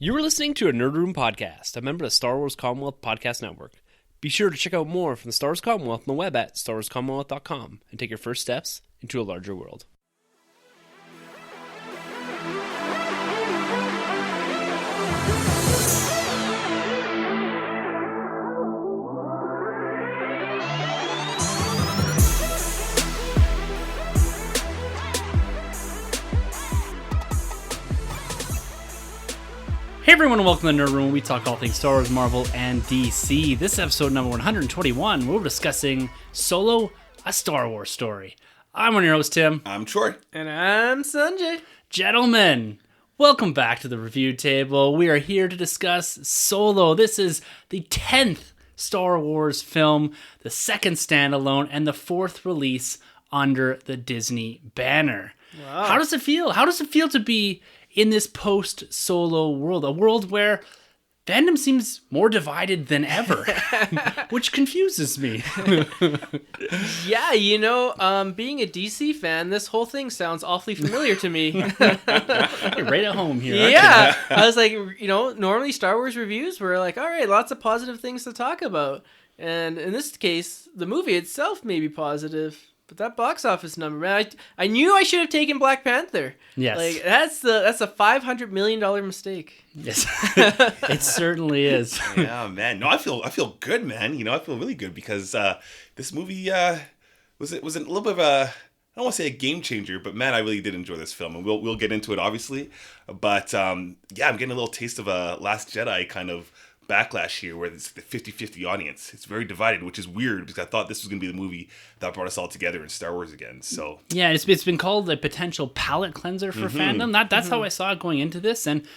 You are listening to a Nerd Room podcast, a member of the Star Wars Commonwealth Podcast Network. Be sure to check out more from the Star Wars Commonwealth on the web at starwarscommonwealth.com and take your first steps into a larger world. Hey everyone, and welcome to the Nerd Room, where we talk all things Star Wars, Marvel, and DC. This is episode number 121, where we're discussing Solo, a Star Wars story. I'm one of your hosts, Tim. I'm Troy. And I'm Sunjay. Gentlemen, welcome back to the review table. We are here to discuss Solo. This is the 10th Star Wars film, the second standalone, and the fourth release under the Disney banner. Wow. How does it feel? How does it feel to be in this post-Solo world, a world where fandom seems more divided than ever, which confuses me. Yeah, being a DC fan, this whole thing sounds awfully familiar to me. You're right at home here. aren't Yeah, I was like, normally Star Wars reviews were like, all right, lots of positive things to talk about. And in this case, the movie itself may be positive. But that box office number, man, I knew I should have taken Black Panther. Yes. Like that's a $500 million mistake. Yes, it certainly is. Yeah, man. No, I feel good, man. I feel really good because this movie was a little bit of a, I don't want to say a game changer, but man, I really did enjoy this film, and we'll get into it obviously. But I'm getting a little taste of a Last Jedi kind of backlash here, where it's the 50-50 audience. It's very divided, which is weird because I thought this was going to be the movie that brought us all together in Star Wars again. So yeah, it's been called a potential palate cleanser for fandom. That's how I saw it going into this. And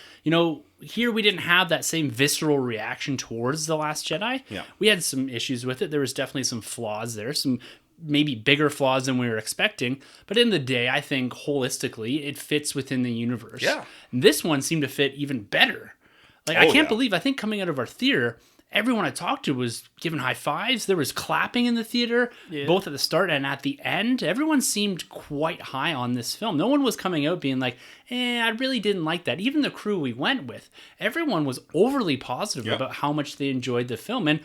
here we didn't have that same visceral reaction towards The Last Jedi. Yeah. We had some issues with it. There was definitely some flaws there, some maybe bigger flaws than we were expecting. But in the day, I think holistically it fits within the universe. Yeah. This one seemed to fit even better. I can't believe, I think coming out of our theater, everyone I talked to was giving high fives. There was clapping in the theater, both at the start and at the end. Everyone seemed quite high on this film. No one was coming out being like, I really didn't like that. Even the crew we went with, everyone was overly positive about how much they enjoyed the film. And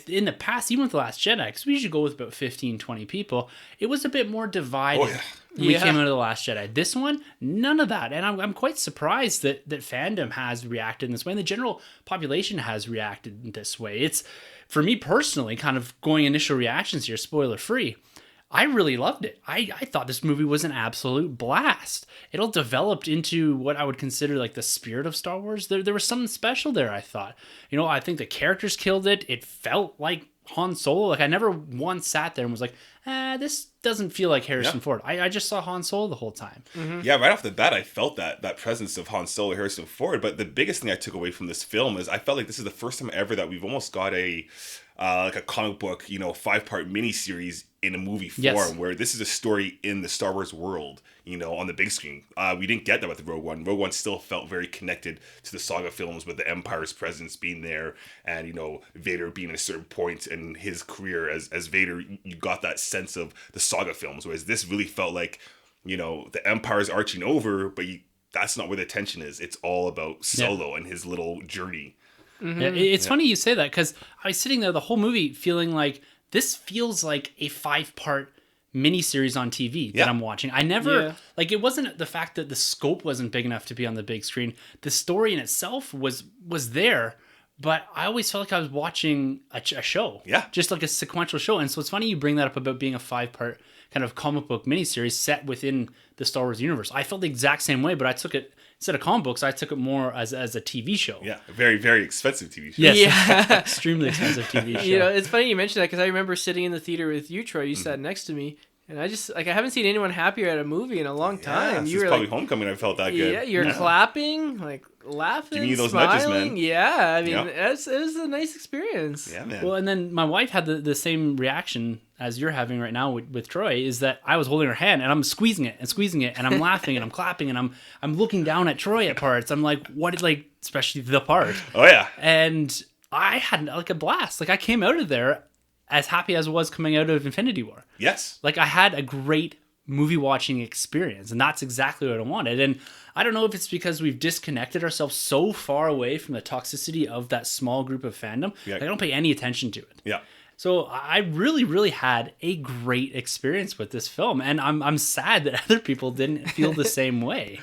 in the past, even with The Last Jedi, because we usually go with about 15, 20 people, it was a bit more divided. Oh, yeah. We came out of The Last Jedi. This one, none of that. And I'm quite surprised that fandom has reacted in this way, and the general population has reacted in this way. It's, for me personally, kind of going initial reactions here, spoiler free, I really loved it. I thought this movie was an absolute blast. It all developed into what I would consider like the spirit of Star Wars. There was something special there, I thought. I think the characters killed it. It felt like Han Solo. Like, I never once sat there and was like, this doesn't feel like Harrison Ford. I just saw Han Solo the whole time. Mm-hmm. Yeah, right off the bat, I felt that presence of Han Solo, Harrison Ford. But the biggest thing I took away from this film is I felt like this is the first time ever that we've almost got a comic book, 5-part miniseries in a movie form, where this is a story in the Star Wars world, on the big screen. We didn't get that with Rogue One. Rogue One still felt very connected to the saga films, with the Empire's presence being there, and Vader being at a certain point in his career as Vader. You got that sense of the saga films, whereas this really felt like the Empire's arching over, but that's not where the attention is. It's all about Solo and his little journey. Mm-hmm. Yeah, it's funny you say that, because I was sitting there the whole movie feeling like this feels like a 5-part miniseries on TV that I'm watching. I never, it wasn't the fact that the scope wasn't big enough to be on the big screen. The story in itself was there, but I always felt like I was watching a show. Yeah. Just like a sequential show. And so it's funny you bring that up about being a 5-part kind of comic book miniseries set within the Star Wars universe. I felt the exact same way, but I took it, instead of comic books, I took it more as a TV show. Yeah, a very, very expensive TV show. Yes, extremely expensive TV show. It's funny you mentioned that, because I remember sitting in the theater with you, Troy. You sat next to me, and I just, I haven't seen anyone happier at a movie in a long time. You were probably Homecoming. I felt that good. Yeah, you're clapping, laughing, Give me those smiling. nudges, man. Yeah, I mean, it was a nice experience. Yeah, man. Well, and then my wife had the same reaction as you're having right now with Troy, is that I was holding her hand and I'm squeezing it, and I'm laughing and I'm clapping and I'm looking down at Troy at parts. I'm like, especially the part. Oh yeah. And I had a blast. I came out of there as happy as I was coming out of Infinity War. Yes. I had a great movie watching experience. And that's exactly what I wanted. And I don't know if it's because we've disconnected ourselves so far away from the toxicity of that small group of fandom. Yeah. I don't pay any attention to it. Yeah. So I really, really had a great experience with this film. And I'm sad that other people didn't feel the same way.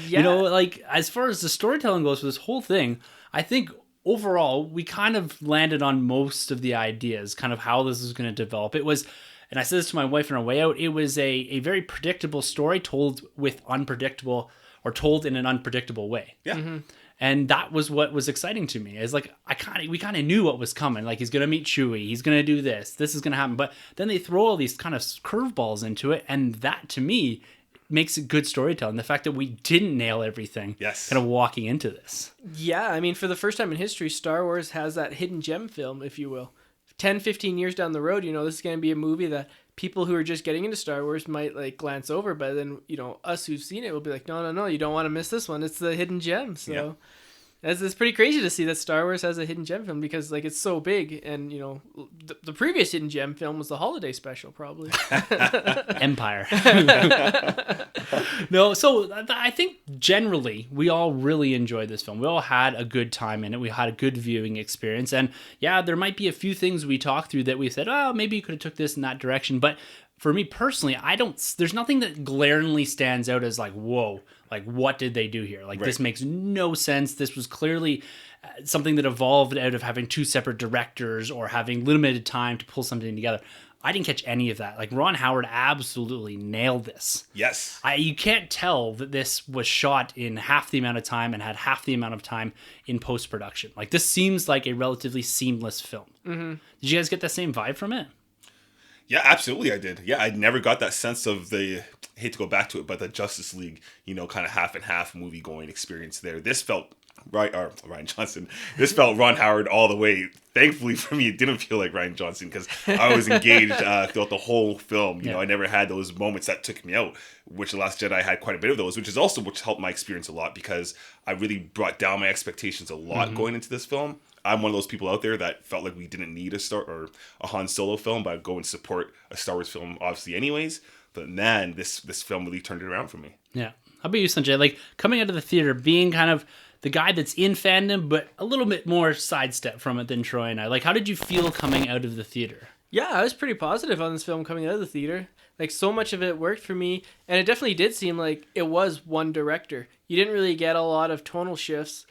Yeah. You know, like as far as the storytelling goes for this whole thing, I think overall we kind of landed on most of the ideas, kind of how this is going to develop. It was, and I said this to my wife on our way out, it was a very predictable story told with unpredictable, or told in an unpredictable way. Yeah. Mm-hmm. And that was what was exciting to me. Is like we kind of knew what was coming. Like he's gonna meet Chewie, he's gonna do this is gonna happen. But then they throw all these kind of curveballs into it, and that to me makes it good storytelling. The fact that we didn't nail everything, Yes. kind of walking into this. Yeah, I mean, for the first time in history, Star Wars has that hidden gem film, if you will. 10, 15 years down the road, you know, this is going to be a movie that people who are just getting into Star Wars might like glance over, but then, you know, us who've seen it will be like, no, you don't want to miss this one. It's the hidden gem. So Yeah. it's pretty crazy to see that Star Wars has a hidden gem film, because like it's so big. And, you know, the previous hidden gem film was the holiday special, probably. Empire. No, so I think generally we all really enjoyed this film. We all had a good time in it. We had a good viewing experience. And yeah, there might be a few things we talked through that we said, oh, maybe you could have took this in that direction. But for me personally, there's nothing that glaringly stands out as like, whoa, like what did they do here? Like this makes no sense. This was clearly something that evolved out of having two separate directors or having limited time to pull something together. I didn't catch any of that. Like Ron Howard absolutely nailed this. Yes. You can't tell that this was shot in half the amount of time and had half the amount of time in post-production. Like this seems like a relatively seamless film. Mm-hmm. Did you guys get the same vibe from it? Yeah, absolutely I did. Yeah, I never got that sense of I hate to go back to it, but the Justice League, you know, kind of half and half movie going experience there. This felt Ryan Johnson. This felt Ron Howard all the way. Thankfully for me, it didn't feel like Ryan Johnson, because I was engaged throughout the whole film. You know, I never had those moments that took me out, which The Last Jedi had quite a bit of those, which helped my experience a lot, because I really brought down my expectations a lot going into this film. I'm one of those people out there that felt like we didn't need a Han Solo film, but I'd go and support a Star Wars film obviously anyways. But man, this film really turned it around for me. Yeah. How about you, Sunjay? Like coming out of the theater, being kind of the guy that's in fandom, but a little bit more sidestep from it than Troy and I. Like, how did you feel coming out of the theater? Yeah, I was pretty positive on this film coming out of the theater. Like, so much of it worked for me, and it definitely did seem like it was one director. You didn't really get a lot of tonal shifts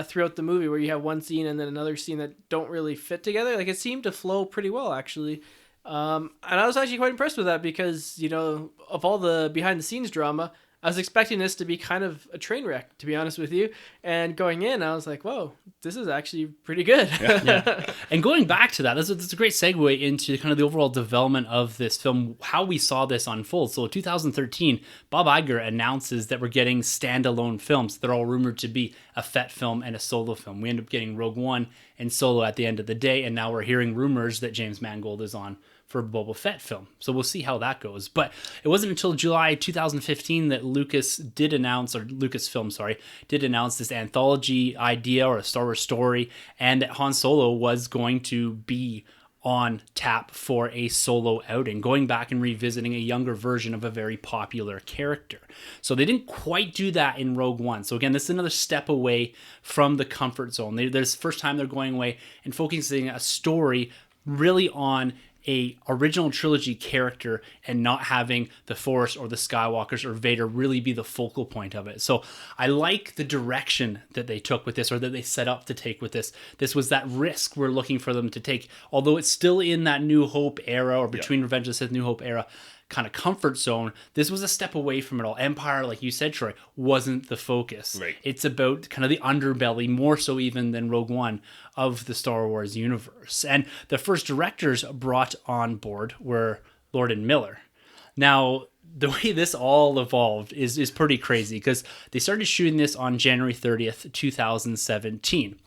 throughout the movie where you have one scene and then another scene that don't really fit together. Like, it seemed to flow pretty well, actually. And I was actually quite impressed with that because, you know, of all the behind-the-scenes drama, I was expecting this to be kind of a train wreck, to be honest with you. And going in, I was like, whoa, this is actually pretty good. Yeah. And going back to that, that's a great segue into kind of the overall development of this film, how we saw this unfold. So 2013, Bob Iger announces that we're getting standalone films. They're all rumored to be a Fett film and a Solo film. We end up getting Rogue One and Solo at the end of the day, and now we're hearing rumors that James Mangold is on for a Boba Fett film. So we'll see how that goes. But it wasn't until July 2015 that Lucasfilm did announce this anthology idea or a Star Wars story, and that Han Solo was going to be on tap for a solo outing, going back and revisiting a younger version of a very popular character. So they didn't quite do that in Rogue One. So again, this is another step away from the comfort zone. There's the first time they're going away and focusing a story really on a original trilogy character and not having the Force or the Skywalkers or Vader really be the focal point of it. So I like the direction that they took with this, or that they set up to take with this. This was that risk we're looking for them to take, although it's still in that New Hope era, or between Revenge of the Sith, New Hope era kind of comfort zone. This was a step away from it all. Empire, like you said, Troy, wasn't the focus. Right. It's about kind of the underbelly, more so even than Rogue One, of the Star Wars universe. And the first directors brought on board were Lord and Miller. Now, the way this all evolved is pretty crazy, because they started shooting this on January 30th, 2017.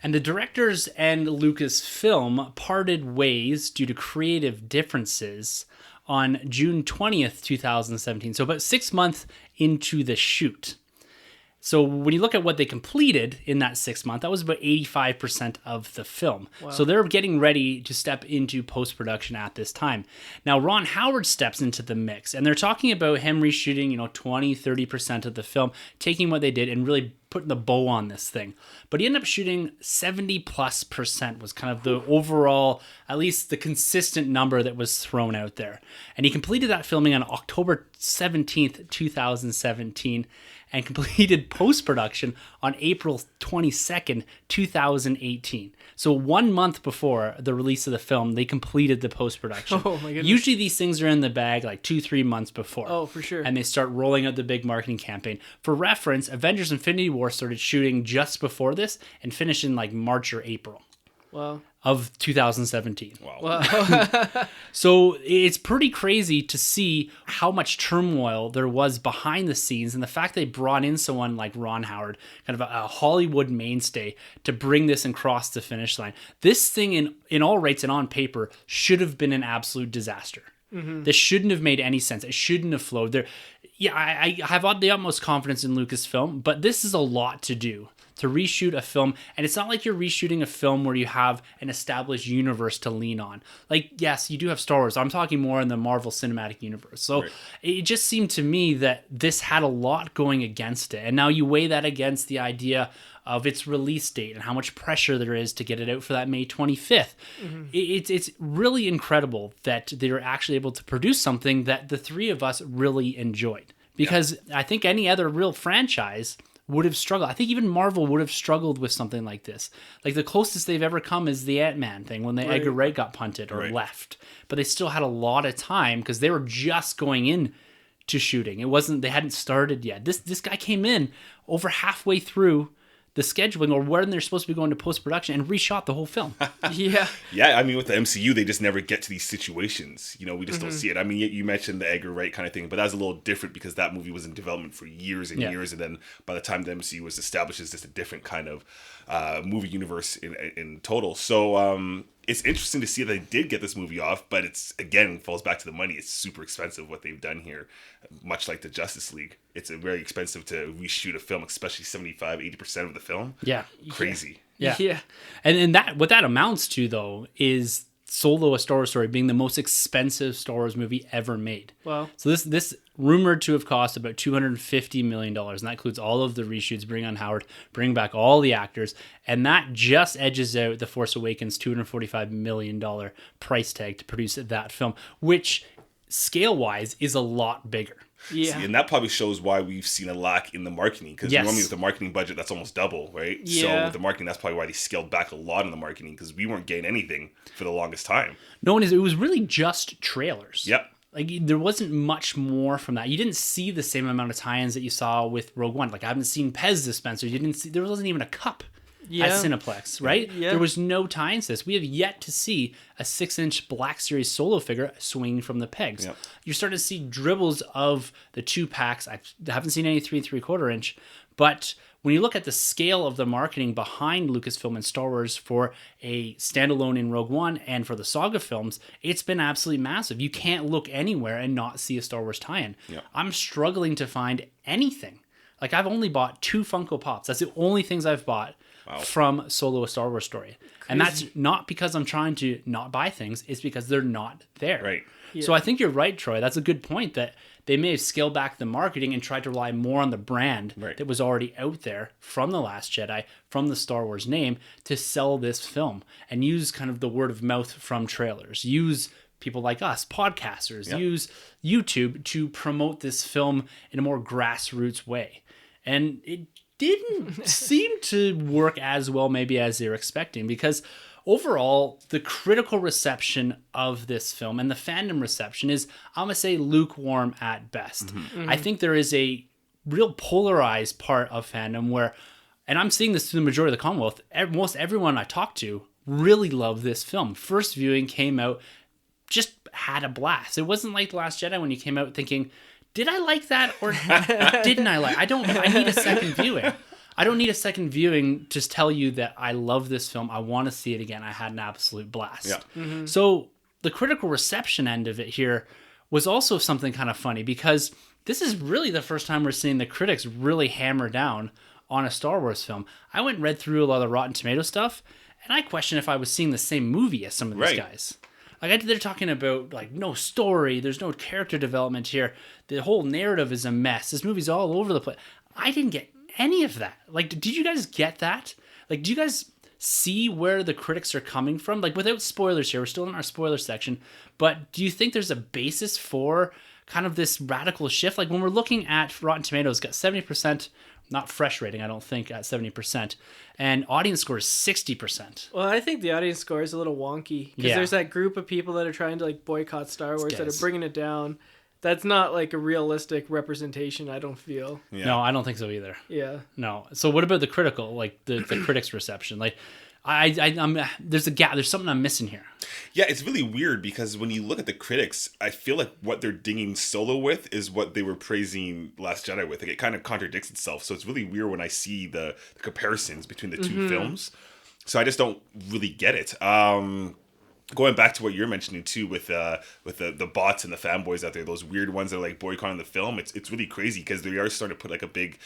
And the directors and Lucasfilm parted ways due to creative differences on June 20th, 2017. So about 6 months into the shoot. So when you look at what they completed in that 6 month, that was about 85% of the film. Wow. So they're getting ready to step into post-production at this time. Now, Ron Howard steps into the mix, and they're talking about him reshooting, 20, 30% of the film, taking what they did and really putting the bow on this thing. But he ended up shooting 70+% was kind of the overall, at least the consistent number that was thrown out there. And he completed that filming on October 17th, 2017, and completed post-production on April 22nd, 2018. So 1 month before the release of the film, they completed the post-production. Oh my goodness. Usually these things are in the bag like 2-3 months before. Oh, for sure. And they start rolling out the big marketing campaign. For reference, Avengers Infinity War started shooting just before this and finished in like March or April Wow. of 2017. Wow. So it's pretty crazy to see how much turmoil there was behind the scenes, and the fact they brought in someone like Ron Howard, kind of a Hollywood mainstay, to bring this and cross the finish line. This thing in all rights and on paper should have been an absolute disaster. This shouldn't have made any sense. It shouldn't have flowed there. Yeah, I have the utmost confidence in Lucasfilm, but this is a lot to do, to reshoot a film. And it's not like you're reshooting a film where you have an established universe to lean on. Like, yes, you do have Star Wars. I'm talking more in the Marvel Cinematic Universe. So Right. it just seemed to me that this had a lot going against it. And now you weigh that against the idea of its release date and how much pressure there is to get it out for that May 25th. It's really incredible that they were actually able to produce something that the three of us really enjoyed. Because I think any other real franchise would have struggled. I think even Marvel would have struggled with something like this. Like the closest they've ever come is the Ant-Man thing when the Edgar Wright got punted or Right. left. But they still had a lot of time because they were just going in to shooting. It wasn't, they hadn't started yet. This guy came in over halfway through the scheduling or when they're supposed to be going to post-production and reshot the whole film. Yeah. Yeah, I mean, with the MCU, they just never get to these situations. We just don't see it. I mean, you mentioned the Edgar Wright kind of thing, but that was a little different because that movie was in development for years and years, and then by the time the MCU was established, it's just a different kind of movie universe in total. So it's interesting to see that they did get this movie off, but it's, again, falls back to the money. It's super expensive what they've done here, much like the Justice League. It's very expensive to reshoot a film, especially 75-80% of the film. Yeah. Crazy. Yeah. Yeah. And that what that amounts to, though, is Solo: A Star Wars Story being the most expensive Star Wars movie ever made. Wow. So this rumored to have cost about $250 million, and that includes all of the reshoots, bring on Howard, bring back all the actors, and that just edges out The Force Awakens' $245 million price tag to produce that film, which scale-wise is a lot bigger. Yeah. See, and that probably shows why we've seen a lack in the marketing, because Yes. normally with the marketing budget, that's almost double, right? Yeah. So with the marketing, that's probably why they scaled back a lot on the marketing, because we weren't getting anything for the longest time. It was really just trailers. Yep. Like, there wasn't much more from that. You didn't see the same amount of tie-ins that you saw with Rogue One. Like, I haven't seen Pez dispenser. There wasn't even a cup at Cineplex, right? Yeah. There was no tie-ins to this. We have yet to see a 6-inch Black Series Solo figure swinging from the pegs. Yep. You're starting to see dribbles of the 2-packs. I haven't seen any 3 3/4 inch, but when you look at the scale of the marketing behind Lucasfilm and Star Wars for a standalone in Rogue One and for the saga films, it's been absolutely massive. You can't look anywhere and not see a Star Wars tie-in. Yep. I'm struggling to find anything. Like, I've only bought 2 Funko Pops. That's the only things I've bought from Solo: A Star Wars Story. And that's not because I'm trying to not buy things. It's because they're not there. Right. So I think you're right, Troy. That's a good point, that they may have scaled back the marketing and tried to rely more on the brand Right. that was already out there from The Last Jedi, from the Star Wars name, to sell this film and use kind of the word of mouth from trailers. Use people like us, podcasters, Yep. use YouTube to promote this film in a more grassroots way. And it didn't seem to work as well maybe as they were expecting, because overall, the critical reception of this film and the fandom reception is, I'm going to say, lukewarm at best. I think there is a real polarized part of fandom where, and I'm seeing this through the majority of the Commonwealth, most everyone I talk to really loved this film. First viewing came out, just had a blast. It wasn't like The Last Jedi when you came out thinking, did I like that or didn't I like? I need a second viewing. I don't need a second viewing to tell you that I love this film. I want to see it again. I had an absolute blast. Yeah. So the critical reception end of it here was also something kind of funny, because this is really the first time we're seeing the critics really hammer down on a Star Wars film. I went and read through a lot of the Rotten Tomato stuff, and I question if I was seeing the same movie as some of these guys. Like, they're talking about, like, no story, there's no character development here, the whole narrative is a mess, this movie's all over the place. I didn't get any of that. Like, did you guys get that? Like, do you guys see where the critics are coming from? Like, without spoilers here, we're still in our spoiler section, but do you think there's a basis for kind of this radical shift? Like, when we're looking at Rotten Tomatoes, got 70%, not fresh rating, I don't think, at 70%, and audience score is 60%. Well, I think the audience score is a little wonky because there's that group of people that are trying to like boycott Star Wars that are bringing it down. That's not like a realistic representation, I don't feel. Yeah. No, I don't think so either. Yeah. No. So what about the critical, like the critics' reception? Like, I'm there's a gap. There's something I'm missing here. Yeah, it's really weird because when you look at the critics, I feel like what they're dinging Solo with is what they were praising Last Jedi with. Like, it kind of contradicts itself. So it's really weird when I see the comparisons between the two films. So I just don't really get it. Going back to what you're mentioning too, with the bots and the fanboys out there, those weird ones that are like boycotting the film. It's really crazy because they are starting to put like a big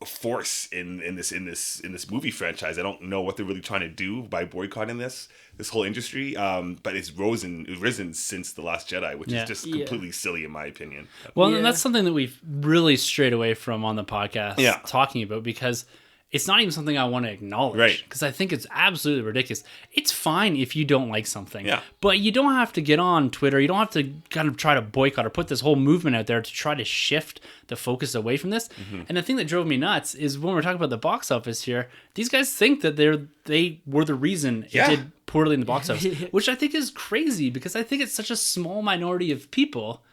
force in this movie franchise. I don't know what they're really trying to do by boycotting this whole industry, but it's risen since The Last Jedi, which is just completely silly in my opinion. Well, and that's something that we've really strayed away from on the podcast talking about, because it's not even something I want to acknowledge. Right. Because I think it's absolutely ridiculous. It's fine if you don't like something. Yeah. But you don't have to get on Twitter. You don't have to kind of try to boycott or put this whole movement out there to try to shift the focus away from this. And the thing that drove me nuts is when we're talking about the box office here, these guys think that they were the reason it did poorly in the box office, which I think is crazy, because I think it's such a small minority of people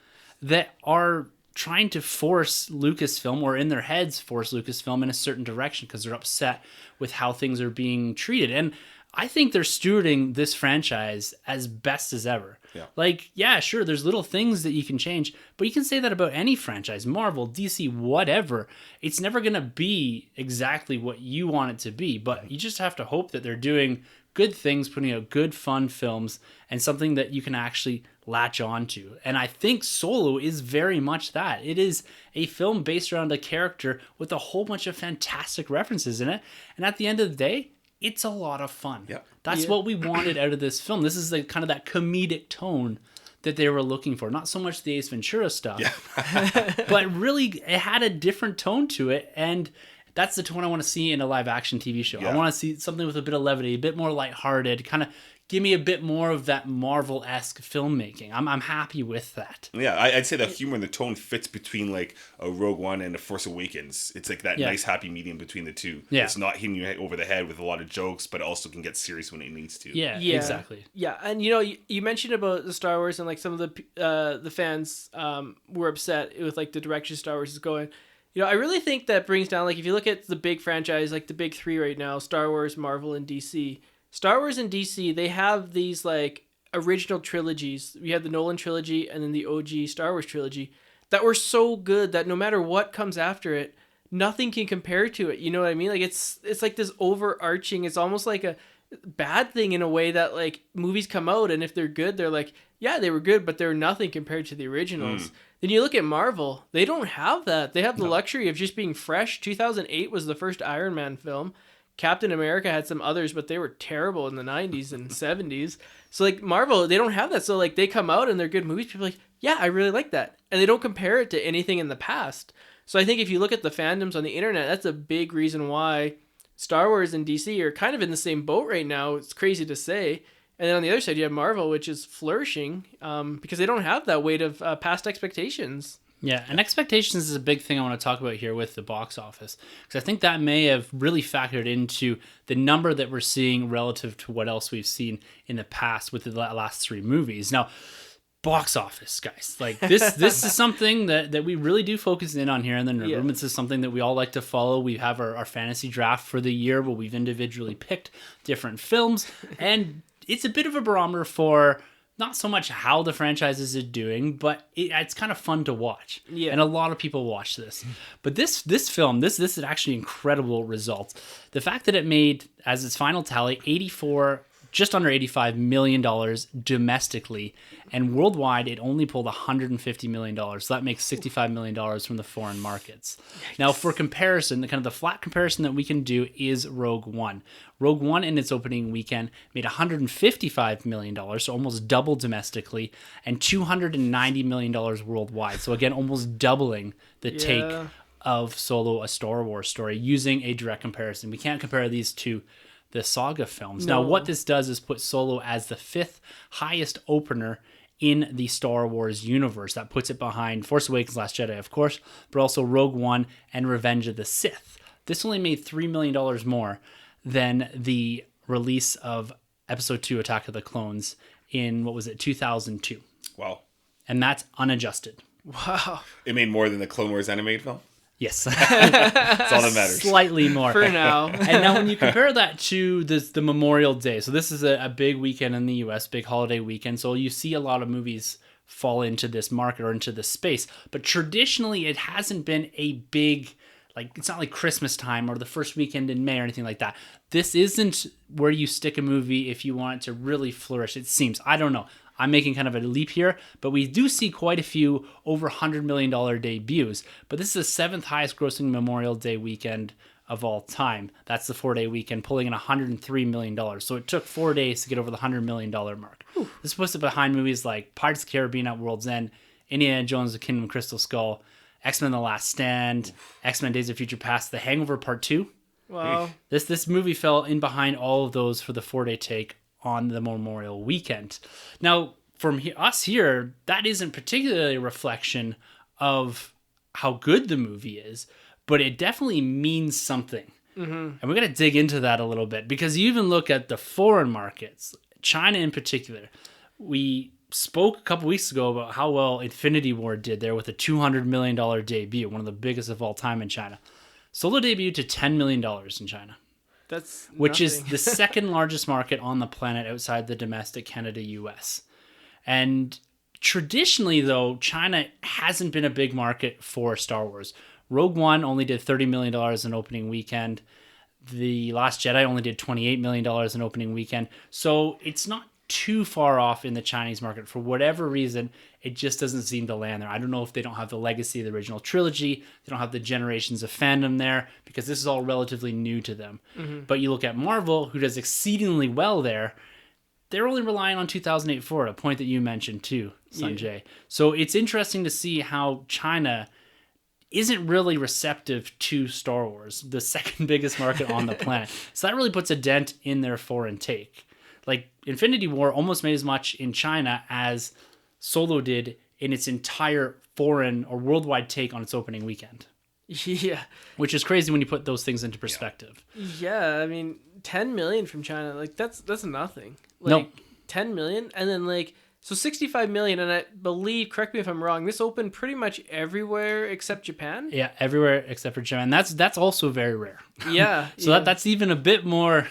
that are trying to force Lucasfilm, or in their heads force Lucasfilm in a certain direction because they're upset with how things are being treated. And I think they're stewarding this franchise as best as ever. Yeah. Like, yeah, sure, there's little things that you can change, but you can say that about any franchise, Marvel, DC, whatever. It's never going to be exactly what you want it to be, but you just have to hope that they're doing good things, putting out good, fun films, and something that you can actually latch on to. And I think Solo is very much that. It is a film based around a character with a whole bunch of fantastic references in it. And at the end of the day, it's a lot of fun. Yep. That's what we wanted out of this film. This is the kind of that comedic tone that they were looking for. Not so much the Ace Ventura stuff, but really it had a different tone to it. And that's the tone I want to see in a live action TV show. I want to see something with a bit of levity, a bit more lighthearted, kind of give me a bit more of that Marvel-esque filmmaking. I'm happy with that. Yeah, I'd say the humor and the tone fits between like a Rogue One and a Force Awakens. It's like that nice happy medium between the two. Yeah. It's not hitting you over the head with a lot of jokes, but it also can get serious when it needs to. Yeah, exactly. Yeah, and you mentioned about the Star Wars and like some of the fans were upset with like the direction Star Wars is going. I really think that brings down, like, if you look at the big franchise, like the big three right now, Star Wars, Marvel, and DC. Star Wars and DC, they have these, like, original trilogies. We have the Nolan trilogy and then the OG Star Wars trilogy that were so good that no matter what comes after it, nothing can compare to it. You know what I mean? Like, it's like this overarching, it's almost like a bad thing in a way that, like, movies come out, and if they're good, they're like, yeah, they were good, but they're nothing compared to the originals. Then you look at Marvel, they don't have that. They have the luxury of just being fresh. 2008 was the first Iron Man film. Captain America had some others, but they were terrible in the 90s and 70s. So, like, Marvel, they don't have that. So, like, they come out and they're good movies. People are like, yeah, I really like that. And they don't compare it to anything in the past. So I think if you look at the fandoms on the internet, that's a big reason why Star Wars and DC are kind of in the same boat right now. It's crazy to say. And then on the other side, you have Marvel, which is flourishing because they don't have that weight of past expectations. Yeah, and expectations is a big thing I want to talk about here with the box office, because I think that may have really factored into the number that we're seeing relative to what else we've seen in the past with the last three movies. Now, box office, guys, like this is something that we really do focus in on here in the Nerd Room. This is something that we all like to follow. We have our fantasy draft for the year where we've individually picked different films, and it's a bit of a barometer for not so much how the franchises are doing, but it's kind of fun to watch. Yeah. And a lot of people watch this. But this film, this is actually incredible results. The fact that it made, as its final tally, $84 just under $85 million domestically, and worldwide it only pulled $150 million. So that makes $65 million from the foreign markets. Yikes. Now, for comparison, the flat comparison that we can do is Rogue One. Rogue One in its opening weekend made $155 million, so almost double domestically, and $290 million worldwide. So again, almost doubling the take of Solo, a Star Wars story, using a direct comparison. We can't compare these to the saga films. No. Now, what this does is put Solo as the 5th highest opener in the Star Wars universe. That puts it behind Force Awakens, Last Jedi, of course, but also Rogue One and Revenge of the Sith. This only made $3 million more than the release of Episode 2, Attack of the Clones, in, 2002. Wow. And that's unadjusted. Wow. It made more than the Clone Wars animated film? Yes. That's all that matters. Slightly more. For now. And now when you compare that to the Memorial Day, so this is a big weekend in the U.S., big holiday weekend, so you see a lot of movies fall into this market or into this space. But traditionally, it hasn't been a big, it's not like Christmas time or the first weekend in May or anything like that. This isn't where you stick a movie if you want it to really flourish, it seems. I don't know. I'm making kind of a leap here, but we do see quite a few over $100 million debuts. But this is the 7th highest grossing Memorial Day weekend of all time. That's the 4-day weekend, pulling in $103 million. So it took 4 days to get over the $100 million mark. Whew. This puts it behind movies like Pirates of the Caribbean at World's End, Indiana Jones, The Kingdom of Crystal Skull, X-Men The Last Stand, X-Men Days of Future Past, The Hangover Part 2. Wow. This movie fell in behind all of those for the 4-day take on the Memorial Weekend. Now, from us here, that isn't particularly a reflection of how good the movie is, but it definitely means something. Mm-hmm. And we're going to dig into that a little bit, because you even look at the foreign markets, China in particular. We spoke a couple weeks ago about how well Infinity War did there with a $200 million debut, one of the biggest of all time in China. Solo debuted to $10 million in China. Which is the second largest market on the planet outside the domestic Canada-US. And traditionally, though, China hasn't been a big market for Star Wars. Rogue One only did $30 million in opening weekend. The Last Jedi only did $28 million in opening weekend. So it's not too far off in the Chinese market. For whatever reason, it just doesn't seem to land there. I don't know if they don't have the legacy of the original trilogy, they don't have the generations of fandom there, because this is all relatively new to them. Mm-hmm. But you look at Marvel, who does exceedingly well there, they're only relying on 2008 forward, a point that you mentioned too, Sunjay. Yeah. So it's interesting to see how China isn't really receptive to Star Wars, the second biggest market on the planet. So that really puts a dent in their foreign take. Like, Infinity War almost made as much in China as Solo did in its entire foreign or worldwide take on its opening weekend. Yeah. Which is crazy when you put those things into perspective. Yeah, I mean, 10 million from China, that's nothing. Nope. 10 million, and then so 65 million, and I believe, correct me if I'm wrong, this opened pretty much everywhere except Japan? Yeah, everywhere except for Japan. That's also very rare. Yeah. So that's even a bit more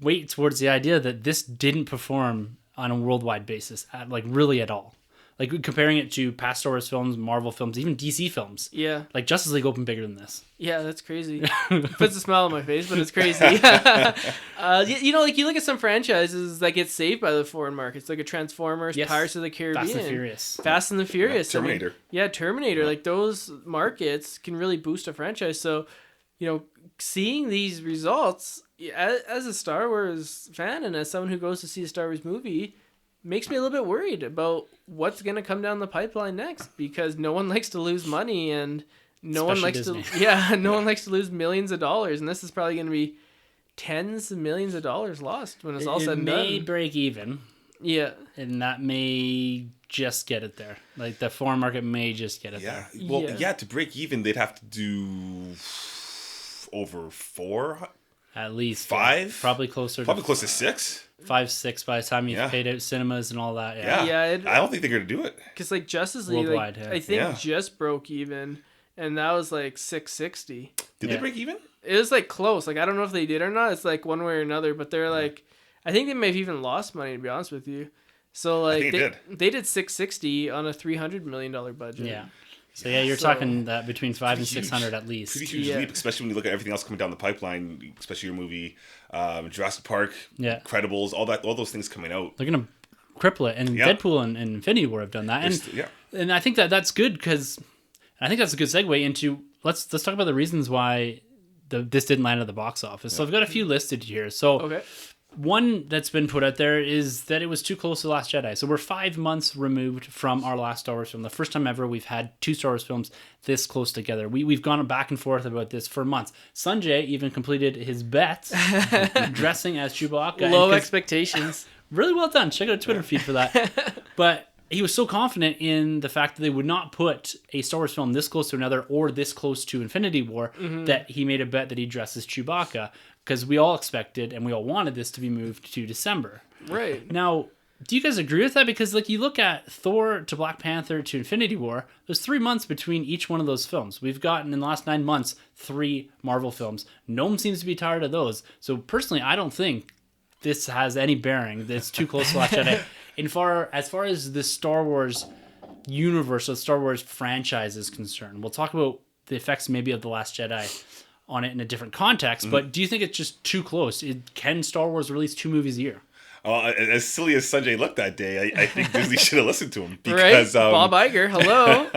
weight towards the idea that this didn't perform on a worldwide basis, really at all. Like, comparing it to past Star Wars films, Marvel films, even DC films. Yeah. Like, Justice League opened bigger than this. Yeah, that's crazy. Puts a smile on my face, but it's crazy. You look at some franchises that get saved by the foreign markets, like a Transformers, yes. Pirates of the Caribbean. Fast and the Furious. Terminator. Terminator. Yeah. Like, those markets can really boost a franchise. So, seeing these results, as a Star Wars fan and as someone who goes to see a Star Wars movie, makes me a little bit worried about what's going to come down the pipeline next, because no one likes to lose money, and no one likes to lose millions of dollars, and this is probably going to be tens of millions of dollars lost when it's all said and done. It may break even. Yeah. And that may just get it there. Like, the foreign market may just get it there. Yeah. Well, to break even, they'd have to do over 4? At least 5? Probably close to 6? 5, 6 by the time you've paid out cinemas and all that. Yeah. I don't think they're going to do it. Because, Justice League, worldwide, I think just broke even, and that was $660. Did they break even? It was close. I don't know if they did or not. It's one way or another, but they're I think they may have even lost money, to be honest with you. So they did $660 on a $300 million budget. Yeah. So yeah, you're talking that between 500 and Huge. 600 at least. Pretty huge leap, especially when you look at everything else coming down the pipeline, especially your movie, Jurassic Park, Incredibles, all those things coming out. They're gonna cripple it, and Deadpool and Infinity War have done that, and I think that's good because I think that's a good segue into let's talk about the reasons why this didn't land at the box office. So I've got a few listed here. So one that's been put out there is that it was too close to The Last Jedi. So we're 5 months removed from our last Star Wars film. The first time ever we've had 2 Star Wars films this close together. We've gone back and forth about this for months. Sunjay even completed his bet dressing as Chewbacca. Low expectations. Really well done. Check out the Twitter feed for that. But he was so confident in the fact that they would not put a Star Wars film this close to another or this close to Infinity War that he made a bet that he dresses Chewbacca, because we all expected and we all wanted this to be moved to December. Right. Now, do you guys agree with that? Because like you look at Thor to Black Panther to Infinity War, there's 3 months between each one of those films. We've gotten in the last 9 months 3 Marvel films. No one seems to be tired of those. So personally, I don't think this has any bearing. That's too close to Last Jedi. As far as the Star Wars universe, the Star Wars franchise is concerned, we'll talk about the effects maybe of The Last Jedi on it in a different context, but do you think it's just too close? Can Star Wars release 2 movies a year? As silly as Sunjay looked that day, I think Disney should have listened to him. Because, right? Bob Iger, hello.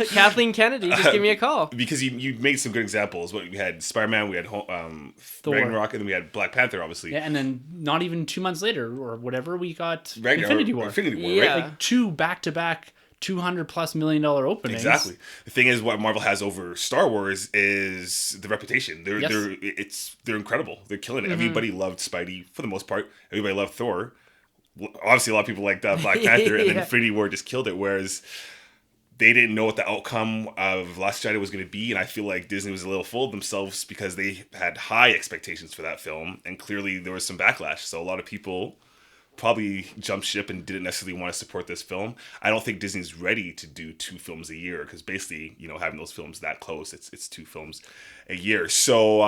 Kathleen Kennedy, just give me a call. Because you made some good examples. We had Spider-Man, we had Ragnarok, and then we had Black Panther, obviously. Yeah, and then not even 2 months later, or whatever, we got Infinity War. Right? Like 2 back-to-back $200+ million openings. Exactly. The thing is, what Marvel has over Star Wars is the reputation. They're incredible. They're killing it. Everybody loved Spidey for the most part. Everybody loved Thor. Obviously, a lot of people liked Black Panther, and then Infinity War just killed it. Whereas they didn't know what the outcome of Last Jedi was going to be, and I feel like Disney was a little full of themselves because they had high expectations for that film, and clearly there was some backlash. So a lot of people probably jumped ship and didn't necessarily want to support this film. I don't think Disney's ready to do 2 films a year because basically, having those films that close, it's 2 films a year. So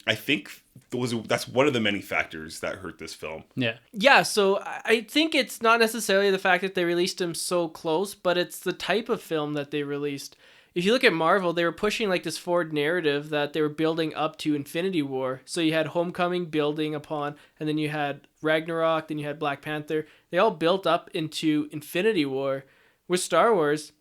I think that's one of the many factors that hurt this film. Yeah. So I think it's not necessarily the fact that they released them so close, but it's the type of film that they released. If you look at Marvel, they were pushing like this forward narrative that they were building up to Infinity War. So you had Homecoming building upon, and then you had Ragnarok, then you had Black Panther. They all built up into Infinity War. With Star Wars,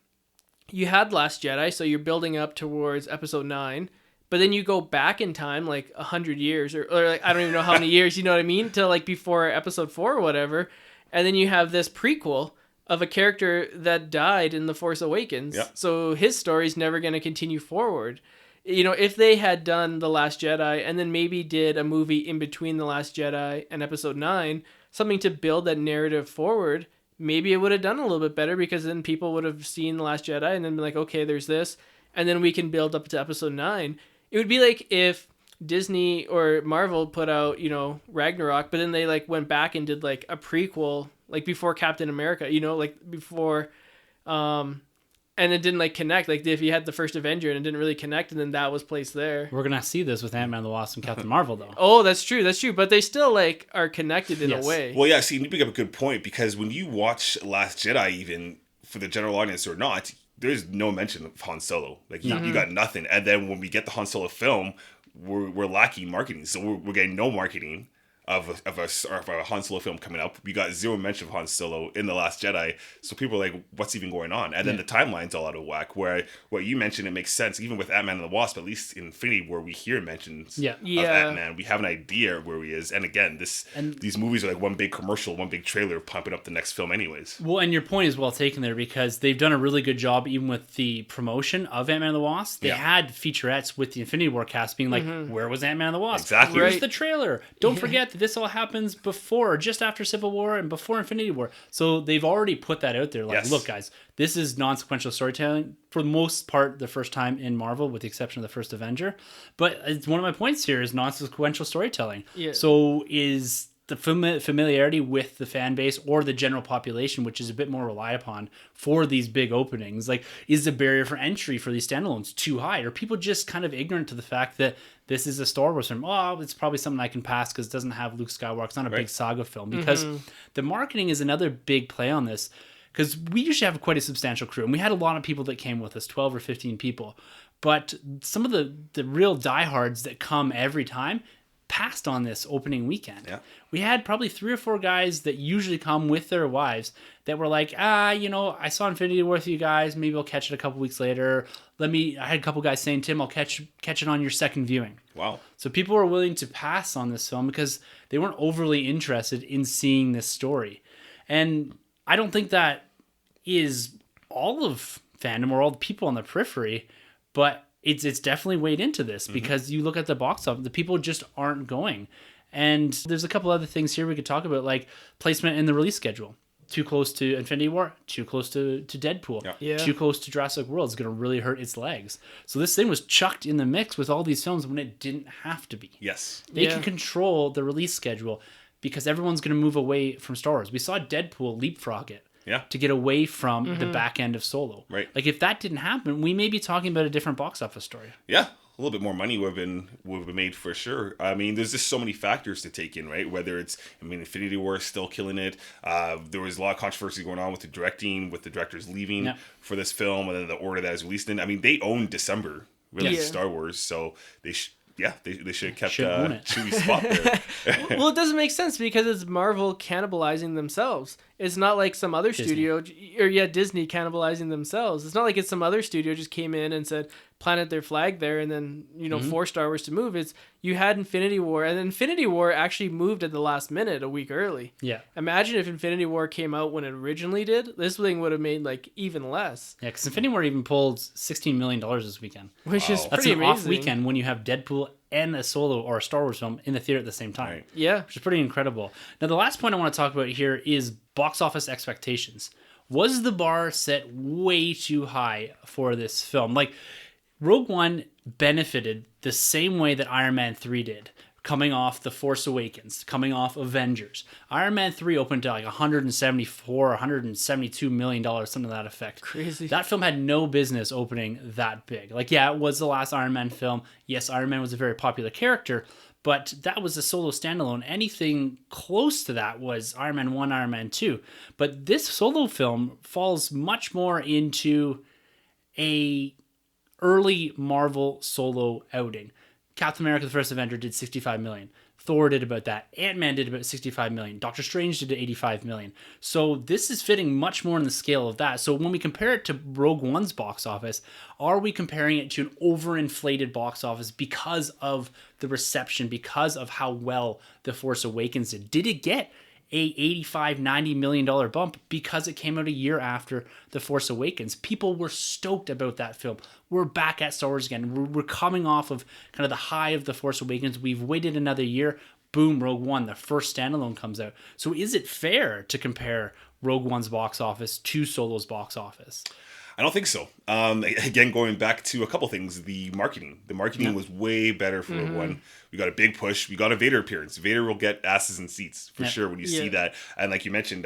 you had Last Jedi, so you're building up towards Episode 9. But then you go back in time like 100 years, or like, I don't even know how many years, you know what I mean? To like before Episode 4 or whatever. And then you have this prequel of a character that died in The Force Awakens. Yeah. So his story's never going to continue forward. If they had done The Last Jedi and then maybe did a movie in between The Last Jedi and Episode 9, something to build that narrative forward, maybe it would have done a little bit better because then people would have seen The Last Jedi and then be like, okay, there's this, and then we can build up to Episode 9. It would be like if Disney or Marvel put out, Ragnarok, but then they like went back and did like a prequel like before Captain America, like before, and it didn't like connect. Like if you had the first Avenger and it didn't really connect, and then that was placed there. We're gonna see this with Ant-Man and the Wasp and Captain Marvel, though. Oh, that's true. But they still like are connected in a way. Well, yeah. See, you bring up a good point because when you watch Last Jedi, even for the general audience or not, there's no mention of Han Solo. Like you got nothing. And then when we get the Han Solo film, we're lacking marketing, so we're getting no marketing of a Han Solo film coming up. We got 0 mention of Han Solo in The Last Jedi, so people are like, what's even going on? And then the timeline's all out of whack, where what you mentioned, it makes sense. Even with Ant-Man and the Wasp, at least in Infinity, where we hear mentions of Ant-Man, we have an idea where he is. And again, these movies are like one big commercial, one big trailer pumping up the next film anyways. Well, and your point is well taken there, because they've done a really good job even with the promotion of Ant-Man and the Wasp. They had featurettes with the Infinity War cast being like, where was Ant-Man and the Wasp? Exactly. Here's the trailer. Don't forget that this all happens before or just after Civil War and before Infinity War. So they've already put that out there. Like, look, guys, this is non-sequential storytelling for the most part, the first time in Marvel, with the exception of the first Avenger. But it's one of my points here is non-sequential storytelling. Yeah. So is the familiarity with the fan base or the general population, which is a bit more relied upon for these big openings, like, is the barrier for entry for these standalones too high? Are people just kind of ignorant to the fact that this is a Star Wars film? Oh, it's probably something I can pass because it doesn't have Luke Skywalker. It's not a big saga film. Because the marketing is another big play on this. because we usually have quite a substantial crew, and we had a lot of people that came with us, 12 or 15 people. But some of the real diehards that come every time passed on this opening weekend. Yeah. We had probably 3 or 4 guys that usually come with their wives that were like, I saw Infinity War with you guys. Maybe I'll catch it a couple weeks later. I had a couple guys saying, Tim, I'll catch it on your second viewing. Wow. So people were willing to pass on this film because they weren't overly interested in seeing this story. And I don't think that is all of fandom or all the people on the periphery, but it's definitely weighed into this because you look at the box office, the people just aren't going. And there's a couple other things here we could talk about, like placement in the release schedule. Too close to Infinity War, too close to Deadpool, Yeah. too close to Jurassic World is going to really hurt its legs. So this thing was chucked in the mix with all these films when it didn't have to be. Yes. They Yeah. can control the release schedule because everyone's going to move away from Star Wars. We saw Deadpool leapfrog it. Yeah. To get away from the back end of Solo. Right. Like if that didn't happen, we may be talking about a different box office story. Yeah. A little bit more money would have been made for sure. I mean, there's just so many factors to take in, right? Whether it's, Infinity War is still killing it. There was a lot of controversy going on with the directing, with the directors leaving for this film, and then the order that is released in. I mean, they own December, really, Yeah. Star Wars, so they should have kept Should own it. Chewie's spot there. Well, it doesn't make sense because it's Marvel cannibalizing themselves. It's not like some other studio, or Disney cannibalizing themselves. It's not like it's some other studio just came in and said, planted their flag there and then, forced Star Wars to move. It's, you had Infinity War, and Infinity War actually moved at the last minute a week early. Yeah. Imagine if Infinity War came out when it originally did. This thing would have made like even less. Yeah, because Infinity War even pulled $16 million this weekend. Which is That's pretty an amazing. off weekend when you have Deadpool and a Solo or a Star Wars film in the theater at the same time. Right. Yeah. Which is pretty incredible. Now, the last point I want to talk about here is box office expectations. Was the bar set way too high for this film? Like, Rogue One benefited the same way that Iron Man 3 did, coming off The Force Awakens, coming off Avengers. Iron Man 3 opened to like $174, $172 million, something to that effect. Crazy. That film had no business opening that big. Like, yeah, it was the last Iron Man film. Yes, Iron Man was a very popular character, but that was a solo standalone. Anything close to that was Iron Man 1, Iron Man 2. But this solo film falls much more into a early Marvel solo outing. Captain America: The First Avenger did 65 million. Thor did about that. Ant-Man did about 65 million. Doctor Strange did 85 million. So this is fitting much more in the scale of that. So when we compare it to Rogue One's box office, are we comparing it to an overinflated box office because of the reception, because of how well The Force Awakens did? Did it get a $85-90 million bump because it came out a year after The Force Awakens? People were stoked about that film. We're back at Star Wars again. We're coming off of kind of the high of The Force Awakens. We've waited another year. Boom, Rogue One, the first standalone comes out. So is it fair to compare Rogue One's box office to Solo's box office? I don't think so. Again, going back to a couple things, the marketing. The marketing was way better for Rogue One. We got a big push. We got a Vader appearance. Vader will get asses in seats for sure when you see that. And like you mentioned,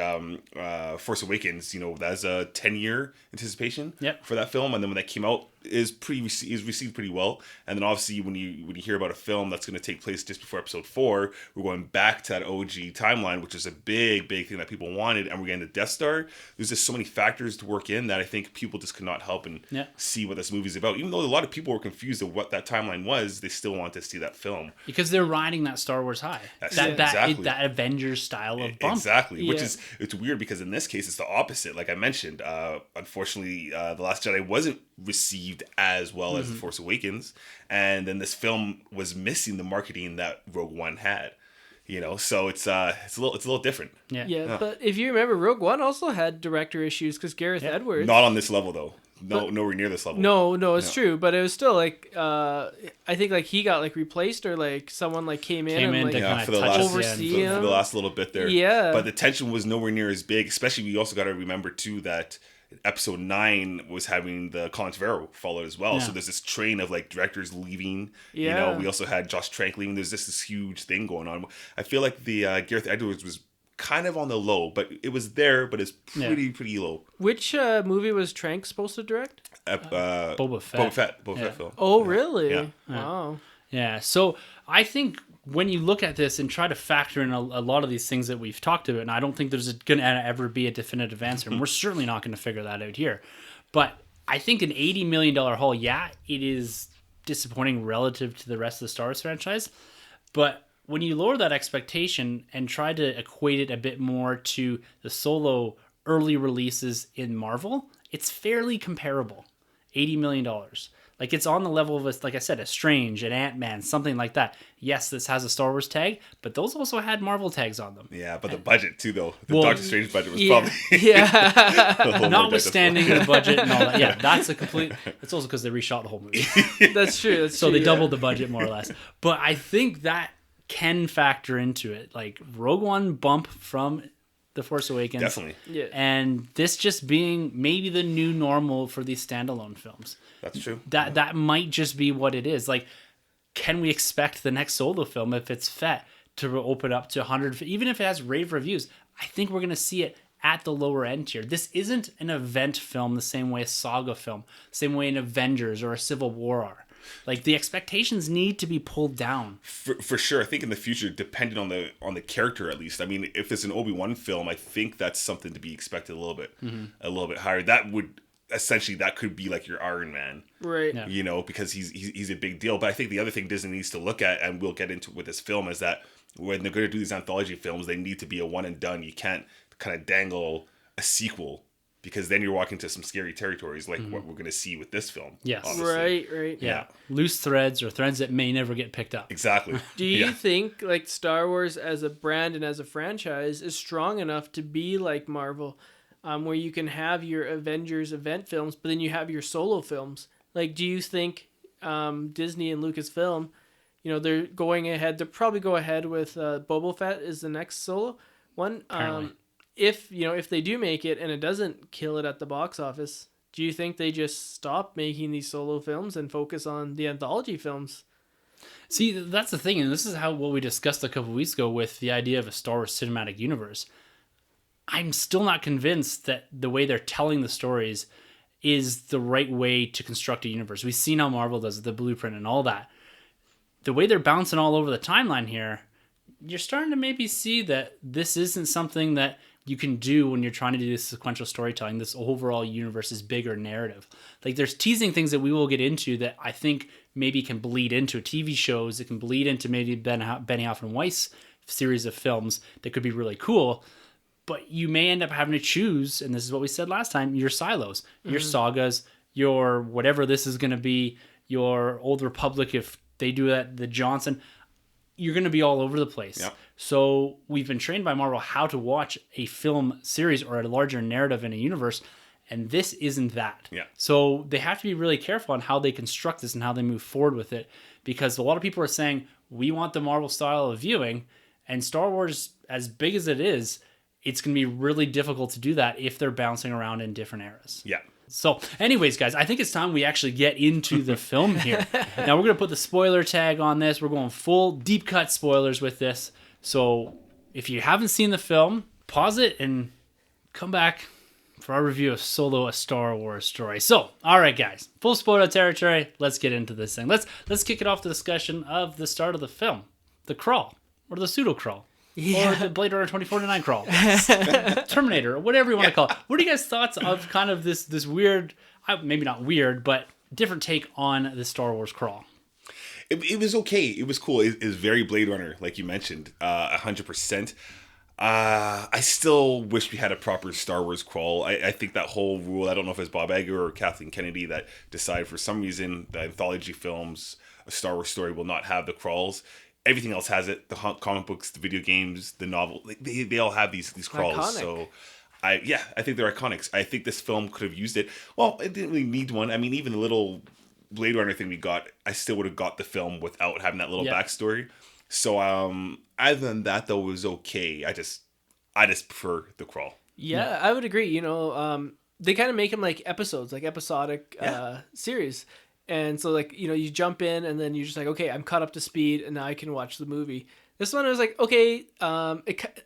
Force Awakens, that's a 10-year anticipation for that film. And then when that came out, is received pretty well. And then obviously when you hear about a film that's going to take place just before Episode 4, we're going back to that OG timeline, which is a big thing that people wanted, and we're getting the Death Star. There's just so many factors to work in that I think people just could not help and see what this movie's about. Even though a lot of people were confused of what that timeline was, they still wanted to see that film. Because they're riding that Star Wars high. That Avengers style of bump. Exactly. Which is, it's weird because in this case, it's the opposite. Like I mentioned, unfortunately, The Last Jedi wasn't received as well as The Force Awakens. And then this film was missing the marketing that Rogue One had. So it's a little different. Yeah, but if you remember, Rogue One also had director issues because Gareth Edwards. Not on this level though. Nowhere near this level. No, it's true, but it was still like I think like he got like replaced or like someone like came in and like for the last oversee him. for the last little bit there. Yeah, but the tension was nowhere near as big. Especially, we also got to remember too that Episode 9 was having the Colin Trevorrow followed as well. So there's this train of like directors leaving. We also had Josh Trank leaving. There's just this huge thing going on. I feel like the Gareth Edwards was kind of on the low, but it was there, but it's pretty low. Which movie was Trank supposed to direct? Boba Fett. Boba Fett film. Oh, really? Yeah. Wow. Yeah. So I think when you look at this and try to factor in a lot of these things that we've talked about, and I don't think there's going to ever be a definitive answer, and we're certainly not going to figure that out here. But I think an $80 million haul, yeah, it is disappointing relative to the rest of the Star Wars franchise. But when you lower that expectation and try to equate it a bit more to the Solo early releases in Marvel, it's fairly comparable. $80 million. Like, it's on the level of, like I said, a Strange, an Ant-Man, something like that. Yes, this has a Star Wars tag, but those also had Marvel tags on them. Yeah, but the budget too, though. The Doctor Strange budget was probably... Notwithstanding the budget and all that. Yeah, that's a complete... It's also because they reshot the whole movie. That's true. So they doubled the budget, more or less. But I think that can factor into it. Like, Rogue One bump from The Force Awakens. Definitely. Yeah. And this just being maybe the new normal for these standalone films. That's true. That might just be what it is. Like, can we expect the next Solo film, if it's Fett, to open up to 100, even if it has rave reviews? I think we're going to see it at the lower end here. This isn't an event film the same way a saga film, same way an Avengers or a Civil War are. Like, the expectations need to be pulled down. For sure. I think in the future, depending on the character at least. I mean, if it's an Obi-Wan film, I think that's something to be expected a little bit higher. That would essentially, that could be like your Iron Man, right? Yeah. You know, because he's a big deal. But I think the other thing Disney needs to look at, and we'll get into with this film, is that when they're going to do these anthology films, they need to be a one and done. You can't kind of dangle a sequel, because then you're walking to some scary territories, like what we're going to see with this film. Yes. Obviously. Right. Yeah. Loose threads, or threads that may never get picked up. Exactly. Do you think, like, Star Wars as a brand and as a franchise is strong enough to be like Marvel, where you can have your Avengers event films, but then you have your solo films? Like, do you think Disney and Lucasfilm, you know, they're going ahead, they'll probably go ahead with Boba Fett is the next solo one. If they do make it and it doesn't kill it at the box office, do you think they just stop making these solo films and focus on the anthology films? See, that's the thing, and this is what we discussed a couple weeks ago with the idea of a Star Wars cinematic universe. I'm still not convinced that the way they're telling the stories is the right way to construct a universe. We've seen how Marvel does it, the blueprint and all that. The way they're bouncing all over the timeline here, you're starting to maybe see that this isn't something that you can do when you're trying to do this sequential storytelling. This overall universe is bigger narrative. Like, there's teasing things that we will get into that I think maybe can bleed into TV shows. It can bleed into maybe Benioff and Weiss series of films that could be really cool. But you may end up having to choose, and this is what we said last time, your silos, your sagas, your whatever this is going to be, your Old Republic, if they do that, the Johnson, you're going to be all over the place. Yep. So we've been trained by Marvel how to watch a film series or a larger narrative in a universe, and this isn't that. Yeah. So they have to be really careful on how they construct this and how they move forward with it, because a lot of people are saying, we want the Marvel style of viewing, and Star Wars, as big as it is, it's going to be really difficult to do that if they're bouncing around in different eras. Yeah. So anyways, guys, I think it's time we actually get into the film here. Now, we're going to put the spoiler tag on this. We're going full deep cut spoilers with this. So if you haven't seen the film, pause it and come back for our review of Solo, a Star Wars story. So, all right, guys, full spoiler territory. Let's get into this thing. Let's kick it off the discussion of the start of the film, the crawl or the pseudo crawl. Or the Blade Runner 2049 crawl. Terminator, or whatever you want to call it. What are you guys' thoughts of kind of this weird, maybe not weird, but different take on the Star Wars crawl? It was okay. It was cool. It was very Blade Runner, like you mentioned, 100%. I still wish we had a proper Star Wars crawl. I think that whole rule, I don't know if it's Bob Iger or Kathleen Kennedy that decided for some reason the anthology films, a Star Wars story, will not have the crawls. Everything else has it. The comic books, the video games, the novel, they all have these crawls. Iconic. So, I think they're iconic. I think this film could have used it. Well, it didn't really need one. I mean, even the little Blade Runner thing we got, I still would have got the film without having that little backstory. So, other than that, though, it was okay. I just prefer the crawl. Yeah, I would agree. You know, they kind of make them like episodes, like episodic series. And so, like, you know, you jump in and then you're just like, okay, I'm caught up to speed and now I can watch the movie. This one I was like, okay,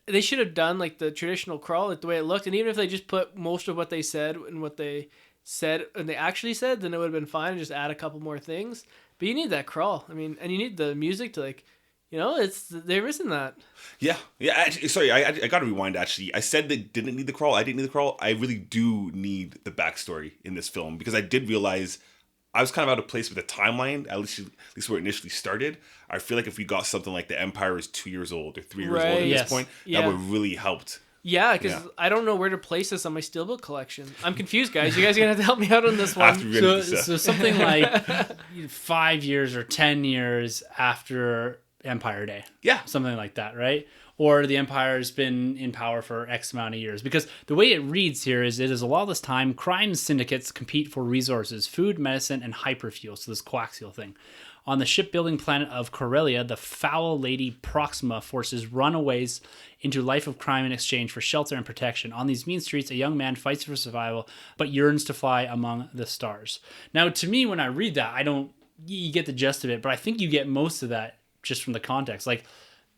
they should have done like the traditional crawl, like the way it looked. And even if they just put most of what they said and what they said and they actually said, then it would have been fine and just add a couple more things. But you need that crawl. I mean, and you need the music to, like, they're missing that. Yeah. Actually, sorry, I got to rewind. Actually, I said they didn't need the crawl. I didn't need the crawl. I really do need the backstory in this film because I did realize I was kind of out of place with the timeline. At least where it initially started. I feel like if we got something like the Empire is 2 years old or 3 years old at Yes. this point, Yeah. that would really helped. Yeah, because I don't know where to place this on my steelbook collection. I'm confused, guys. You guys are gonna have to help me out on this one. After we read this, So something like 5 years or 10 years after Empire Day. Yeah. Something like that, right? Or the Empire's been in power for X amount of years. Because the way it reads here is it is a lawless time. Crime syndicates compete for resources, food, medicine, and hyperfuel. So this coaxial thing. On the shipbuilding planet of Corellia, the foul lady Proxima forces runaways into a life of crime in exchange for shelter and protection. On these mean streets, a young man fights for survival, but yearns to fly among the stars. Now, to me, when I read that, you get the gist of it, but I think you get most of that just from the context. Like,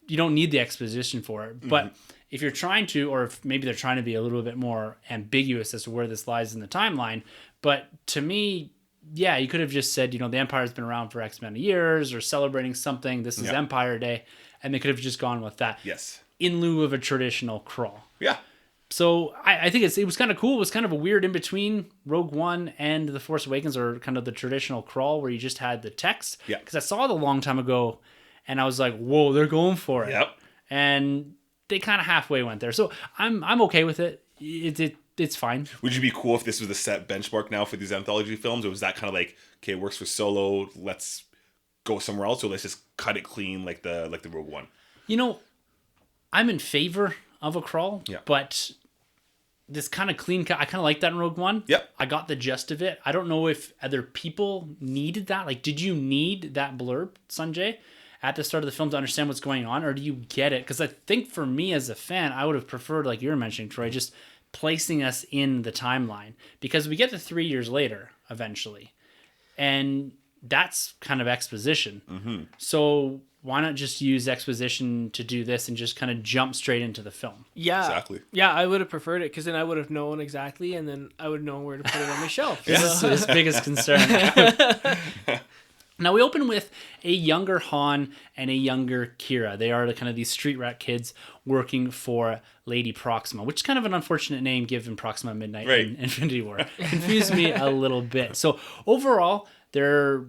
you don't need the exposition for it. But if you're trying to, or if maybe they're trying to be a little bit more ambiguous as to where this lies in the timeline, but to me, yeah, you could have just said, the Empire's been around for X amount of years or celebrating something. This is Empire Day. And they could have just gone with that. Yes. In lieu of a traditional crawl. Yeah. So I think it was kind of cool. It was kind of a weird in between Rogue One and The Force Awakens, or kind of the traditional crawl where you just had the text. Yeah. Because I saw it a long time ago and I was like, whoa, they're going for it. Yep. And they kind of halfway went there. So I'm okay with it. It's fine. Would you be cool if this was the set benchmark now for these anthology films? Or was that kind of like, okay, it works for Solo, let's go somewhere else, or let's just cut it clean like the Rogue One? I'm in favor of a crawl, but this kind of clean cut, I kind of like that in Rogue One. Yep. I got the gist of it. I don't know if other people needed that. Like, did you need that blurb, Sunjay, at the start of the film to understand what's going on, or do you get it? Because I think for me as a fan, I would have preferred, like you were mentioning, Troy, just placing us in the timeline, because we get to 3 years later eventually, and that's kind of exposition. Mm-hmm. So why not just use exposition to do this and just kind of jump straight into the film? Yeah, Exactly. Yeah, I would have preferred it because then I would have known exactly, and then I would know where to put it on my shelf. This is his biggest concern. Now we open with a younger Han and a younger Kira. They are kind of these street rat kids working for Lady Proxima, which is kind of an unfortunate name given Proxima Midnight in Infinity War. Confused me a little bit. So overall, they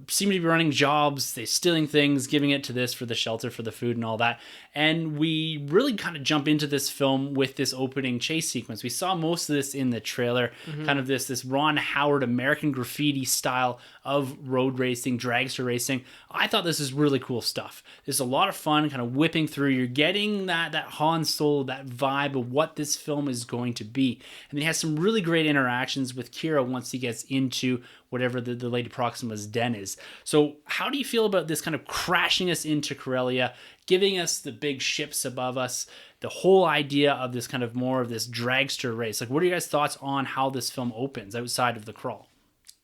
seem to be running jobs, they're stealing things, giving it to this for the shelter, for the food and all that. And we really kind of jump into this film with this opening chase sequence. We saw most of this in the trailer, kind of this Ron Howard American Graffiti style of road racing, dragster racing. I thought this is really cool stuff. There's a lot of fun kind of whipping through. You're getting that Han Solo, that vibe of what this film is going to be. And he has some really great interactions with Kira once he gets into whatever the Lady Proxima's den is. So how do you feel about this kind of crashing us into Corellia, giving us the big ships above us, the whole idea of this kind of more of this dragster race? Like, what are you guys' thoughts on how this film opens outside of the crawl?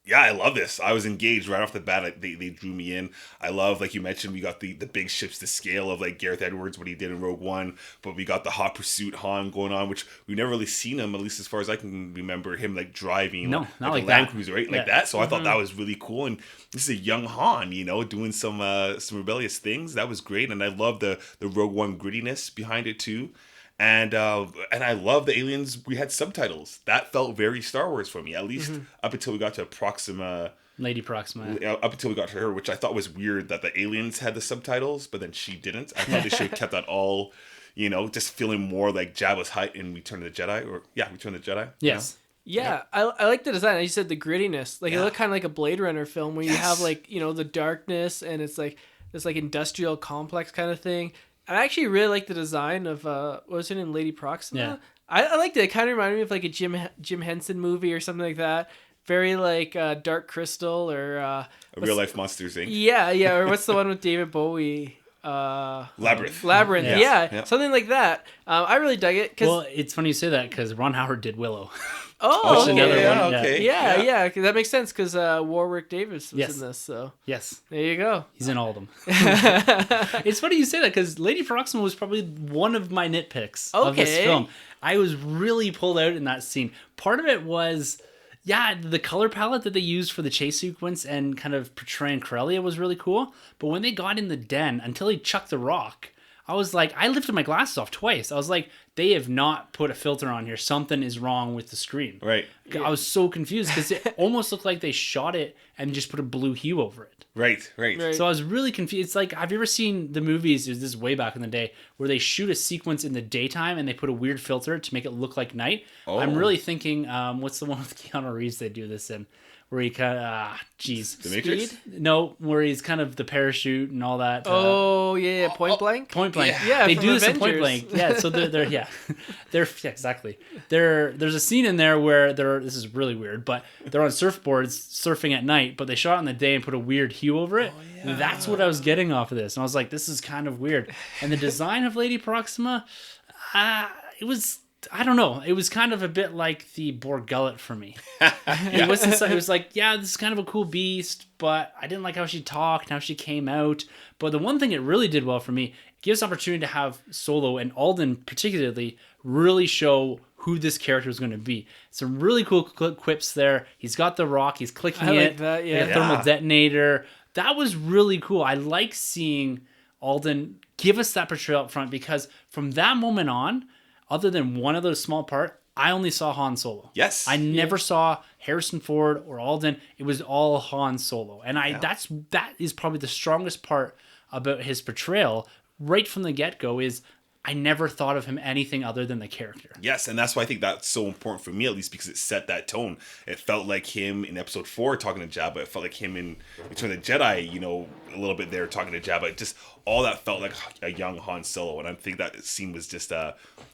Yeah, I love this. I was engaged right off the bat. They drew me in. I love, like you mentioned, we got the big ships to scale of like Gareth Edwards, what he did in Rogue One, but we got the Hot Pursuit Han going on, which we've never really seen him, at least as far as I can remember, him like driving not like like a Land that. Cruiser, right? Like that. So I thought that was really cool. And this is a young Han, doing some rebellious things. That was great. And I love the Rogue One grittiness behind it too. And I love the aliens. We had subtitles. That felt very Star Wars for me, at least up until we got to Proxima. Lady Proxima. Up until we got to her, which I thought was weird that the aliens had the subtitles, but then she didn't. I thought they should have kept that all, just feeling more like Jabba's height in Return of the Jedi. Return of the Jedi. Yes. Yeah, I like the design. You said the grittiness. Like, it looked kind of like a Blade Runner film where you have, like, the darkness, and it's like this, like, industrial complex kind of thing. I actually really like the design of what was her name, Lady Proxima. Yeah. I liked it. It kind of reminded me of like a Jim Henson movie or something like that. Very like Dark Crystal or Real Life Monsters Inc. Yeah. Or what's the one with David Bowie? Labyrinth. Yeah. Something like that. I really dug it. Well, it's funny you say that because Ron Howard did Willow. Oh, okay. Another one. Okay. Yeah. That makes sense because Warwick Davis was in this. So yes, there you go. He's in all of them. It's funny you say that because Lady Proxima was probably one of my nitpicks of this film. I was really pulled out in that scene. Part of it was Yeah, the color palette that they used for the chase sequence and kind of portraying Corellia was really cool. But when they got in the den, until he chucked the rock, I was like, I lifted my glasses off twice. I was like, they have not put a filter on here. Something is wrong with the screen. Right. I was so confused because it almost looked like they shot it and just put a blue hue over it. Right. So I was really confused. It's like, have you ever seen the movies, this is way back in the day, where they shoot a sequence in the daytime and they put a weird filter to make it look like night? Oh. I'm really thinking, what's the one with Keanu Reeves they do this in? Where he kind of, The Matrix? No, where he's kind of the parachute and all that. Point Blank? Point Blank. Yeah, they from do this in Point Avengers. Blank. Yeah, so they're yeah, exactly. There's a scene in there where this is really weird, but they're on surfboards surfing at night, but they shot it in the day and put a weird hue over it. And that's what I was getting off of this, and I was like, this is kind of weird. And the design of Lady Proxima, it was. I don't know. It was kind of a bit like the Borgullet for me. It was like, yeah, this is kind of a cool beast, but I didn't like how she talked, how she came out. But the one thing it really did well for me, it gives opportunity to have Solo and Alden particularly really show who this character is going to be. Some really cool quips there. He's got the rock. He's clicking I it. like that, yeah. Like a thermal detonator. That was really cool. I like seeing Alden give us that portrayal up front because from that moment on, other than one of those small part, I only saw Han Solo. Yes. I never saw Harrison Ford or Alden. It was all Han Solo. And that is probably the strongest part about his portrayal right from the get-go is I never thought of him anything other than the character. Yes, and that's why I think that's so important for me, at least, because it set that tone. It felt like him in Episode 4 talking to Jabba. It felt like him in Return of the Jedi, a little bit there talking to Jabba. Just all that felt like a young Han Solo, and I think that scene was just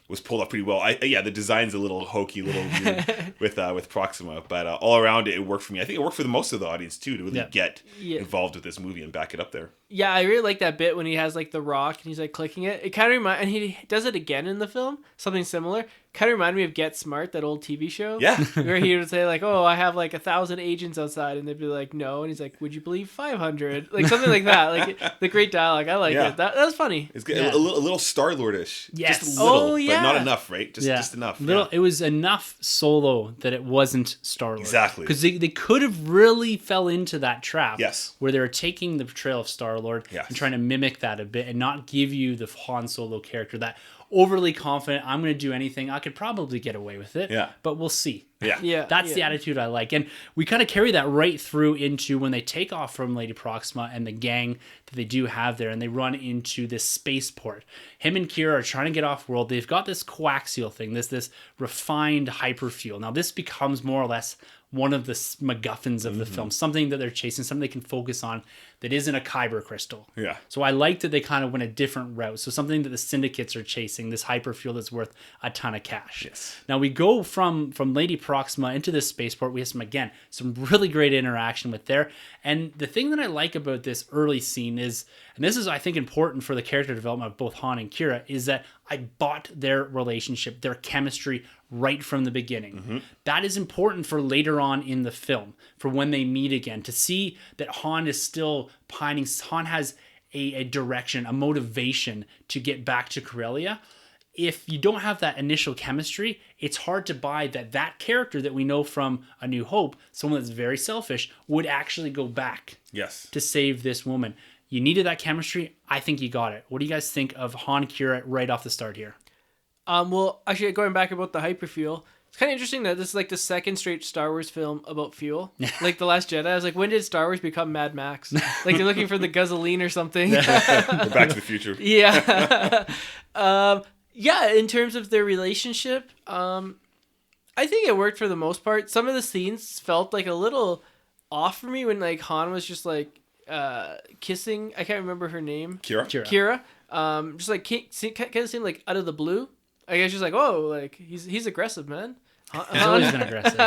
was pulled off pretty well. The design's a little hokey, a little weird with Proxima, but all around it worked for me. I think it worked for most of the audience too to really get involved with this movie and back it up there. Yeah, I really like that bit when he has like the rock and he's like clicking it. It kind of and he does it again in the film, something similar. Kind of reminded me of Get Smart, that old TV show. Yeah. Where he would say like, "Oh, I have like 1,000 agents outside," and they'd be like, "No," and he's like, "Would you believe 500?" Like something like that. Like the great dialogue. I like it. That was funny. It's good. A little Star-Lord-ish. Yes. Just a little, yeah. but not enough, right? Just enough. It was enough Solo that it wasn't Star-Lord. Exactly. Because they could have really fell into that trap. Yes. Where they were taking the portrayal of Star-Lord and trying to mimic that a bit and not give you the Han Solo character that overly confident, I'm going to do anything. I could probably get away with it. Yeah. But we'll see. Yeah. That's the attitude I like. And we kind of carry that right through into when they take off from Lady Proxima and the gang that they do have there, and they run into this spaceport. Him and Kira are trying to get off world. They've got this coaxial thing, this refined hyperfuel. Now, this becomes more or less one of the MacGuffins of the film, something that they're chasing, something they can focus on that isn't a kyber crystal. Yeah. So I like that they kind of went a different route. So something that the syndicates are chasing, this hyperfuel that's worth a ton of cash. Yes. Now we go from Lady Proxima into this spaceport. We have some really great interaction with there. And the thing that I like about this early scene is, and this is I think important for the character development of both Han and Kira, is that I bought their relationship, their chemistry right from the beginning. That is important for later on in the film, for when they meet again, to see that Han is still pining. Han has a direction, a motivation to get back to Corellia. If you don't have that initial chemistry, it's hard to buy that character that we know from A New Hope, someone that's very selfish, would actually go back to save this woman. You needed that chemistry. I think you got it. What do you guys think of Han Kira right off the start here? Well, actually, going back about the hyperfuel, it's kind of interesting that this is like the second straight Star Wars film about fuel. Like The Last Jedi. I was like, when did Star Wars become Mad Max? Like they're looking for the gasoline or something. We're Back to the Future. Yeah. In terms of their relationship, I think it worked for the most part. Some of the scenes felt like a little off for me when like Han was just like kissing. I can't remember her name. Kira. Just like kind of seemed like out of the blue. I guess she's like, oh, like he's aggressive, man. He's always been aggressive.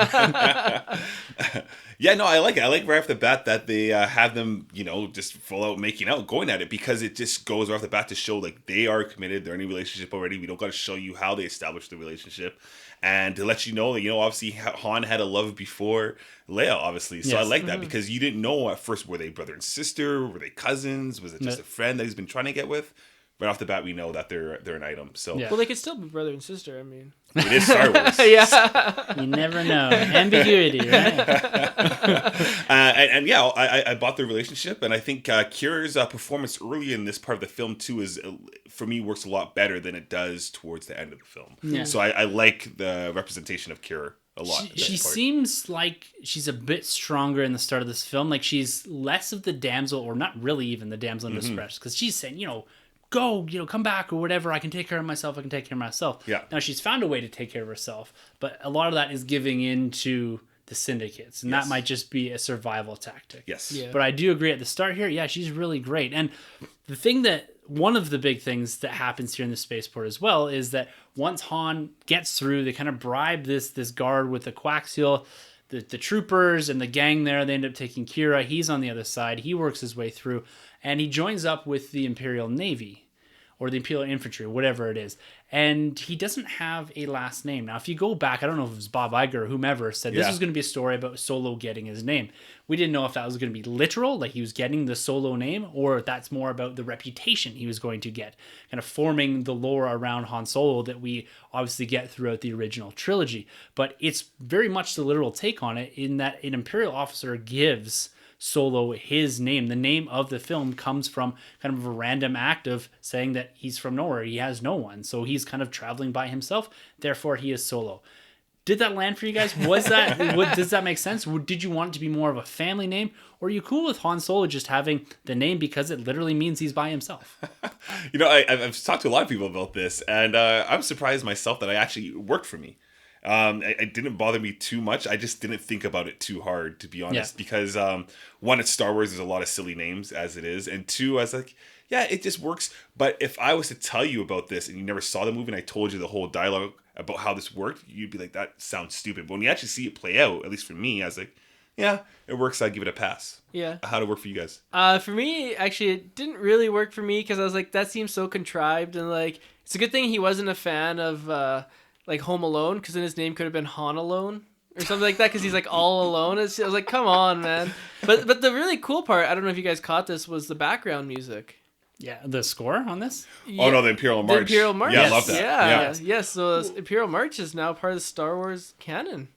Yeah, no, I like it. I like right off the bat that they have them, just full out making out, going at it, because it just goes right off the bat to show like they are committed. They're in a relationship already. We don't got to show you how they established the relationship, and to let you know that obviously Han had a love before Leia, obviously. So I like that because you didn't know at first, were they brother and sister? Were they cousins? Was it just a friend that he's been trying to get with? right off the bat we know that they're an item. So Yeah. Well, they could still be brother and sister. I mean, it is Star Wars. yeah. You never know. Ambiguity, right? And yeah, I bought the relationship, and I think Kira's performance early in this part of the film too is for me works a lot better than it does towards the end of the film. Yeah. So I like the representation of Kira a lot. She seems like she's a bit stronger in the start of this film. Like she's less of the damsel, or not really even the damsel in distress, because she's saying, go, come back or whatever. I can take care of myself. Yeah. Now she's found a way to take care of herself, but a lot of that is giving into the syndicates, and that might just be a survival tactic. Yes. Yeah. But I do agree at the start here, yeah, she's really great. And one of the big things that happens here in the spaceport as well is that once Han gets through, they kind of bribe this guard with the coaxial, the troopers and the gang there. They end up taking Kira. He's on the other side. He works his way through, and he joins up with the Imperial Navy or the Imperial Infantry, whatever it is. And he doesn't have a last name. Now, if you go back, I don't know if it was Bob Iger or whomever said this was going to be a story about Solo getting his name. We didn't know if that was going to be literal, like he was getting the Solo name, or if that's more about the reputation he was going to get, kind of forming the lore around Han Solo that we obviously get throughout the original trilogy. But it's very much the literal take on it, in that an Imperial officer gives Solo his name. The name of the film comes from kind of a random act of saying that he's from nowhere. He has no one. So he's kind of traveling by himself. Therefore, he is Solo. Did that land for you guys? Does that make sense? Did you want it to be more of a family name? Or are you cool with Han Solo just having the name because it literally means he's by himself? I've talked to a lot of people about this, and I'm surprised myself that it actually worked for me. It didn't bother me too much. I just didn't think about it too hard, to be honest, because one, it's Star Wars. There's a lot of silly names as it is, and two, I was like, yeah, it just works. But if I was to tell you about this and you never saw the movie and I told you the whole dialogue about how this worked, you'd be like, that sounds stupid. But when you actually see it play out, at least for me, I was like, yeah, it works. I'd give it a pass. Yeah. How'd it work for you guys? For me, actually, it didn't really work for me because I was like, that seems so contrived, and like, it's a good thing he wasn't a fan of like Home Alone, because then his name could have been Han Alone or something like that, because he's like all alone. I was like, come on, man. But the really cool part, I don't know if you guys caught this, was the background music. Yeah, the score on this? Yeah. Oh no, the Imperial March. The Imperial March. Yeah, I love that. Yeah. Yes. So Imperial March is now part of the Star Wars canon.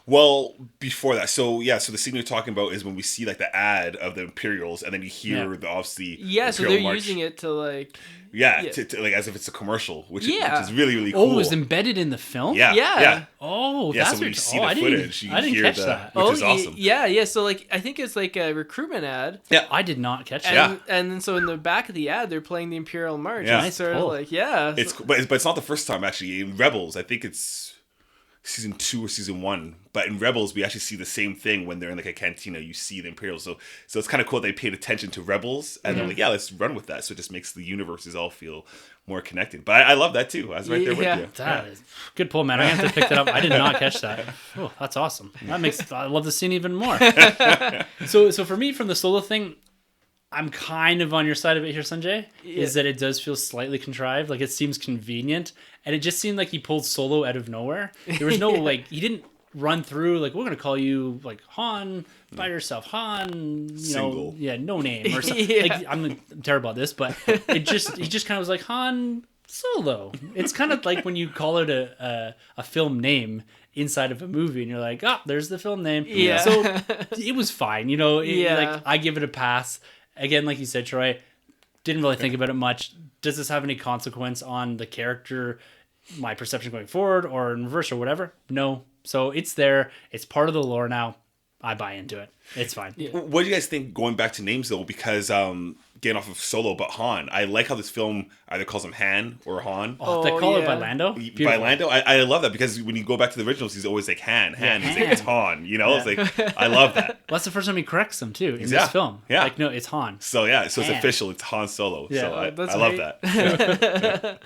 Well, before that, so the scene you're talking about is when we see like the ad of the Imperials, and then you hear the obviously so Imperial they're March. using it to like to, like as if it's a commercial, which is really really Oh, cool. it was embedded in the film? Yeah. Oh, Yeah, that's so when you what see the footage, you I didn't hear catch the, that. which is awesome. Yeah. So like, I think it's like a recruitment ad. Yeah, I did not catch And, that. and then so in the back of the ad, they're playing the Imperial March. Yeah. And Nice sort of pull. like, but it's not the first time actually. In Rebels, I think it's season 2 or season 1. But in Rebels, we actually see the same thing when they're in like a cantina. You see the Imperials, so it's kind of cool. They paid attention to Rebels, and they're like, yeah, let's run with that. So it just makes the universes all feel more connected. But I love that too. I was right there with you. That is good pull, man. I have to pick that up. I did not catch that. Oh, that's awesome. I love the scene even more. So for me, from the Solo thing, I'm kind of on your side of it here, Sunjay. Is that it does feel slightly contrived. Like, it seems convenient, and it just seemed like he pulled Solo out of nowhere. There was no he didn't run through like, we're gonna call you like Han by yourself, Han, Single. no name or something. Like, I'm terrible at this, but he just kind of was like Han Solo. It's kind of like when you call it a film name inside of a movie, and you're like, there's the film name. Yeah. So it was fine, Yeah. Like, I give it a pass. Again, like you said, Troy, didn't really think about it much. Does this have any consequence on the character, my perception going forward, or in reverse, or whatever? No. So it's there. It's part of the lore now. I buy into it. It's fine. Yeah. What do you guys think, going back to names though? Because getting off of Solo, but Han, I like how this film either calls him Han or Han. Oh, they call it yeah. by Lando? By Lando, I love that, because when you go back to the originals, he's always like Han. He's like, Han. it's Han. It's like, I love that. Well, that's the first time he corrects him, too, in Yeah. this film. Yeah. Like, no, it's Han. So so it's Han. official. It's Han Solo. Yeah. So I That's love right. that.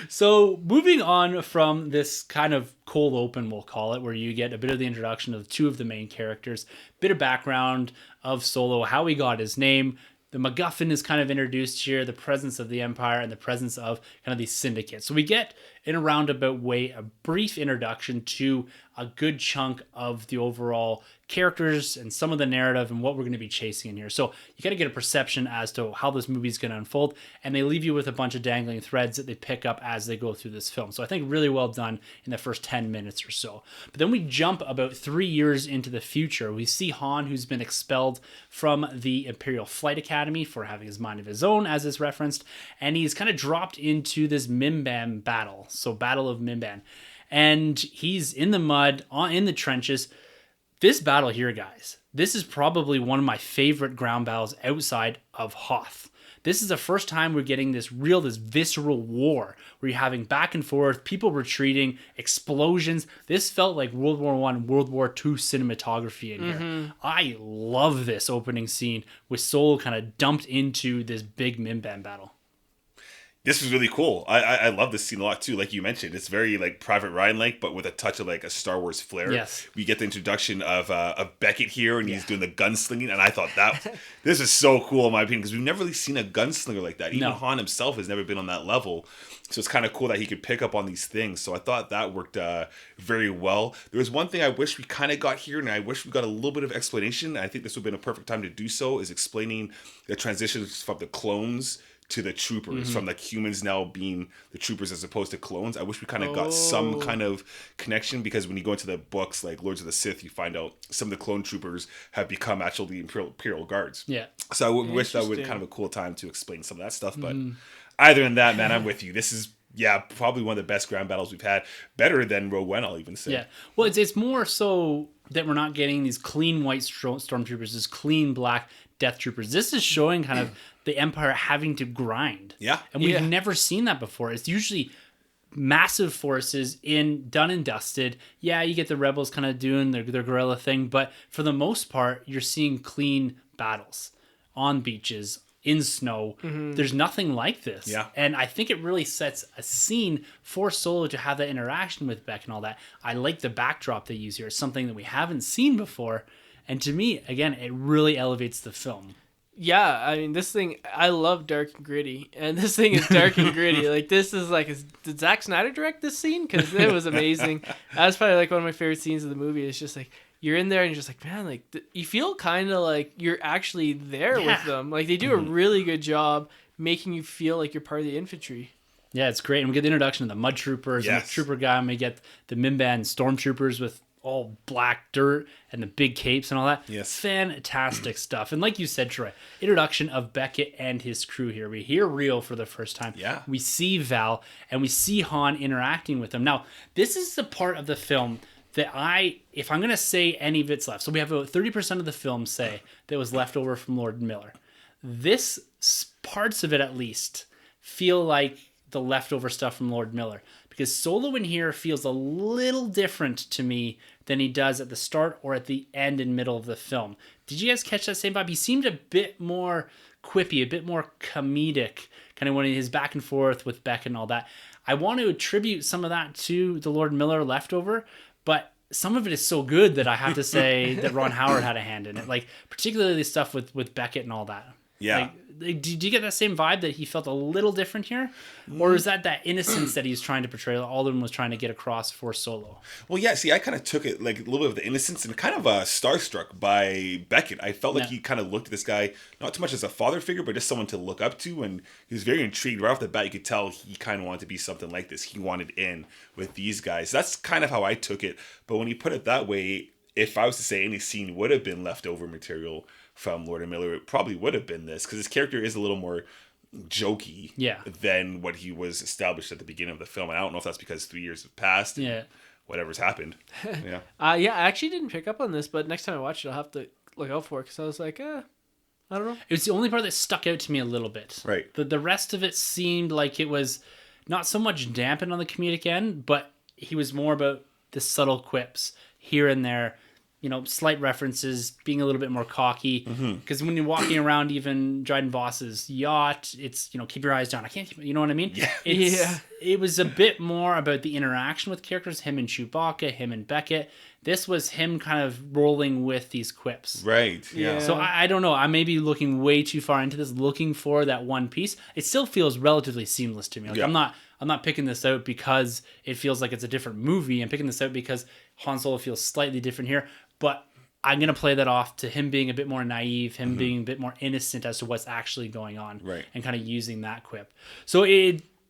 So moving on from this kind of cold open, we'll call it, where you get a bit of the introduction of two of the main characters, bit of background of Solo, how he got his name. The MacGuffin is kind of introduced here, the presence of the Empire and the presence of kind of these syndicates. So we get in a roundabout way, a brief introduction to a good chunk of the overall characters and some of the narrative and what we're going to be chasing in here. So you got to get a perception as to how this movie is going to unfold, and they leave you with a bunch of dangling threads that they pick up as they go through this film. So I think really well done in the first 10 minutes or so. But then we jump about 3 years into the future. We see Han, who's been expelled from the Imperial Flight Academy for having his mind of his own, as is referenced, and he's kind of dropped into this Mimban battle. So Battle of Mimban. And he's in the mud, in the trenches. This battle here, guys, this is probably one of my favorite ground battles outside of Hoth. This is the first time we're getting this visceral war where you're having back and forth, people retreating, explosions. This felt like World War I, World War II cinematography in here. I love this opening scene with Solo kind of dumped into this big Mimban battle. This was really cool. I love this scene a lot too. Like you mentioned, it's very like Private Ryan like, but with a touch of like a Star Wars flair. Yes. We get the introduction of Beckett here, and he's doing the gunslinging, and I thought that this is so cool in my opinion because we've never really seen a gunslinger like that. Even Han himself has never been on that level, so it's kind of cool that he could pick up on these things. So I thought that worked very well. There was one thing I wish we kind of got here, and I wish we got a little bit of explanation. I think this would have been a perfect time to do so. Is explaining the transitions from the clones to the troopers, from like humans now being the troopers as opposed to clones. I wish we kind of got some kind of connection, because when you go into the books like Lords of the Sith, you find out some of the clone troopers have become actually Imperial Guards. Yeah. So I wish that would kind of a cool time to explain some of that stuff. But either than that, man, I'm with you. This is probably one of the best ground battles we've had. Better than Rogue One, I'll even say. Yeah. Well, it's more so that we're not getting these clean white stormtroopers, this clean black death troopers. This is showing kind of the Empire having to grind. Yeah. And we've never seen that before. It's usually massive forces done and dusted. Yeah, you get the rebels kind of doing their guerrilla thing, but for the most part, you're seeing clean battles on beaches, in snow. There's nothing like this. Yeah. And I think it really sets a scene for Solo to have that interaction with Beck and all that. I like the backdrop they use here. It's something that we haven't seen before. And to me, again, it really elevates the film. Yeah, I mean, this thing, I love dark and gritty, and this thing is dark and gritty. Like, this is like, did Zack Snyder direct this scene? Because it was amazing. That's probably like one of my favorite scenes of the movie. It's just like, you're in there and you're just like, man, like, you feel kind of like you're actually there with them. Like, they do a really good job making you feel like you're part of the infantry. Yeah, it's great. And we get the introduction of the mud troopers and the trooper guy, and we get the Mimban stormtroopers with all black dirt and the big capes and all that. Yes. Fantastic stuff. And like you said, Troy, introduction of Beckett and his crew here. We hear Rio for the first time. Yeah. We see Val, and we see Han interacting with them. Now, this is the part of the film that if I'm going to say any of it's left, so we have about 30% of the film, say, that was left over from Lord Miller. This, parts of it at least, feel like the leftover stuff from Lord Miller. Because Solo in here feels a little different to me than he does at the start or at the end and middle of the film. Did you guys catch that same vibe? He seemed a bit more quippy, a bit more comedic, kind of when his back and forth with Beck and all that. I want to attribute some of that to the Lord Miller leftover, but some of it is so good that I have to say that Ron Howard had a hand in it. Like, particularly the stuff with Beckett and all that. Yeah. Like, did you get that same vibe that he felt a little different here? Or is that innocence that he's trying to portray, that Alden was trying to get across for Solo? Well, yeah, see, I kind of took it like a little bit of the innocence and kind of starstruck by Beckett. I felt like he kind of looked at this guy, not too much as a father figure, but just someone to look up to. And he was very intrigued. Right off the bat, you could tell he kind of wanted to be something like this. He wanted in with these guys. That's kind of how I took it. But when you put it that way, if I was to say any scene would have been leftover material from Lord and Miller, it probably would have been this, because his character is a little more jokey than what he was established at the beginning of the film. And I don't know if that's because 3 years have passed and whatever's happened. I actually didn't pick up on this, but next time I watch it, I'll have to look out for it, because I was like, I don't know. It was the only part that stuck out to me a little bit. Right. The rest of it seemed like it was not so much dampened on the comedic end, but he was more about the subtle quips here and there, slight references, being a little bit more cocky. Because when you're walking around even Dryden Voss's yacht, it's, keep your eyes down. I can't keep, you know what I mean? Yeah. It was a bit more about the interaction with characters, him and Chewbacca, him and Beckett. This was him kind of rolling with these quips. Right. Yeah. So I don't know. I may be looking way too far into this, looking for that one piece. It still feels relatively seamless to me. Like I'm I'm not picking this out because it feels like it's a different movie. I'm picking this out because Han Solo feels slightly different here. But I'm going to play that off to him being a bit more naive, him being a bit more innocent as to what's actually going on. Right. And kind of using that quip. So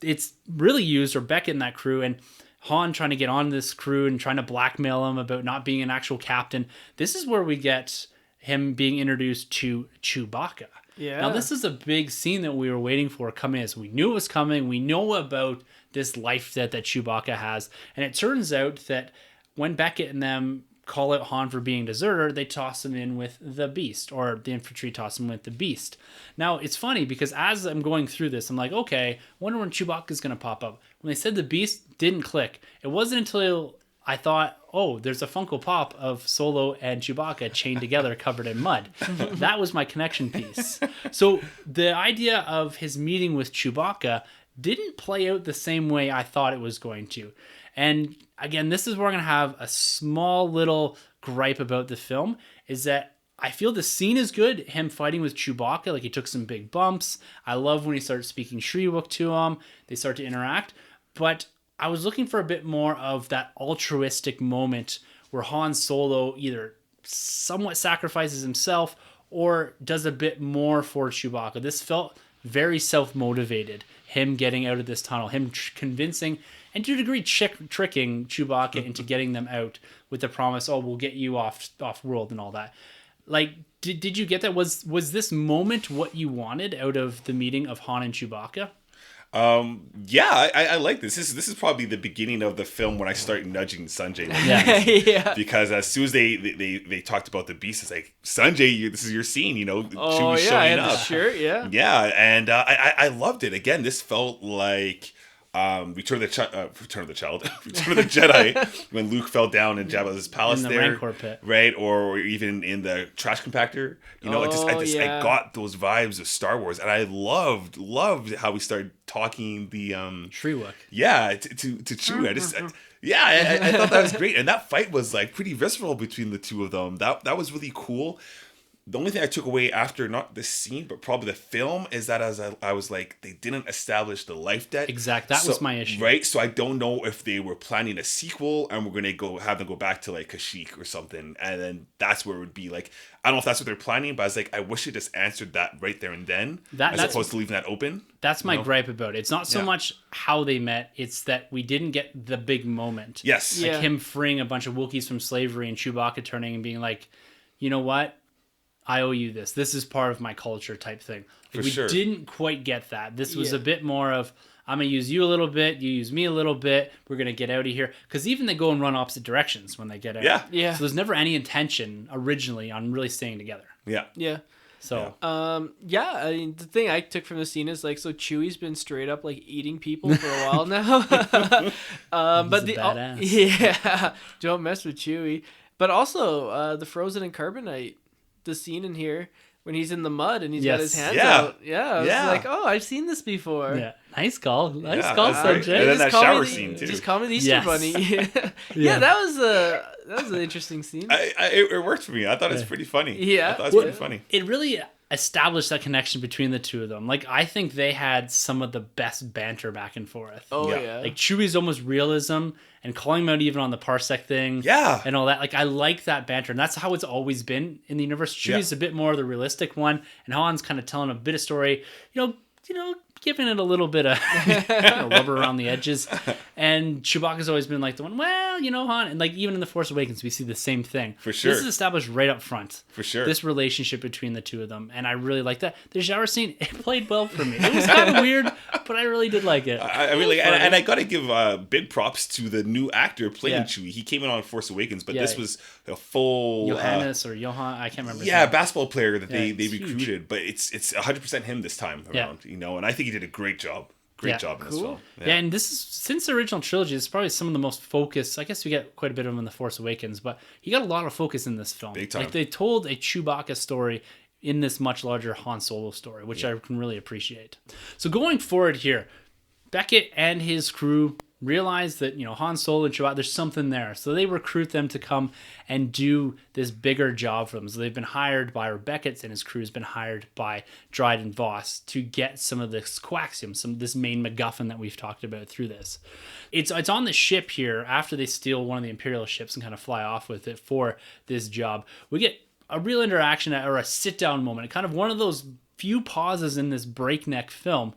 it's really used, or Beckett and that crew, and Han trying to get on this crew and trying to blackmail him about not being an actual captain. This is where we get him being introduced to Chewbacca. Yeah. Now, this is a big scene that we were waiting for coming in. So we knew it was coming. We know about this life that Chewbacca has. And it turns out that when Beckett and them call out Han for being a deserter, they toss him in with the Beast, or the infantry toss him with the Beast. Now, it's funny because as I'm going through this, I'm like, okay, wonder when Chewbacca's going to pop up. When they said the Beast, didn't click. It wasn't until I thought, oh, there's a Funko Pop of Solo and Chewbacca chained together, covered in mud. That was my connection piece. So the idea of his meeting with Chewbacca didn't play out the same way I thought it was going to. And again, this is where I'm going to have a small little gripe about the film, is that I feel the scene is good, him fighting with Chewbacca, like he took some big bumps. I love when he starts speaking Shriwook to him. They start to interact. But I was looking for a bit more of that altruistic moment where Han Solo either somewhat sacrifices himself or does a bit more for Chewbacca. This felt very self-motivated, him getting out of this tunnel, him convincing and to a degree tricking Chewbacca into getting them out with the promise, oh, we'll get you off world and all that. Like, did you get that? Was this moment what you wanted out of the meeting of Han and Chewbacca? Yeah, I like this. This is probably the beginning of the film when I start nudging Sunjay. Yeah. Yeah. Because as soon as they talked about the Beast, it's like, Sunjay, this is your scene, you know. Oh, Chewie's yeah, I showing had the up. shirt, yeah. Yeah, and I loved it. Again, this felt like Return of the Jedi, when Luke fell down in Jabba's palace In the there, Rancor pit. right? Or even in the trash compactor. You know, I got those vibes of Star Wars, and I loved how we started talking the Shriwook. yeah, to Chewie. I thought that was great, and that fight was like pretty visceral between the two of them. That was really cool. The only thing I took away after not this scene, but probably the film, is that as I was like, they didn't establish the life debt. Exact. That was my issue. Right? So I don't know if they were planning a sequel and we're going to have them go back to like Kashyyyk or something. And then that's where it would be like, I don't know if that's what they're planning, but I was like, I wish it just answered that right there and then, as opposed to leaving that open. That's my gripe about it. It's not so much how they met, it's that we didn't get the big moment. Yes. Like him freeing a bunch of Wookiees from slavery and Chewbacca turning and being like, you know what? I owe you this. This is part of my culture type thing. Like, we didn't quite get that. This was a bit more of, I'm going to use you a little bit, you use me a little bit, we're going to get out of here. Because even they go and run opposite directions when they get out. Yeah. So there's never any intention originally on really staying together. Yeah. Yeah. So, I mean, the thing I took from the scene is like, so Chewie's been straight up like eating people for a while now. But badass. Yeah, don't mess with Chewie. But also the Frozen and Carbonite, the scene in here when he's in the mud and he's got his hands out. Yeah, I was like, oh, I've seen this before. yeah. Nice call. Nice call, Sunjay. And then that Just call me shower the- scene too. Just call me the Easter Bunny. Yeah. that was an interesting scene. It worked for me. I thought it was pretty funny. Yeah. I thought it was pretty funny. It really established that connection between the two of them. Like, I think they had some of the best banter back and forth. Oh Yeah. yeah. Like, Chewie's almost realism and calling him out even on the parsec thing. Yeah. And all that. Like, I like that banter. And that's how it's always been in the universe. Chewie's a bit more the realistic one. And Han's kind of telling a bit of story, you know, giving it a little bit of rubber around the edges. And Chewbacca's always been like the one, well, you know, Han. And like, even in The Force Awakens, we see the same thing. For sure. This is established right up front. For sure. This relationship between the two of them. And I really like that. The shower scene, it played well for me. It was kind of weird, but I really did like it. I really, and I got to give big props to the new actor playing Yeah. Chewie. He came in on Force Awakens, but Yeah. this was a full Johannes or Johan, I can't remember. his yeah, name. basketball player that they it's recruited, huge. but it's 100% him this time around, Yeah. you know, and I think he did a great job. Great job in this film. Yeah, and this is, since the original trilogy, it's probably some of the most focused. I guess we get quite a bit of him in The Force Awakens, but he got a lot of focus in this film. Big time. Like, they told a Chewbacca story in this much larger Han Solo story, which I can really appreciate. So going forward here, Beckett and his crew realize that, Han Solo and Chewbacca, there's something there. So they recruit them to come and do this bigger job for them. So they've been hired by Beckett, and his crew has been hired by Dryden Voss to get some of this coaxium, some of this main MacGuffin that we've talked about through this. It's on the ship here after they steal one of the Imperial ships and kind of fly off with it for this job. We get a real interaction or a sit-down moment, kind of one of those few pauses in this breakneck film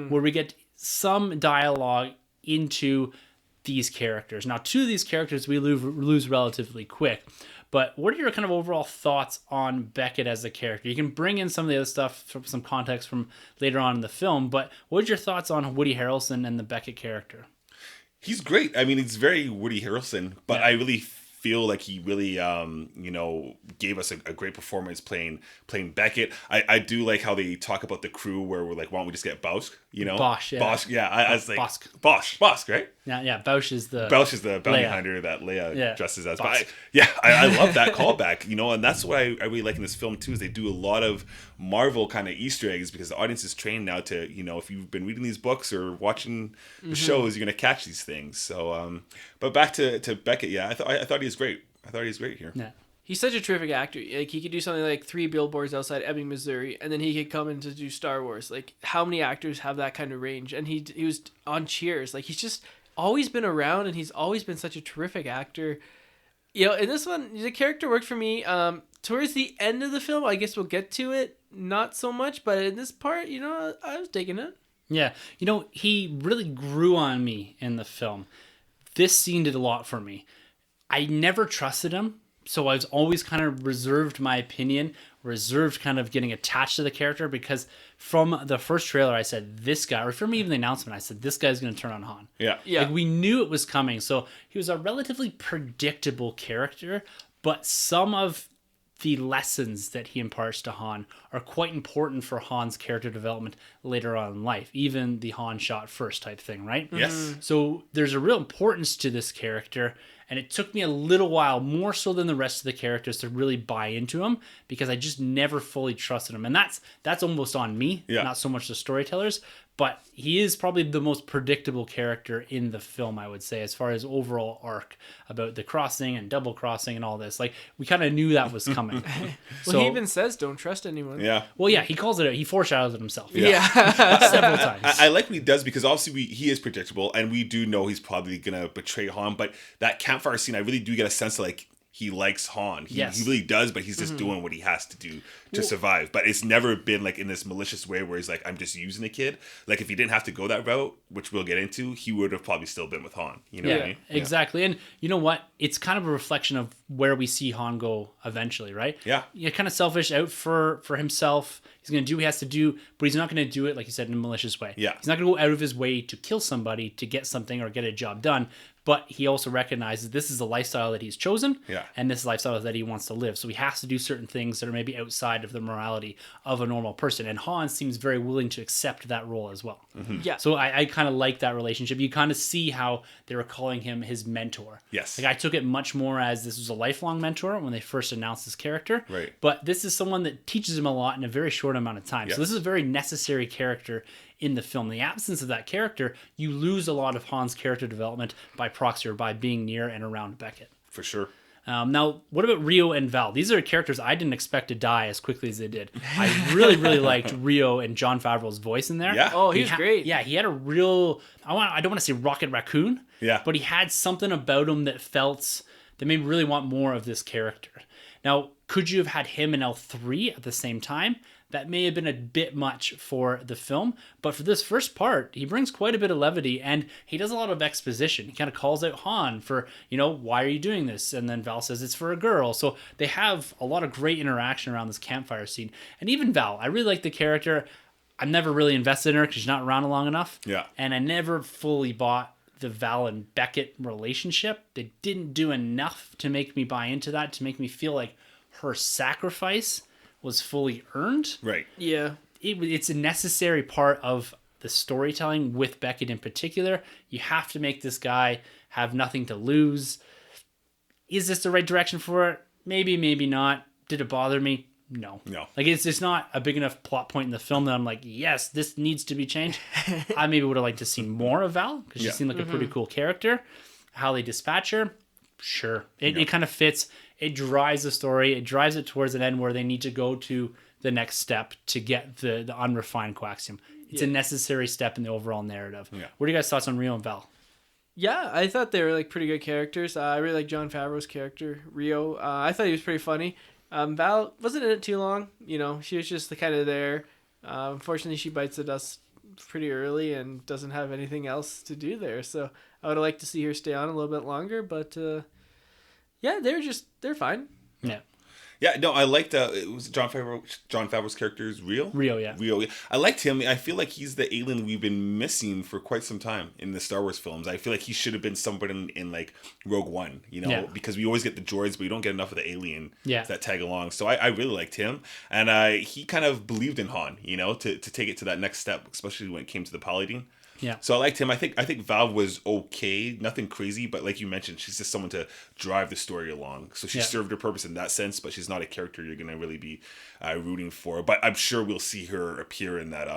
where we get some dialogue into these characters. Now, two of these characters we lose relatively quick, but what are your kind of overall thoughts on Beckett as a character? You can bring in some of the other stuff from some context from later on in the film, but what are your thoughts on Woody Harrelson and the Beckett character? He's great. I mean, he's very Woody Harrelson, but I really feel like he really gave us a great performance playing Beckett. I do like how they talk about the crew where we're like, why don't we just get Bausch, Bosch, yeah. Bosch, yeah. I was like Bosch, right? Yeah, Bausch is the bounty hunter that Leia dresses as. But I love that callback, and that's what I really like in this film too, is they do a lot of Marvel kind of Easter eggs, because the audience is trained now to, if you've been reading these books or watching the shows, you're gonna catch these things. So, but back to Beckett, I thought he was great. I thought he was great here. Yeah. He's such a terrific actor. Like, he could do something like 3 billboards outside Ebbing, Missouri, and then he could come in to do Star Wars. Like, how many actors have that kind of range? And he was on Cheers. Like, he's just always been around, and he's always been such a terrific actor. In this one, the character worked for me. Towards the end of the film, I guess we'll get to it, not so much, but in this part, I was digging it. Yeah. He really grew on me in the film. This scene did a lot for me. I never trusted him. So I was always kind of reserved my opinion, reserved kind of getting attached to the character, because from the first trailer I said, this guy, or from even the announcement, I said, this guy's going to turn on Han. Yeah. Like, we knew it was coming. So he was a relatively predictable character, but some of the lessons that he imparts to Han are quite important for Han's character development later on in life, even the Han shot first type thing, right? Yes. So there's a real importance to this character, and it took me a little while, more so than the rest of the characters, to really buy into him, because I just never fully trusted him. And that's almost on me, not so much the storytellers, but he is probably the most predictable character in the film, I would say, as far as overall arc about the crossing and double crossing and all this. Like, we kind of knew that was coming. Well, he even says, don't trust anyone. Yeah. Well, yeah, he calls it, he foreshadows it himself. Yeah. Several times. I like what he does, because obviously he is predictable, and we do know he's probably going to betray Han, but that campfire scene, I really do get a sense of, like, he likes Han. He really does, but he's just doing what he has to do to survive. But it's never been like in this malicious way where he's like, I'm just using the kid. Like, if he didn't have to go that route, which we'll get into, he would have probably still been with Han. You know what I mean? Exactly. And you know what? It's kind of a reflection of where we see Han go eventually, right? Yeah. You're kind of selfish, out for himself. He's going to do what he has to do, but he's not going to do it, like you said, in a malicious way. Yeah. He's not going to go out of his way to kill somebody to get something or get a job done. But he also recognizes this is a lifestyle that he's chosen, and this lifestyle that he wants to live. So he has to do certain things that are maybe outside of the morality of a normal person. And Han seems very willing to accept that role as well. Mm-hmm. Yeah. So I kind of like that relationship. You kind of see how they were calling him his mentor. Yes. Like, I took it much more as this was a lifelong mentor when they first announced his character. Right. But this is someone that teaches him a lot in a very short amount of time. Yes. So this is a very necessary character in the film. In the absence of that character, you lose a lot of Han's character development by proxy, or by being near and around Beckett. For sure. Now, what about Rio and Val? These are characters I didn't expect to die as quickly as they did. I really, really liked Rio and Jon Favreau's voice in there. Yeah. Oh, he was great. Yeah, he had a real, I don't want to say Rocket Raccoon, but he had something about him that made me really want more of this character. Now, could you have had him and L3 at the same time? That may have been a bit much for the film, but for this first part, he brings quite a bit of levity, and he does a lot of exposition. He kind of calls out Han for, why are you doing this? And then Val says it's for a girl. So they have a lot of great interaction around this campfire scene. And even Val, I really like the character. I'm never really invested in her because she's not around long enough. Yeah. And I never fully bought the Val and Beckett relationship. They didn't do enough to make me buy into that, to make me feel like her sacrifice was fully earned. Right. Yeah. It's a necessary part of the storytelling with Beckett in particular. You have to make this guy have nothing to lose. Is this the right direction for it? Maybe, maybe not. Did it bother me? No. No. Like, it's just not a big enough plot point in the film that I'm like, yes, this needs to be changed. I maybe would have liked to see more of Val, because she seemed like a pretty cool character. How they dispatch her, sure. It kind of fits. It drives the story. It drives it towards an end where they need to go to the next step to get the unrefined Quaxium. It's a necessary step in the overall narrative. Yeah. What are you guys' thoughts on Rio and Val? Yeah, I thought they were like pretty good characters. I really like Jon Favreau's character, Rio. I thought he was pretty funny. Val wasn't in it too long. You know, she was just kind of there. Unfortunately, she bites the dust pretty early and doesn't have anything else to do there. So I would have liked to see her stay on a little bit longer. But yeah, they're fine. Yeah. Yeah, no, I liked it was Jon Favreau's character is Rio. Rio, yeah. I liked him. I feel like he's the alien we've been missing for quite some time in the Star Wars films. I feel like he should have been somebody in like Rogue One, you know, because we always get the droids, but we don't get enough of the alien that tag along. So I really liked him, and he kind of believed in Han, you know, to take it to that next step, especially when it came to the Paladin. Yeah. So I liked him. I think Val was okay, nothing crazy, but like you mentioned, she's just someone to drive the story along. So she served her purpose in that sense, but she's not a character you're gonna really be rooting for. But I'm sure we'll see her appear in that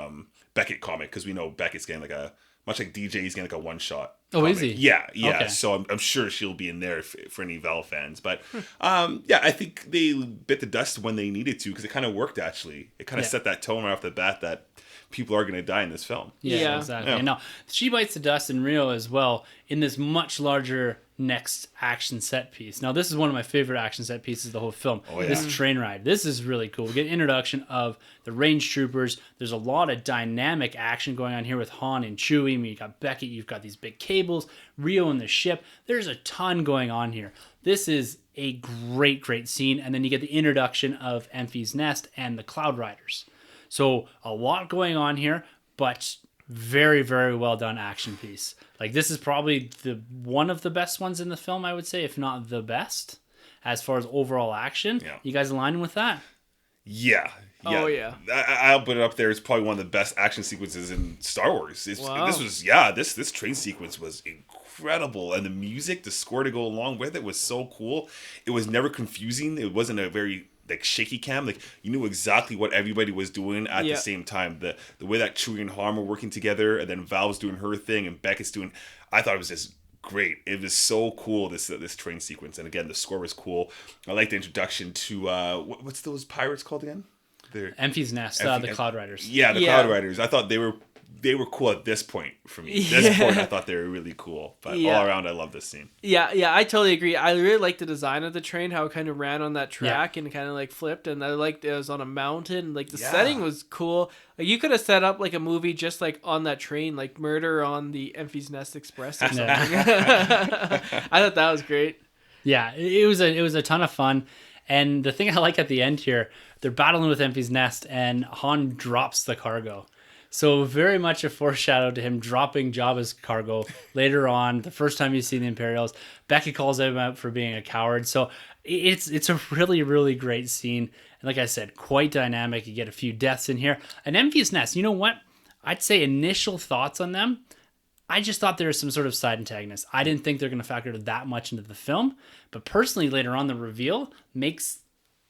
Beckett comic, because we know Beckett's getting like much like DJ, he's getting like a one shot. Oh, is he? Yeah. Okay. So I'm sure she'll be in there for any Val fans. But yeah, I think they bit the dust when they needed to, because it kind of worked actually. It kind of set that tone right off the bat that people are going to die in this film. Yeah. Exactly. And now she bites the dust in Rio as well in this much larger next action set piece. Now, this is one of my favorite action set pieces of the whole film. Oh, yeah. This train ride. This is really cool. We get an introduction of the range troopers. There's a lot of dynamic action going on here with Han and Chewie. I mean, you got Beckett. You've got these big cables. Rio in the ship. There's a ton going on here. This is a great, great scene. And then you get the introduction of Enfys Nest and the Cloud Riders. So a lot going on here, but very, very well done action piece. Like, this is probably one of the best ones in the film, I would say, if not the best, as far as overall action. Yeah. You guys aligning with that? Yeah. Oh, yeah. I'll put it up there. It's probably one of the best action sequences in Star Wars. Wow. This train sequence was incredible. And the music, the score to go along with it was so cool. It was never confusing. It wasn't a very like shaky cam. Like, you knew exactly what everybody was doing at the same time. The way that Chewie and Han were working together, and then Val was doing her thing and Beckett's doing, I thought it was just great. It was so cool, this train sequence. And again, the score was cool. I like the introduction to what's those pirates called again? Enfys Nest, the Cloud Riders. Yeah, the Cloud Riders. I thought they were cool at this point for me. This point, I thought they were really cool. But all around, I love this scene. Yeah, I totally agree. I really liked the design of the train, how it kind of ran on that track and kind of like flipped. And I liked it was on a mountain. Like, the setting was cool. Like, you could have set up like a movie just like on that train, like Murder on the Enfys Nest Express or something. I thought that was great. Yeah, it was a ton of fun. And the thing I like at the end here, they're battling with Enfys Nest, and Han drops the cargo. So very much a foreshadow to him dropping Jabba's cargo later on. The first time you see the Imperials, Becky calls him out for being a coward. So it's a really, really great scene. And like I said, quite dynamic. You get a few deaths in here. An Enfys Nest, you know what? I'd say initial thoughts on them, I just thought there was some sort of side antagonist. I didn't think they're going to factor that much into the film. But personally, later on, the reveal makes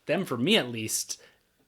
them, for me at least,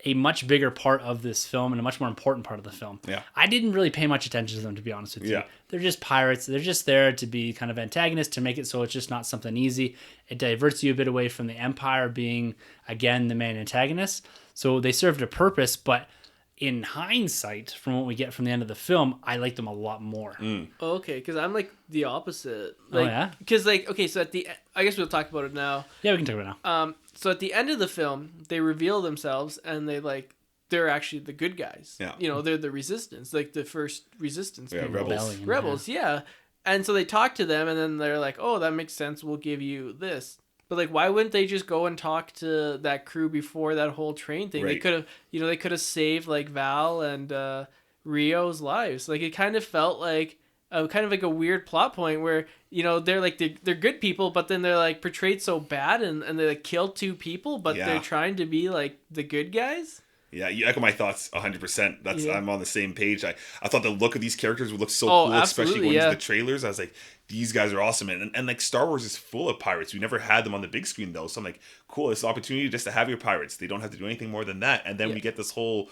a much bigger part of this film and a much more important part of the film. Yeah. I didn't really pay much attention to them, to be honest with you. Yeah. They're just pirates. They're just there to be kind of antagonists, to make it so it's just not something easy. It diverts you a bit away from the Empire being, again, the main antagonist. So they served a purpose, but in hindsight, from what we get from the end of the film, I like them a lot more. Okay, because I'm like the opposite. Oh, yeah? Because so at the, I guess we'll talk about it now. Yeah, we can talk about it now. So at the end of the film, they reveal themselves, and they're actually the good guys. Yeah. You know, they're the resistance, like the first resistance people. rebels. Rebels, yeah. And so they talk to them, and then they're like, oh, that makes sense, we'll give you this. But like, why wouldn't they just go and talk to that crew before that whole train thing? Right. They could have saved like Val and Rio's lives. Like, it kind of felt like kind of like a weird plot point where, you know, they're good people, but then they're like portrayed so bad, and they like killed two people, but they're trying to be like the good guys. Yeah, you echo my thoughts 100%. That's Yeah. I'm on the same page. I thought the look of these characters would look so Oh, cool, especially absolutely, going yeah. into the trailers. I was like, these guys are awesome. And like Star Wars is full of pirates. We never had them on the big screen though. So I'm like, cool, it's an opportunity just to have your pirates. They don't have to do anything more than that. And then Yeah. we get this whole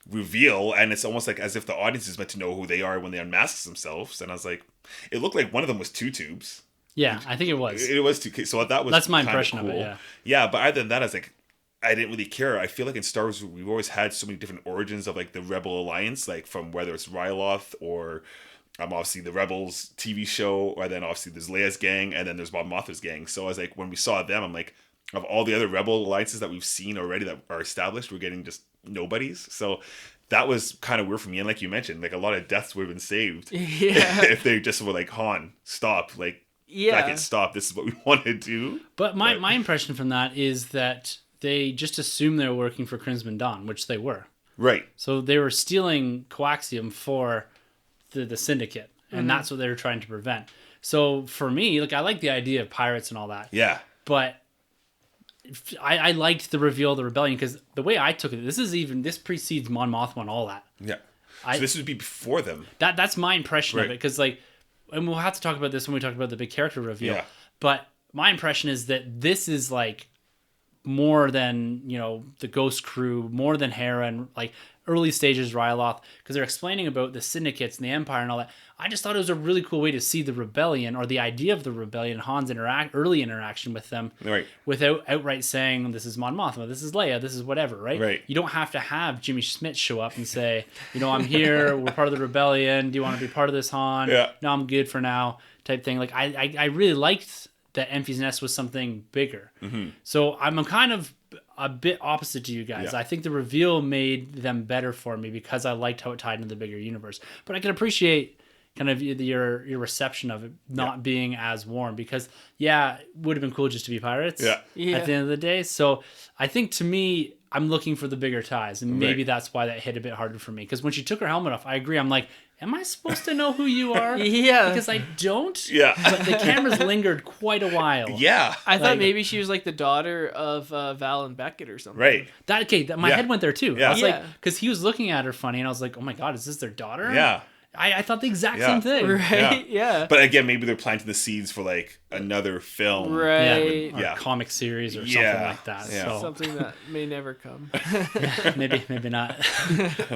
reveal, and it's almost like as if the audience is meant to know who they are when they unmask themselves. And I was like, it looked like one of them was two tubes. Yeah, I think it was. It was two. So that was That's my kinda impression cool. of it, yeah. Yeah, but other than that, I was like, I didn't really care. I feel like in Star Wars, we've always had so many different origins of like the Rebel Alliance, like from whether it's Ryloth or obviously the Rebels TV show, or then obviously there's Leia's gang, and then there's Mon Mothma's gang. So I was like, when we saw them, I'm like, of all the other Rebel Alliances that we've seen already that are established, we're getting just nobodies. So that was kind of weird for me. And like you mentioned, like a lot of deaths would have been saved Yeah. if they just were like, Han, stop, like, Yeah. Beckett, stop. This is what we want to do. But my impression from that is that they just assumed they were working for Crimson Dawn, which they were. Right. So they were stealing coaxium for the syndicate, and that's what they were trying to prevent. So for me, like I like the idea of pirates and all that, Yeah. but I liked the reveal of the rebellion because the way I took it, this precedes Mon Mothma and all that. Yeah. So this would be before them. That's my impression of Right. it because like, and we'll have to talk about this when we talk about the big character reveal. Yeah. But my impression is that this is like more than the Ghost Crew, more than Hera, and like early stages Ryloth, because they're explaining about the syndicates and the Empire and all that. I just thought it was a really cool way to see the rebellion, or the idea of the rebellion, Han's early interaction with them, Right. without outright saying this is Mon Mothma, this is Leia, this is whatever, right? Right. You don't have to have Jimmy Schmidt show up and say, I'm here, we're part of the rebellion, do you want to be part of this, Han? Yeah. No, I'm good for now, type thing. Like I really liked that Enfys Nest was something bigger. Mm-hmm. So I'm kind of a bit opposite to you guys. Yeah. I think the reveal made them better for me because I liked how it tied into the bigger universe. But I can appreciate kind of your reception of it not being as warm because it would have been cool just to be pirates Yeah. Yeah. at the end of the day. So I think to me, I'm looking for the bigger ties, and maybe Right. that's why that hit a bit harder for me. Because when she took her helmet off, I agree. I'm like, am I supposed to know who you are? Yeah. Because I don't. Yeah. But the cameras lingered quite a while. Yeah. I thought Like- maybe she was like the daughter of Val and Beckett or something. Right. My Yeah. head went there too. Yeah. I was like, Yeah. because he was looking at her funny, and I was like, oh my god, is this their daughter? Yeah. I thought the exact Yeah. same thing. Right? Yeah. But again, maybe they're planting the seeds for like another film. Right. Or Yeah. a comic series or something Yeah. like that. Yeah. So Something that may never come. maybe not.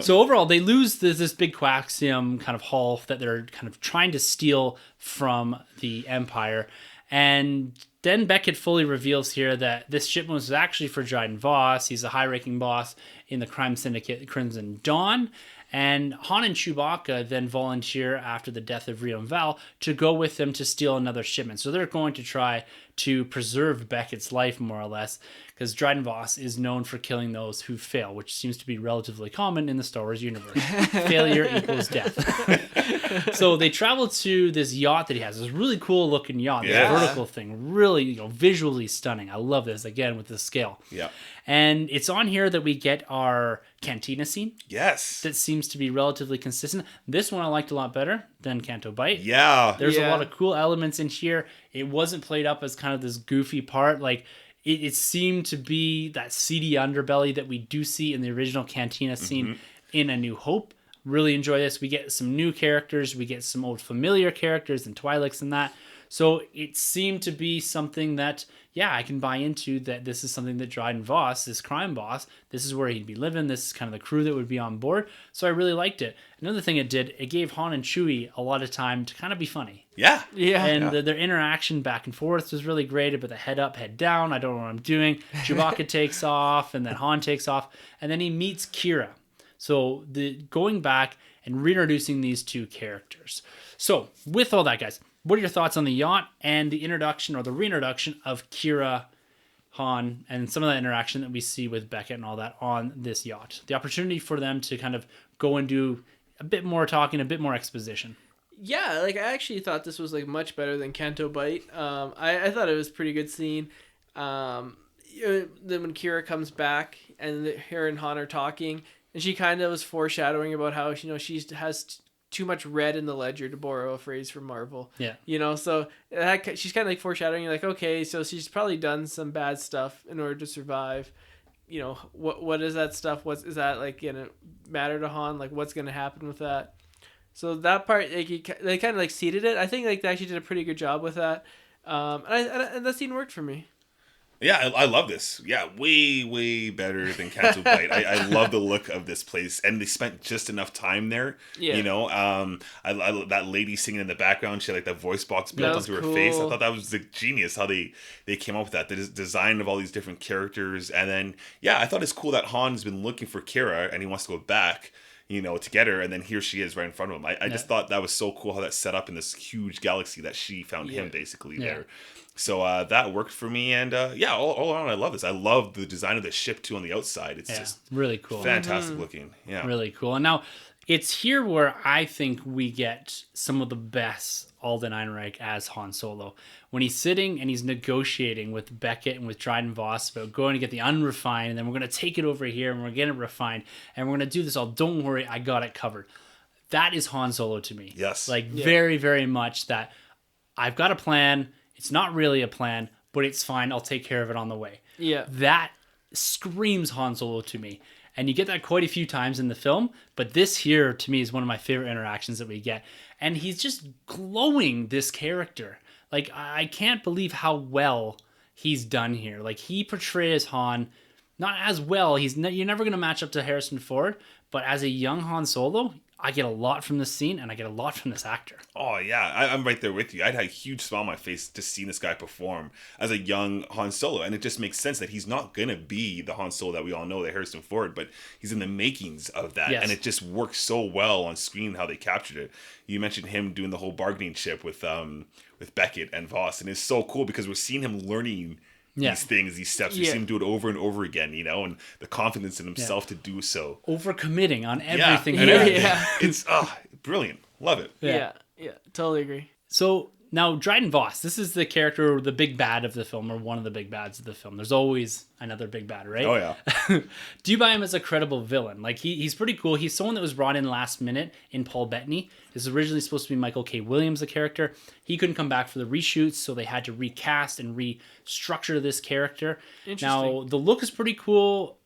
So overall, they lose this big coaxium kind of haul that they're kind of trying to steal from the Empire, and then Beckett fully reveals here that this shipment was actually for Dryden Voss. He's a high-ranking boss in the crime syndicate Crimson Dawn. And Han and Chewbacca then volunteer after the death of Rio and Val to go with them to steal another shipment. So they're going to try to preserve Beckett's life, more or less, because Dryden Voss is known for killing those who fail, which seems to be relatively common in the Star Wars universe. Failure equals death. So they travel to this yacht that he has, this really cool looking yacht, this Yeah. vertical thing, really visually stunning. I love this, again, with the scale. Yeah. And it's on here that we get our cantina scene Yes. that seems to be relatively consistent. This one I liked a lot better than Canto Bight. Yeah. There's a Yeah. lot of cool elements in here. It wasn't played up as kind of this goofy part. Like it seemed to be that seedy underbelly that we do see in the original cantina scene in A New Hope. Really enjoy this. We get some new characters. We get some old familiar characters and Twi'leks and that. So it seemed to be something that, I can buy into, that this is something that Dryden Voss, this crime boss, this is where he'd be living. This is kind of the crew that would be on board. So I really liked it. Another thing it did, it gave Han and Chewie a lot of time to kind of be funny. Yeah. Yeah. And their interaction back and forth was really great, but the head up, head down, I don't know what I'm doing. Chewbacca takes off, and then Han takes off, and then he meets Kira. So going back and reintroducing these two characters. So with all that, guys, what are your thoughts on the yacht and the introduction or the reintroduction of Kira, Han, and some of that interaction that we see with Beckett and all that on this yacht? The opportunity for them to kind of go and do a bit more talking, a bit more exposition. Yeah, like I actually thought this was like much better than Canto Bight. I thought it was a pretty good scene. Then when Kira comes back and her and Han are talking, and she kind of was foreshadowing about how she has too much red in the ledger, to borrow a phrase from Marvel. Yeah. So she's kind of like foreshadowing, like, okay, so she's probably done some bad stuff in order to survive. you know, what is that stuff? Is that like gonna matter to Han? Like what's gonna happen with that? So that part, like they kind of like seeded it. I think like they actually did a pretty good job with that. And that scene worked for me. Yeah, I love this. Yeah, way better than Canto Bight. I love the look of this place, and they spent just enough time there. Yeah. You know, I that lady singing in the background, she had like that voice box built That was onto her face. I cool. thought that was like, genius how they came up with that. The design of all these different characters, and then I thought it's cool that Han's been looking for Kira and he wants to go back. You know, to get her, and then here she is right in front of him. I just thought that was so cool how that set up in this huge galaxy that she found him basically there. So that worked for me, and all around I love this. I love the design of the ship too on the outside. It's just really cool, fantastic looking. Yeah, really cool. And now it's here where I think we get some of the best Alden Ehrenreich as Han Solo. When he's sitting and he's negotiating with Beckett and with Dryden Voss about going to get the unrefined, and then we're going to take it over here and we're getting it refined, and we're going to do this all. Don't worry, I got it covered. That is Han Solo to me. Yes. Very, very much that I've got a plan. It's not really a plan, but it's fine. I'll take care of it on the way. Yeah. That screams Han Solo to me. And you get that quite a few times in the film, but this here to me is one of my favorite interactions that we get. And he's just glowing this character. Like, I can't believe how well he's done here. Like, he portrays Han not as well. You're never going to match up to Harrison Ford, but as a young Han Solo, I get a lot from this scene, and I get a lot from this actor. Oh, yeah. I'm right there with you. I'd had a huge smile on my face just seeing this guy perform as a young Han Solo. And it just makes sense that he's not going to be the Han Solo that we all know, that Harrison Ford, but he's in the makings of that. Yes. And it just works so well on screen how they captured it. You mentioned him doing the whole bargaining chip with Beckett and Voss. And it's so cool because we're seeing him learning these things, these steps. We see him do it over and over again, you know, and the confidence in himself to do so. Overcommitting on everything. Yeah. It's brilliant. Love it. Yeah, totally agree. So now Dryden Voss, this is the character, the big bad of the film, or one of the big bads of the film. There's always another big bad, right? Oh, yeah. Do you buy him as a credible villain? Like he's pretty cool. He's someone that was brought in last minute in Paul Bettany. This is originally supposed to be Michael K. Williams, the character. He couldn't come back for the reshoots, so they had to recast and restructure this character. Now, the look is pretty cool.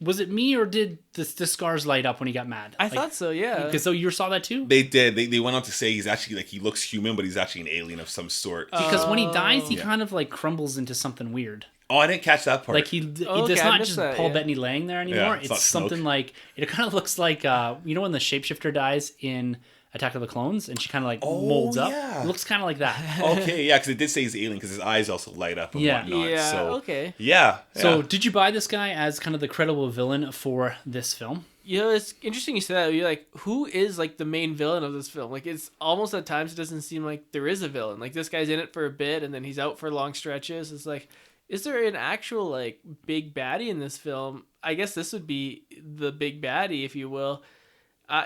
Was it me, or did the scars light up when he got mad? I thought so, yeah. Because so you saw that too? They did. They went on to say he's actually like, he looks human, but he's actually an alien of some sort. Because when he dies, he kind of like crumbles into something weird. Oh, I didn't catch that part. Like it's not just Paul Bettany laying there anymore. Yeah, it's something like, it kind of looks like you know when the shapeshifter dies in Attack of the Clones and she kind of like molds up. It looks kind of like that. Okay, yeah, because it did say he's alien because his eyes also light up and whatnot. Yeah, so, okay. Yeah. So did you buy this guy as kind of the credible villain for this film? You know, it's interesting you say that. You're like, who is like the main villain of this film? Like, it's almost at times it doesn't seem like there is a villain. Like, this guy's in it for a bit and then he's out for long stretches. It's like, is there an actual like big baddie in this film? I guess this would be the big baddie, if you will.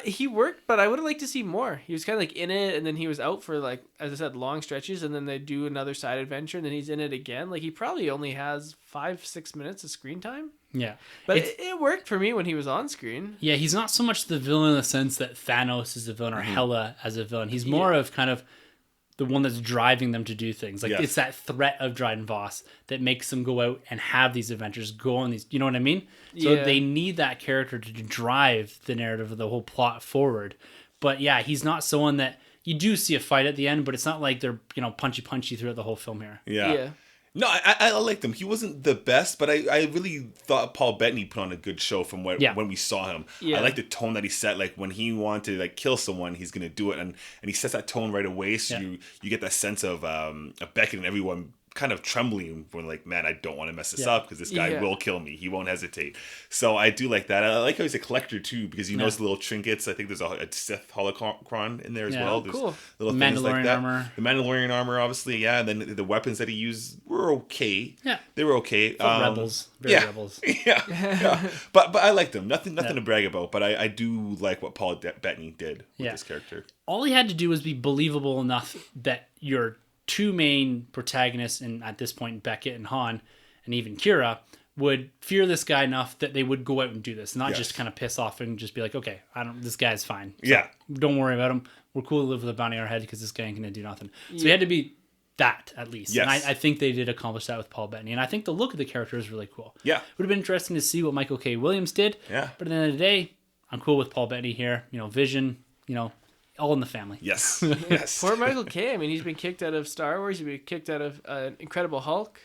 He worked, but I would have liked to see more. He was kind of like in it, and then he was out for like, as I said, long stretches, and then they do another side adventure, and then he's in it again. Like, he probably only has 5-6 minutes of screen time. Yeah. But it worked for me when he was on screen. Yeah, he's not so much the villain in the sense that Thanos is a villain or Hela as a villain. He's more of kind of the one that's driving them to do things. Like, it's that threat of Dryden Voss that makes them go out and have these adventures, go on these, you know what I mean? So they need that character to drive the narrative of the whole plot forward. But yeah, he's not someone that, you do see a fight at the end, but it's not like they're, punchy throughout the whole film here. Yeah. No, I liked him. He wasn't the best, but I really thought Paul Bettany put on a good show from when we saw him. I like the tone that he set. Like, when he wanted to like kill someone, he's gonna do it, and he sets that tone right away. So you get that sense of Beckett and everyone kind of trembling when like, man, I don't want to mess this up because this guy will kill me. He won't hesitate. So I do like that. I like how he's a collector too, because you notice the little trinkets. I think there's a Sith holocron in there as well. There's little things like that. Armor. The Mandalorian armor, obviously, and then the weapons that he used were okay. Yeah, they were okay. Rebels, rebels. Yeah. But I liked them. Nothing to brag about. But I do like what Paul Bettany did with this character. All he had to do was be believable enough that you're two main protagonists, and at this point Beckett and Han and even Kira would fear this guy enough that they would go out and do this, not just kind of piss off and just be like, okay, this guy's fine, so don't worry about him, we're cool to live with a bounty on our head because this guy ain't gonna do nothing. So he had to be that at least. Yes. And I think they did accomplish that with Paul Bettany. And I think the look of the character is really cool. Yeah. Would have been interesting to see what Michael K. Williams did. Yeah. But at the end of the day, I'm cool with Paul Bettany here. Vision, all in the family. Yes. Yes. Poor Michael K. I mean, he's been kicked out of Star Wars. He's been kicked out of Incredible Hulk.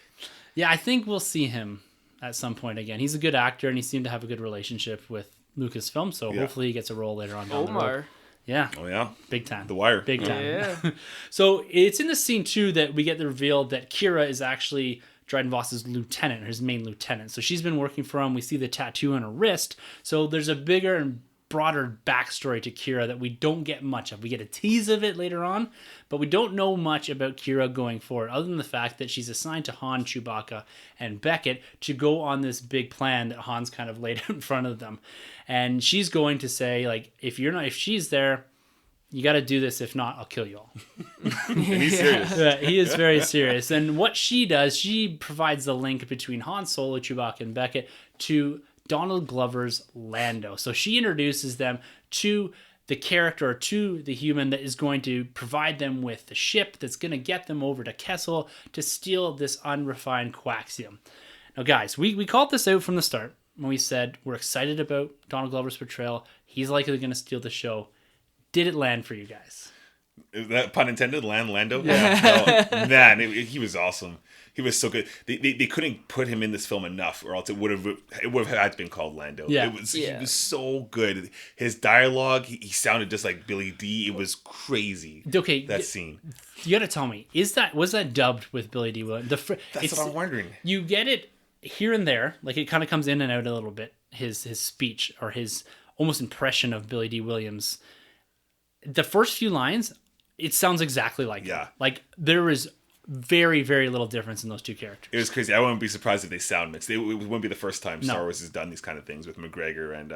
Yeah, I think we'll see him at some point again. He's a good actor, and he seemed to have a good relationship with Lucasfilm, so hopefully he gets a role later on down the road. Omar. Yeah. Oh yeah. Big time. The Wire. Big time. Yeah. So it's in the scene, too, that we get the reveal that Kira is actually Dryden Voss's lieutenant, his main lieutenant. So she's been working for him. We see the tattoo on her wrist. So there's a bigger and broader backstory to Kira that we don't get much of. We get a tease of it later on, but we don't know much about Kira going forward, other than the fact that she's assigned to Han, Chewbacca, and Beckett to go on this big plan that Han's kind of laid out in front of them. And she's going to say, like, if she's there, you got to do this. If not, I'll kill you all. And he's serious. Yeah, he is very serious. And what she does, she provides the link between Han Solo, Chewbacca, and Beckett to Donald Glover's Lando. So she introduces them to the character, to the human that is going to provide them with the ship that's going to get them over to Kessel to steal this unrefined quaxium. Now, guys, we called this out from the start when we said we're excited about Donald Glover's portrayal. He's likely going to steal the show. Did it land for you guys? Is that pun intended? Lando? Yeah. No, man, he was awesome. He was so good. They couldn't put him in this film enough, or else it would have had to been called Lando. Yeah. He was so good. His dialogue, he sounded just like Billy D. It was crazy. Okay, that scene. You got to tell me, was that dubbed with Billy D. Williams? That's what I'm wondering. You get it here and there, like it kind of comes in and out a little bit. His speech or his almost impression of Billy D. Williams. The first few lines, it sounds exactly like him. Like there is very, very little difference in those two characters. It was crazy. I wouldn't be surprised if they sound mixed. It wouldn't be the first time Star Wars has done these kind of things with McGregor and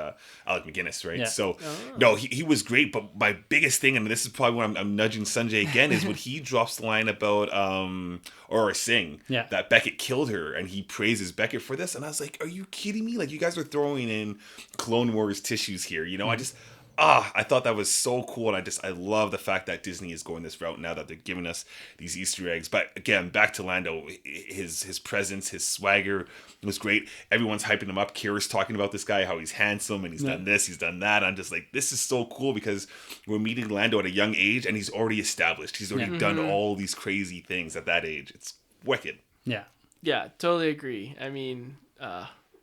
Alec McGuinness, right? Yeah. So, no, he was great. But my biggest thing, and this is probably when I'm nudging Sunjay again, is when he drops the line about Aurora Singh, that Beckett killed her, and he praises Beckett for this. And I was like, are you kidding me? Like, you guys are throwing in Clone Wars tissues here. I thought that was so cool, and I love the fact that Disney is going this route now that they're giving us these Easter eggs. But again, back to Lando, his presence, his swagger was great. Everyone's hyping him up. Kira's talking about this guy, how he's handsome, and he's done this, he's done that. I'm just like, this is so cool because we're meeting Lando at a young age, and he's already established. He's already done all these crazy things at that age. It's wicked. Yeah. Yeah, totally agree. I mean,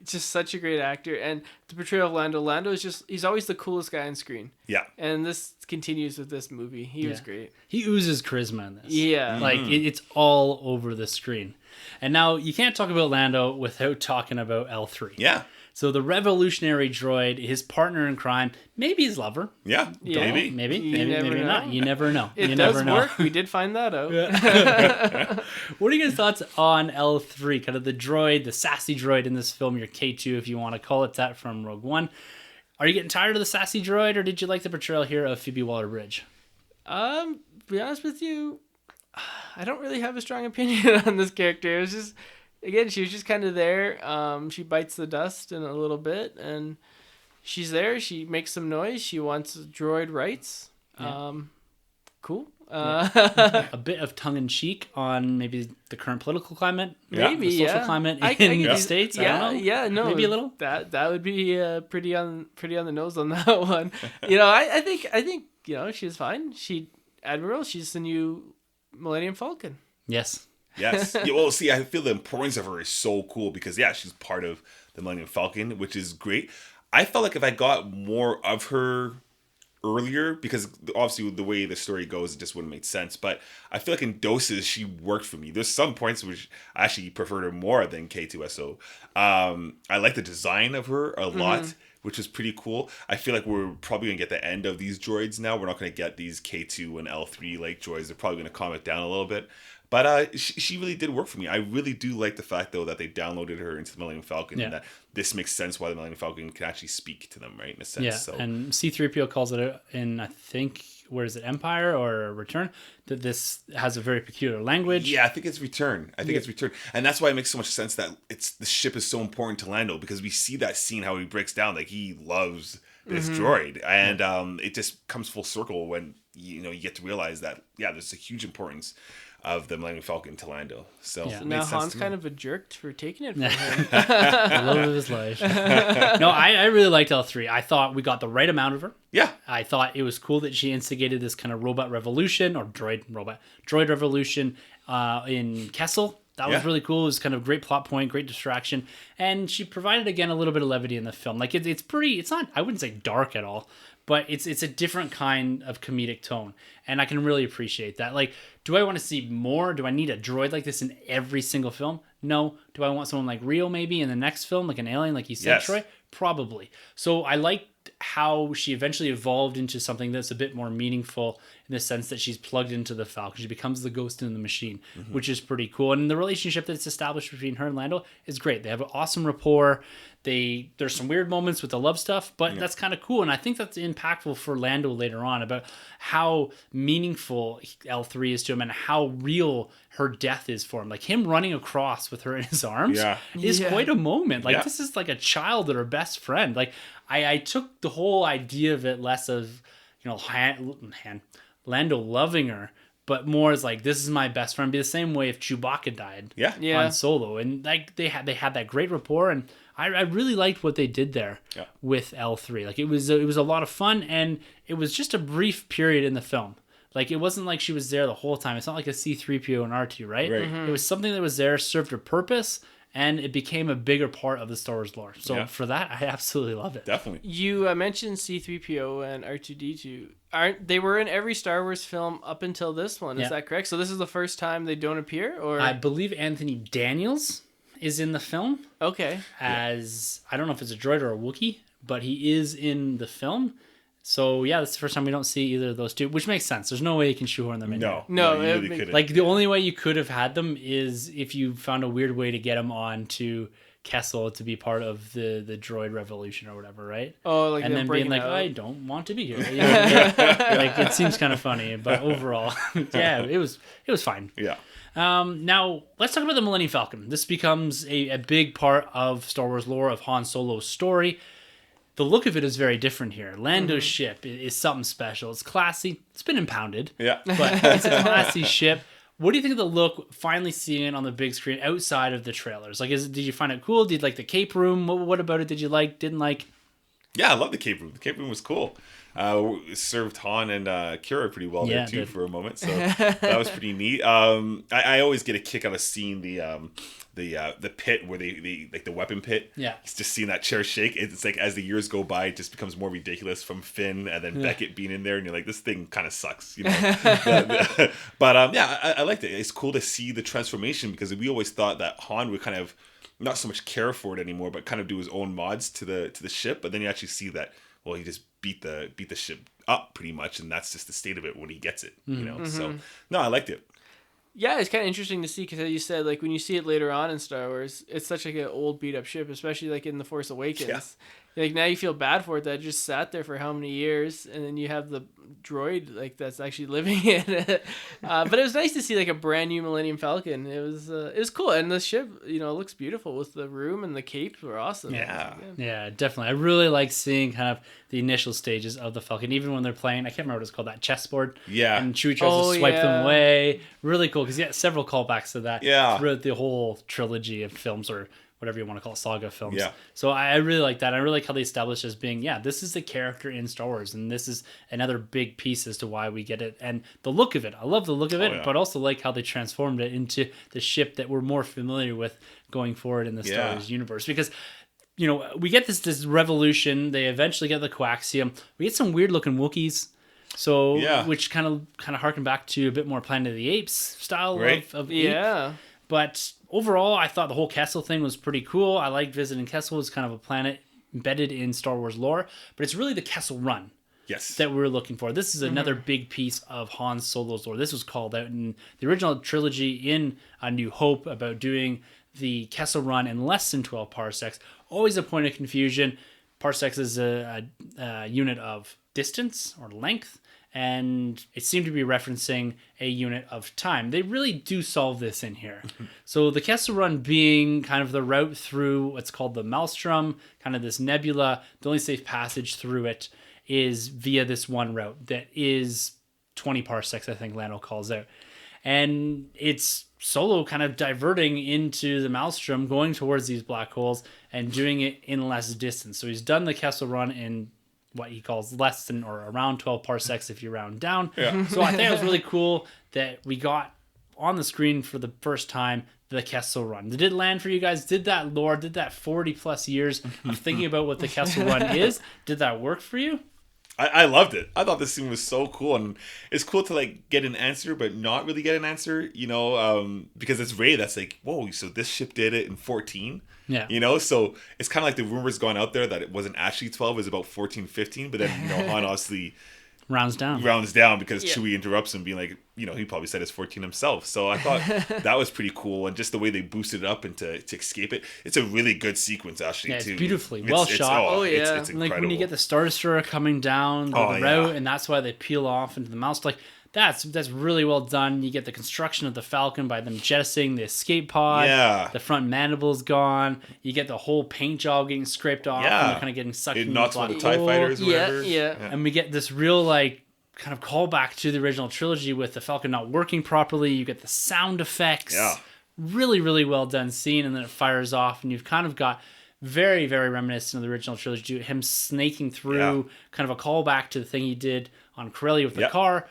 it's just such a great actor, and the portrayal of Lando is he's always the coolest guy on screen. Yeah. And this continues with this movie. He was great. He oozes charisma in this. Yeah. Like it's all over the screen. And now you can't talk about Lando without talking about L3. Yeah. So the revolutionary droid, his partner in crime, maybe his lover. Yeah. Maybe not. You never know. It you does never know. work. We did find that out. What are your thoughts on L3? Kind of the droid, the sassy droid in this film, your K2 if you want to call it that, from Rogue One. Are you getting tired of the sassy droid, or did you like the portrayal here of Phoebe Waller-Bridge? To be honest with you, I don't really have a strong opinion on this character. It was just, again, she was just kind of there. She bites the dust in a little bit, and she's there. She makes some noise. She wants droid rights. Cool. A bit of tongue-in-cheek on maybe the current political climate, maybe the social climate in the States. I don't know. Yeah, no, maybe a little. That would be pretty on the nose on that one. I think she's fine. She's the new Millennium Falcon. Yes. Yes. Yeah, well, see, I feel the importance of her is so cool because, she's part of the Millennium Falcon, which is great. I felt like if I got more of her earlier, because obviously the way the story goes, it just wouldn't make sense. But I feel like in doses, she worked for me. There's some points which I actually preferred her more than K2SO. I like the design of her a lot, which is pretty cool. I feel like we're probably going to get the end of these droids now. We're not going to get these K2 and L3 like droids. They're probably going to calm it down a little bit. But she really did work for me. I really do like the fact, though, that they downloaded her into the Millennium Falcon and that this makes sense why the Millennium Falcon can actually speak to them, right, in a sense. Yeah, so. And C-3PO calls it in, I think, where is it, Empire or Return, that this has a very peculiar language. Yeah, I think it's Return. It's Return. And that's why it makes so much sense that the ship is so important to Lando, because we see that scene, how he breaks down, like he loves this droid. And it just comes full circle when, you get to realize that, there's a huge importance of the Millennium Falcon to Lando. So Yeah. it Now made sense Han's to kind me. of a jerk for taking it from him. The love of his life. No, I really liked L3. I thought we got the right amount of her. Yeah. I thought it was cool that she instigated this kind of robot revolution or droid revolution in Kessel. That was Yeah. really cool. It was kind of great plot point, great distraction, and she provided again a little bit of levity in the film. Like it's pretty. It's not. I wouldn't say dark at all, but it's a different kind of comedic tone, and I can really appreciate that. Like, do I want to see more? Do I need a droid like this in every single film? No. Do I want someone like Rio maybe in the next film, like an alien, like you said, Yes. Troy? Probably. So I liked how she eventually evolved into something that's a bit more meaningful in the sense that she's plugged into the Falcon. She becomes the ghost in the machine, which is pretty cool. And the relationship that's established between her and Lando is great. They have an awesome rapport. There's some weird moments with the love stuff, but that's kind of cool. And I think that's impactful for Lando later on about how meaningful L3 is to him and how real her death is for him. Like him running across with her in his arms Yeah. is Yeah. quite a moment. Like Yeah. this is like a child or her best friend. Like I took the whole idea of it less of, Lando loving her, but more as like, this is my best friend. Be the same way if Chewbacca died Yeah. Yeah. on Solo. And like they had that great rapport, and I really liked what they did there Yeah. with L3. Like it was a lot of fun, and it was just a brief period in the film. Like it wasn't like she was there the whole time. It's not like a C-3PO and R2, right? Right. It was something that was there, served a purpose, and it became a bigger part of the Star Wars lore. So Yeah. for that, I absolutely love it. Definitely. You mentioned C-3PO and R2-D2. Aren't they were in every Star Wars film up until this one? Is Yeah. that correct? So this is the first time they don't appear, or I believe Anthony Daniels is in the film okay? as, I don't know if it's a droid or a Wookiee, but he is in the film. So yeah, that's the first time we don't see either of those two, which makes sense. There's no way you can shoehorn them in. No. No, you it really make- couldn't. Like the only way you could have had them is if you found a weird way to get them on to Kessel to be part of the droid revolution or whatever, right? Oh, like And them then being breaking like, out. I don't want to be here. You know, like it seems kind of funny, but overall, yeah, it was fine. yeah. Now let's talk about the Millennium Falcon. This becomes a big part of Star Wars lore, of Han Solo's story. The look of it is very different here. Lando's ship is something special. It's classy. It's been impounded, Yeah. but it's a classy ship. What do you think of the look, finally seeing it on the big screen outside of the trailers? Like, did you find it cool? Did you like the cape room? What about it did you like, didn't like? Yeah, I love the cape room. The cape room was cool. Served Han and Kira pretty well Yeah, there too it did. for a moment, so that was pretty neat. I always get a kick out of seeing the pit where they like the weapon pit. Yeah. It's just seeing that chair shake. It's like as the years go by, it just becomes more ridiculous from Finn and then Beckett being in there, and you're like, this thing kind of sucks, you know. But yeah, I liked it. It's cool to see the transformation because we always thought that Han would kind of not so much care for it anymore, but kind of do his own mods to the ship. But then you actually see that, well, he just beat the ship up pretty much, and that's just the state of it when he gets it, you know. So no, I liked it. Yeah, it's kind of interesting to see because you said like when you see it later on in Star Wars, it's such like an old beat up ship, especially like in The Force Awakens. Yeah. Like now you feel bad for it that it just sat there for how many years, and then you have the droid like that's actually living in it. But it was nice to see like a brand new Millennium Falcon. It was cool, and the ship looks beautiful with the room and the capes were awesome. Yeah. Yeah, definitely. I really like seeing kind of the initial stages of the Falcon, even when they're playing. I can't remember what it's called, that chessboard. Yeah. And Chewie tries Oh, to swipe yeah. them away. Really cool because several callbacks to that. Yeah. Throughout the whole trilogy of films or whatever you want to call it, saga films. Yeah. So I really like that. I really like how they established as being, this is the character in Star Wars, and this is another big piece as to why we get it. And the look of it, I love the look of it, yeah. but also like how they transformed it into the ship that we're more familiar with going forward in the Star Yeah. Wars universe. Because we get this revolution. They eventually get the coaxium. We get some weird looking Wookiees. So, Yeah. which kind of harken back to a bit more Planet of the Apes style Right. of ape. Yeah. But overall, I thought the whole Kessel thing was pretty cool. I liked visiting Kessel. It's kind of a planet embedded in Star Wars lore. But it's really the Kessel Run Yes. that we're looking for. This is another big piece of Han Solo's lore. This was called out in the original trilogy in A New Hope about doing the Kessel Run in less than 12 parsecs. Always a point of confusion. Parsecs is a unit of distance or length, and it seemed to be referencing a unit of time. They really do solve this in here. So the Kessel Run being kind of the route through what's called the Maelstrom, kind of this nebula. The only safe passage through it is via this one route that is 20 parsecs, I think Lando calls out. and it's Solo kind of diverting into the Maelstrom, going towards these black holes and doing it in less distance. So he's done the Kessel Run in what he calls less than or around 12 parsecs if you round down. Yeah. So I think it was really cool that we got on the screen for the first time the Kessel Run. Did it land for you guys? Did that lore, did that 40 plus years of thinking about what the Kessel Run is, did that work for you? I loved it. I thought this scene was so cool, and it's cool to like get an answer, but not really get an answer, because it's Rey that's like, whoa, so this ship did it in 14. Yeah. So it's kind of like the rumors gone out there that it wasn't actually 12, it was about 14, 15, but then, Han obviously rounds down because Chewie interrupts him being like, he probably said it's 14 himself. So I thought that was pretty cool, and just the way they boosted it up and to escape it. It's a really good sequence actually too. It's beautifully well shot. It's Like incredible. when you get the Star Destroyer coming down the route, and that's why they peel off into the mouse. Like that's really well done. You get the construction of the Falcon by them jettisoning the escape pod. Yeah. The front mandibles gone. You get the whole paint job getting scraped off. Yeah. And they're kind of getting sucked It into knocks the one black of the TIE hole. fighters or whatever. Yeah. And we get this real like kind of callback to the original trilogy with the Falcon not working properly. You get the sound effects. Yeah. Really, really well done scene, and then it fires off, and you've kind of got very, very reminiscent of the original trilogy. Him snaking through, kind of a callback to the thing he did on Corellia with the car,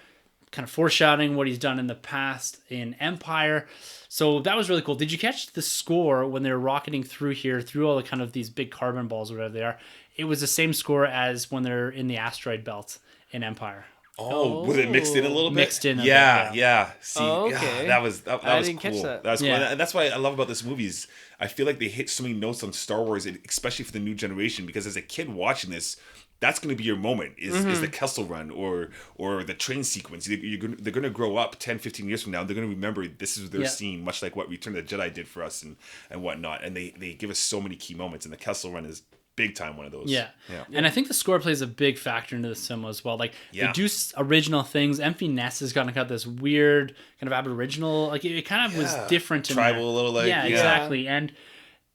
kind of foreshadowing what he's done in the past in Empire. So that was really cool. Did you catch the score when they were rocketing through here, through all the kind of these big carbon balls or whatever they are? It was the same score as when they're in the asteroid belt in Empire. Oh, was it mixed in a little bit? Mixed in a yeah, bit, yeah. See, okay. that was that I was didn't cool. catch that. That was cool. Yeah. And that's why I love about this movie is I feel like they hit so many notes on Star Wars, especially for the new generation, because as a kid watching this, that's going to be your moment is the Kessel Run or the train sequence. They're going to grow up 10, 15 years from now. They're going to remember this is their scene, much like what Return of the Jedi did for us and whatnot. And they give us so many key moments, and the Kessel Run is big time one of those. Yeah. And I think the score plays a big factor into the cinema as well. Like they do original things. Empty Nest has got this weird kind of aboriginal, like it kind of was different. Tribal, a little like. Yeah, exactly. And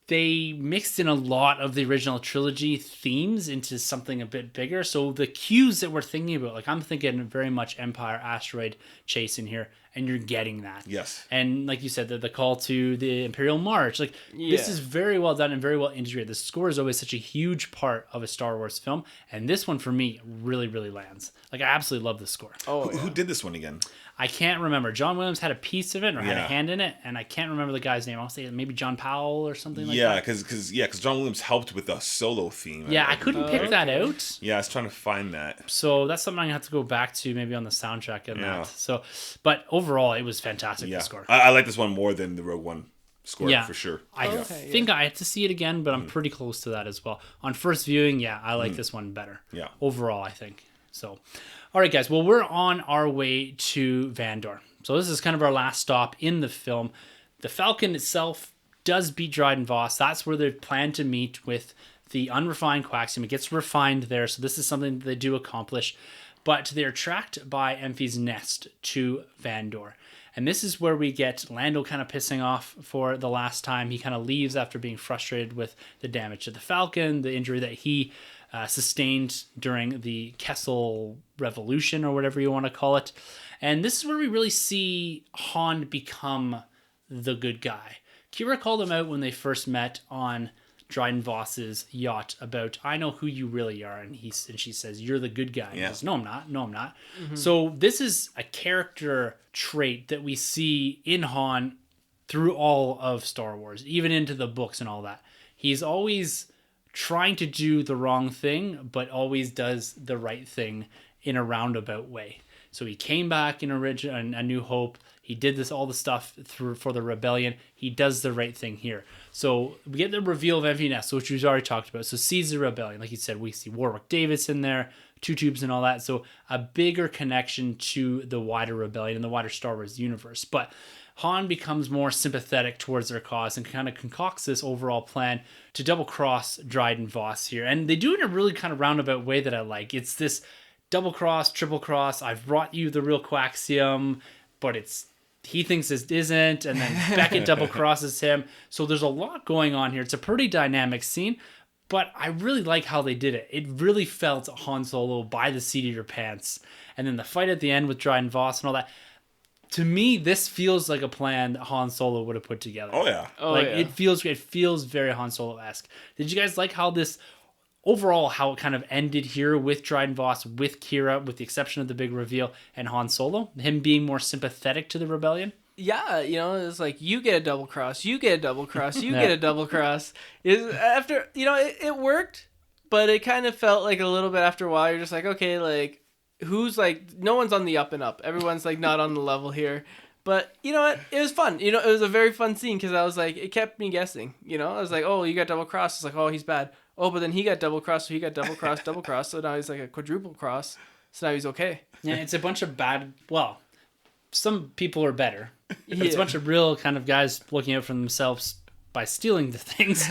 they mixed in a lot of the original trilogy themes into something a bit bigger. So the cues that we're thinking about, like I'm thinking very much Empire asteroid chase in here, and you're getting that. Yes. And like you said, the call to the Imperial March, like this is very well done and very well integrated. The score is always such a huge part of a Star Wars film, and this one for me really, really lands. Like I absolutely love the score. Who did this one again? I can't remember. John Williams had a piece of it or had a hand in it, and I can't remember the guy's name. I'll say maybe John Powell or something like that. Because John Williams helped with the solo theme. Yeah, I couldn't pick that out. Yeah, I was trying to find that. So that's something I have to go back to maybe on the soundtrack and that. So, but overall, it was fantastic. Yeah, the score. I like this one more than the Rogue One score for sure. I think I have to see it again, but I'm pretty close to that as well. On first viewing, I like this one better. Yeah. Overall, I think. So, all right, guys. Well, we're on our way to Vandor. So this is kind of our last stop in the film. The Falcon itself does beat Dryden Voss. That's where they plan to meet with the unrefined Quaxium. It gets refined there, so this is something that they do accomplish. But they're tracked by Enfys Nest to Vandor. And this is where we get Lando kind of pissing off for the last time. He kind of leaves after being frustrated with the damage to the Falcon, the injury that he sustained during the Kessel Revolution or whatever you want to call it. And this is where we really see Han become the good guy. Kira called him out when they first met on Dryden Voss's yacht about, I know who you really are. And she says, you're the good guy. And he says, no, I'm not. No, I'm not. Mm-hmm. So this is a character trait that we see in Han through all of Star Wars, even into the books and all that. He's always trying to do the wrong thing, but always does the right thing in a roundabout way. So he came back in A New Hope. He did all the stuff for the rebellion. He does the right thing here. So we get the reveal of Enfys Nest, which we've already talked about. So sees the rebellion. Like you said, we see Warwick Davis in there, Two Tubes and all that. So a bigger connection to the wider rebellion and the wider Star Wars universe. But Han becomes more sympathetic towards their cause and kind of concocts this overall plan to double-cross Dryden Voss here. And they do it in a really kind of roundabout way that I like. It's this double-cross, triple-cross. I've brought you the real Quaxium, but he thinks this isn't, and then Beckett double-crosses him. So there's a lot going on here. It's a pretty dynamic scene, but I really like how they did it. It really felt Han Solo by the seat of your pants. And then the fight at the end with Dryden Voss and all that. to me, this feels like a plan that Han Solo would have put together. Oh yeah. It feels very Han Solo-esque. Did you guys like how this overall, how it kind of ended here with Dryden Voss, with Kira, with the exception of the big reveal, and Han Solo, him being more sympathetic to the rebellion? Yeah, it's like, you get a double cross, you get a double cross, you get a double cross. After, it worked, but it kind of felt like a little bit after a while, you're just like, okay, like, who's like, no one's on the up and up. Everyone's like not on the level here. But you know what? It was fun. It was a very fun scene because I was like, it kept me guessing. I was like, oh, you got double cross. It's like, oh, he's bad. Oh, but then he got double cross, so he got double cross, double cross. So now he's like a quadruple cross. So now he's okay. Yeah, it's a bunch of bad. Well, some people are better. It's a bunch of real kind of guys looking out for themselves by stealing the things,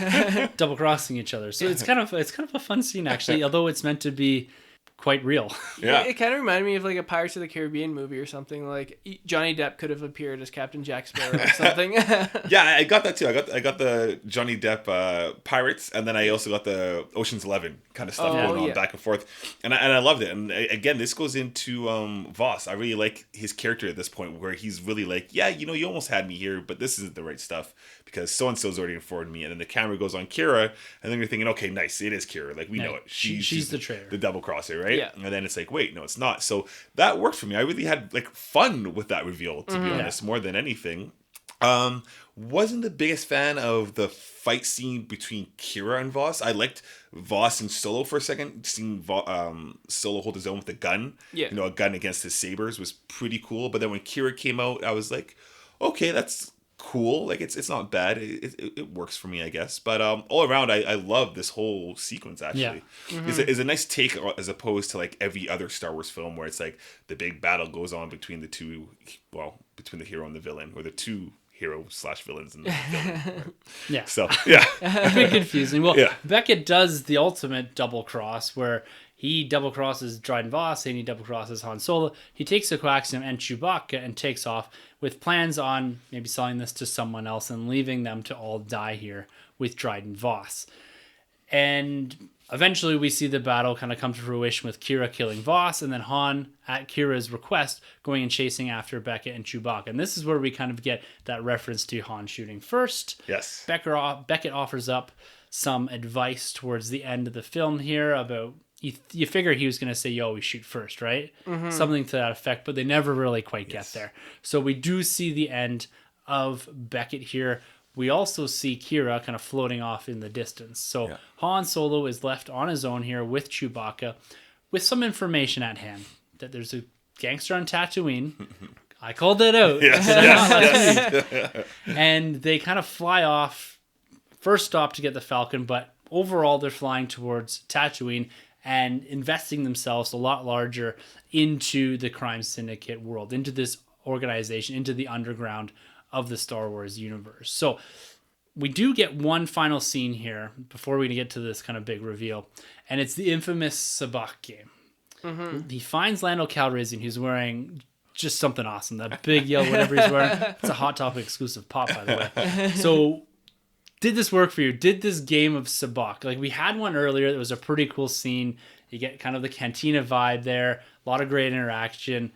double crossing each other. So it's kind of a fun scene actually, although it's meant to be quite real. Yeah. It kind of reminded me of like a Pirates of the Caribbean movie or something. Like Johnny Depp could have appeared as Captain Jack Sparrow or something. Yeah, I got that too. I got the Johnny Depp Pirates, and then I also got the Ocean's 11 kind of stuff going on back and forth, and I loved it. And again, this goes into Voss. I really like his character at this point, where he's really like, yeah, you almost had me here, but this isn't the right stuff because so and so's already informed me. And then the camera goes on Kira, and then you're thinking, okay, nice, it is Kira. Like we know it. She's the traitor, the double crosser, right? Yeah. And then it's like, wait, no, it's not. So that worked for me. I really had like fun with that reveal, to be honest, more than anything. Wasn't the biggest fan of the fight scene between Kira and Voss. I liked Voss and Solo for a second. Seeing Solo hold his own with a gun, a gun against his sabers was pretty cool. But then when Kira came out, I was like, okay, that's cool. Like it's not bad. It works for me, I guess. But all around, I love this whole sequence. Actually, it's a nice take as opposed to like every other Star Wars film where it's like the big battle goes on between the two, between the hero and the villain, or the two hero/villains and the villain. Right? Yeah. So yeah, it's a bit confusing. Well, Beckett does the ultimate double cross where he double crosses Dryden Voss and he double crosses Han Solo. He takes the coaxium and Chewbacca and takes off with plans on maybe selling this to someone else and leaving them to all die here with Dryden Voss. And eventually we see the battle kind of come to fruition with Kira killing Voss and then Han, at Kira's request, going and chasing after Beckett and Chewbacca. And this is where we kind of get that reference to Han shooting first. Yes. Beckett offers up some advice towards the end of the film here about, you figure he was going to say, yo, we shoot first, right? Mm-hmm. Something to that effect, but they never really quite get there. So we do see the end of Beckett here. We also see Kira kind of floating off in the distance. So Han Solo is left on his own here with Chewbacca with some information at hand. That there's a gangster on Tatooine. I called that out. Yes. And they kind of fly off. First stop to get the Falcon, but overall they're flying towards Tatooine and investing themselves a lot larger into the crime syndicate world, into this organization, into the underground of the Star Wars universe. So we do get one final scene here before we get to this kind of big reveal, and it's the infamous Sabacc game. Mm-hmm. He finds Lando Calrissian, who's wearing just something awesome, that big yellow whatever he's wearing. It's a Hot Topic exclusive pop, by the way. So did this work for you? Did this game of Sabacc, like we had one earlier, it was a pretty cool scene. You get kind of the cantina vibe there, a lot of great interaction.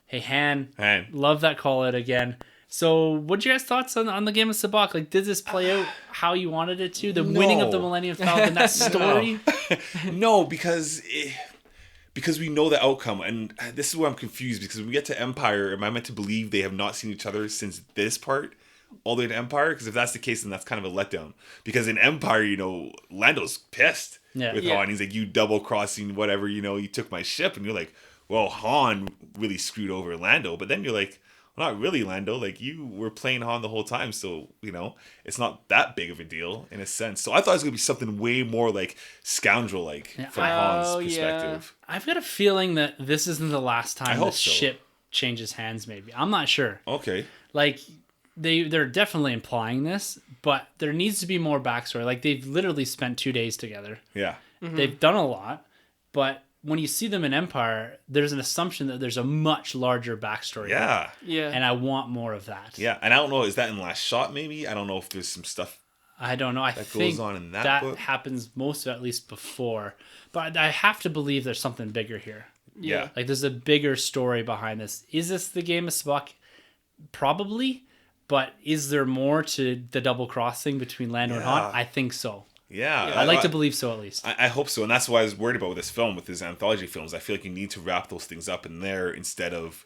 Hey, Han. Love that call out again. So what's your guys' thoughts on the game of Sabacc? Like, did this play out how you wanted it to? The winning of the Millennium Falcon, that story? No, because we know the outcome. And this is where I'm confused, because when we get to Empire, am I meant to believe they have not seen each other since this part? All the way to Empire? Because if that's the case, then that's kind of a letdown. Because in Empire, Lando's pissed with Han. He's like, you double crossing whatever, you took my ship. And you're like, well, Han really screwed over Lando. But then you're like, well, not really, Lando. Like, you were playing Han the whole time. So, it's not that big of a deal in a sense. So I thought it was going to be something way more like scoundrel-like from Han's perspective. Yeah. I've got a feeling that this isn't the last time the ship changes hands, maybe. I'm not sure. Okay. Like, they're definitely implying this, but there needs to be more backstory. Like, they've literally spent 2 days together. Yeah. Mm-hmm. They've done a lot, but when you see them in Empire, there's an assumption that there's a much larger backstory. Yeah. Yeah. And I want more of that. Yeah. And I don't know, is that in Last Shot maybe? I don't know if there's some stuff I don't know. I think goes on in that book. Happens most of at least before. But I have to believe there's something bigger here. Yeah. Like there's a bigger story behind this. Is this the game of Sabacc? Probably. But is there more to the double crossing between Lando and Han? I think so. Yeah. I'd like to believe so, at least. I hope so. And that's why I was worried about with this film, with his anthology films. I feel like you need to wrap those things up in there instead of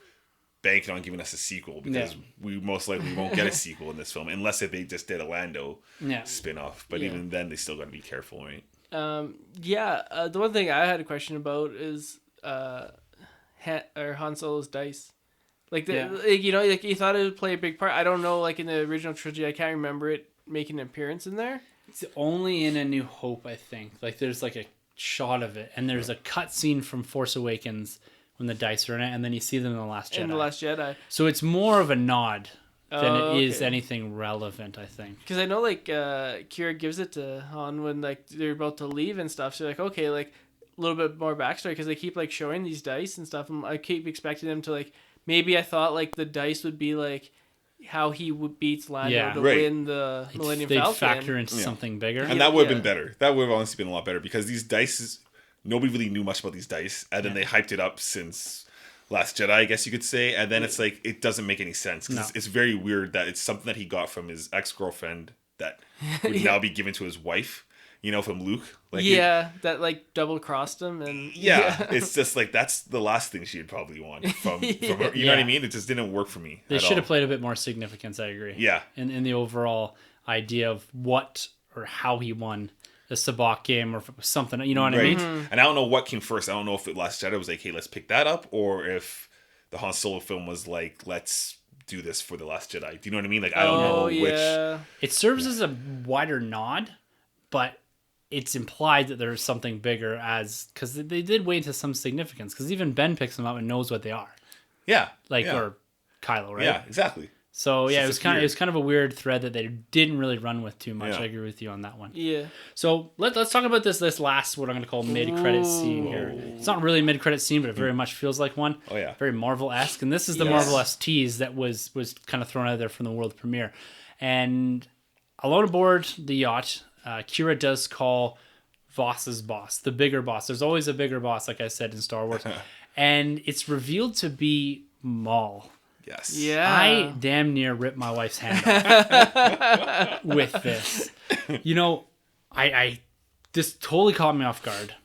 banking on giving us a sequel, because we most likely won't get a sequel in this film unless if they just did a Lando spin-off. But even then, they still got to be careful, right? The one thing I had a question about is Han Solo's dice. Like, you thought it would play a big part. I don't know, like in the original trilogy, I can't remember it making an appearance in there. It's only in A New Hope, I think. Like, there's like a shot of it, and there's a cut scene from Force Awakens when the dice are in it, and then you see them in The Last Jedi. In The Last Jedi. So it's more of a nod than it is anything relevant, I think. Because I know, like, Kira gives it to Han when, like, they're about to leave and stuff. So, like, okay, like, a little bit more backstory, because they keep, like, showing these dice and stuff, and I keep expecting them to, like, maybe I thought, like, the dice would be, like, how he beats Lando to win the Millennium Falcon. They'd factor into something bigger. And that would have been better. That would have honestly been a lot better, because these dice, nobody really knew much about these dice, and then they hyped it up since Last Jedi, I guess you could say, and then it's like, it doesn't make any sense, because it's very weird that it's something that he got from his ex-girlfriend that would now be given to his wife. From Luke. Like that like double crossed him, and it's just like that's the last thing she'd probably want from her. You know what I mean? It just didn't work for me. They should have played a bit more significance. I agree. Yeah, in the overall idea of what or how he won the Sabacc game, or if it was something. You know what I mean? Mm-hmm. And I don't know what came first. I don't know if it Last Jedi was like, hey, let's pick that up, or if the Han Solo film was like, let's do this for the Last Jedi. Do you know what I mean? Like, I don't know which. It serves as a wider nod, but it's implied that there's something bigger, because they did weigh into some significance, because even Ben picks them up and knows what they are. Yeah. Or Kylo, right? Yeah, exactly. So it was kind of a weird thread that they didn't really run with too much. Yeah. I agree with you on that one. Yeah. So let's talk about this last, what I'm going to call mid-credit scene here. It's not really a mid-credit scene, but it very much feels like one. Oh yeah. Very Marvel-esque, and this is the Marvel-esque tease that was kind of thrown out there from the world premiere. And alone aboard the yacht, Kira does call Voss's boss, the bigger boss. There's always a bigger boss, like I said in Star Wars. And it's revealed to be Maul. Yes. Yeah. I damn near ripped my wife's hand off with this. I this totally caught me off guard.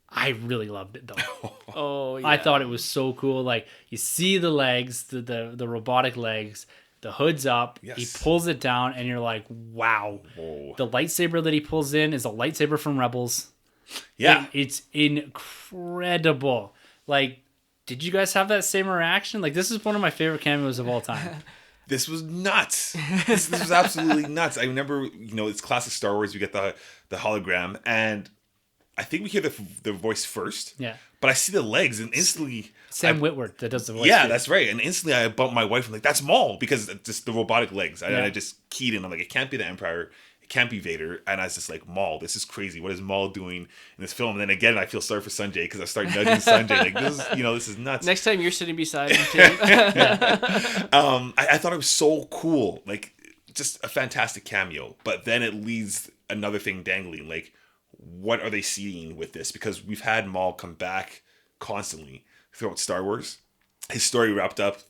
I really loved it though. Oh yeah. I thought it was so cool. Like, you see the legs, the robotic legs, the hood's up, he pulls it down, and you're like, wow. Whoa. The lightsaber that he pulls in is a lightsaber from Rebels. Yeah. It's incredible. Like, did you guys have that same reaction? Like, this is one of my favorite cameos of all time. This was nuts. This was absolutely nuts. I remember, it's classic Star Wars. We get the hologram, and I think we hear the voice first. Yeah. But I see the legs, and instantly... Sam Witwer that does the voice. Yeah, that's right. And instantly I bumped my wife. I'm like, that's Maul, because it's just the robotic legs. And I just keyed in. I'm like, it can't be the Empire. It can't be Vader. And I was just like, Maul, this is crazy. What is Maul doing in this film? And then again, I feel sorry for Sunjay, because I start nudging Sunjay. Like, this is nuts. Next time you're sitting beside him, too. I thought it was so cool. Like, just a fantastic cameo. But then it leaves another thing dangling. Like, what are they seeing with this? Because we've had Maul come back constantly throughout Star Wars. His story wrapped up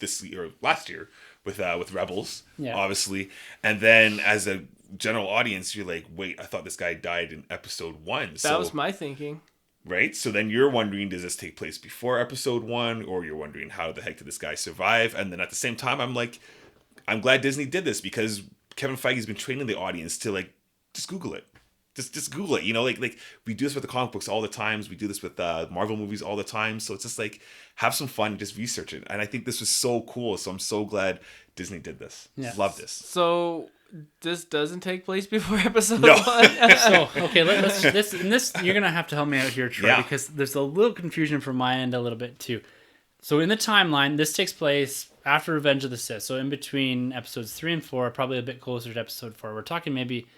last year with Rebels, obviously. And then as a general audience, you're like, wait, I thought this guy died in episode 1. That was my thinking. Right? So then you're wondering, does this take place before episode 1? Or you're wondering, how the heck did this guy survive? And then at the same time, I'm like, I'm glad Disney did this, because Kevin Feige's been training the audience to, like, just Google it. Just Google it, like we do this with the comic books all the times. We do this with Marvel movies all the time. So it's just like, have some fun and just research it. And I think this was so cool. So I'm so glad Disney did this. Yeah. Love this. So this doesn't take place before episode 1? So, okay, let's this you're going to have to help me out here, Troy, because there's a little confusion from my end a little bit too. So in the timeline, this takes place after Revenge of the Sith. So in between episodes 3 and 4, probably a bit closer to episode 4. We're talking maybe...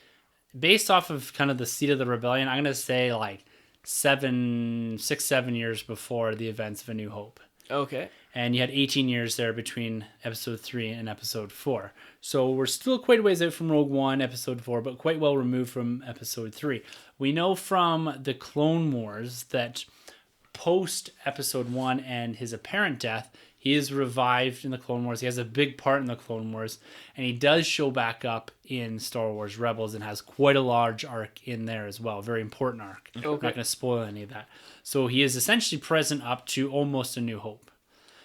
based off of kind of the seat of the rebellion, I'm going to say like 7 years before the events of A New Hope. Okay. And you had 18 years there between episode 3 and episode 4. So we're still quite a ways out from Rogue One, episode 4, but quite well removed from episode 3. We know from the Clone Wars that post episode 1 and his apparent death, He is revived in the Clone Wars. He has a big part in the Clone Wars, and he does show back up in Star Wars Rebels and has quite a large arc in there as well. Very important arc. I'm not going to spoil any of that. So he is essentially present up to almost A New Hope.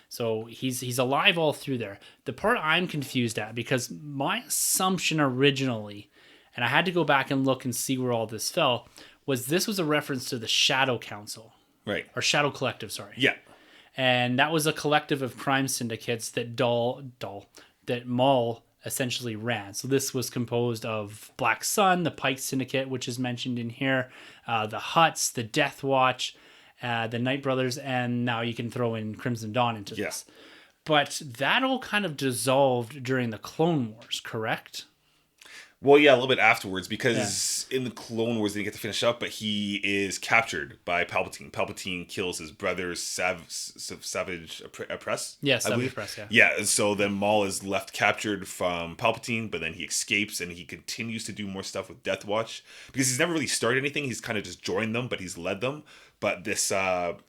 So he's alive all through there. The part I'm confused at, because my assumption originally, and I had to go back and look and see where all this fell, was this was a reference to the Shadow Council. Right. Or Shadow Collective, sorry. Yeah. And that was a collective of crime syndicates that Maul essentially ran. So this was composed of Black Sun, the Pike Syndicate, which is mentioned in here, the Hutts, the Death Watch, the Night Brothers, and now you can throw in Crimson Dawn into this. But that all kind of dissolved during the Clone Wars, correct? Well, yeah, a little bit afterwards, because in the Clone Wars, they didn't get to finish up, but he is captured by Palpatine. Palpatine kills his brother, Savage Press? Yeah, Savage Press, yeah. Yeah, and so then Maul is left captured from Palpatine, but then he escapes, and he continues to do more stuff with Death Watch, because he's never really started anything. He's kind of just joined them, but he's led them. But this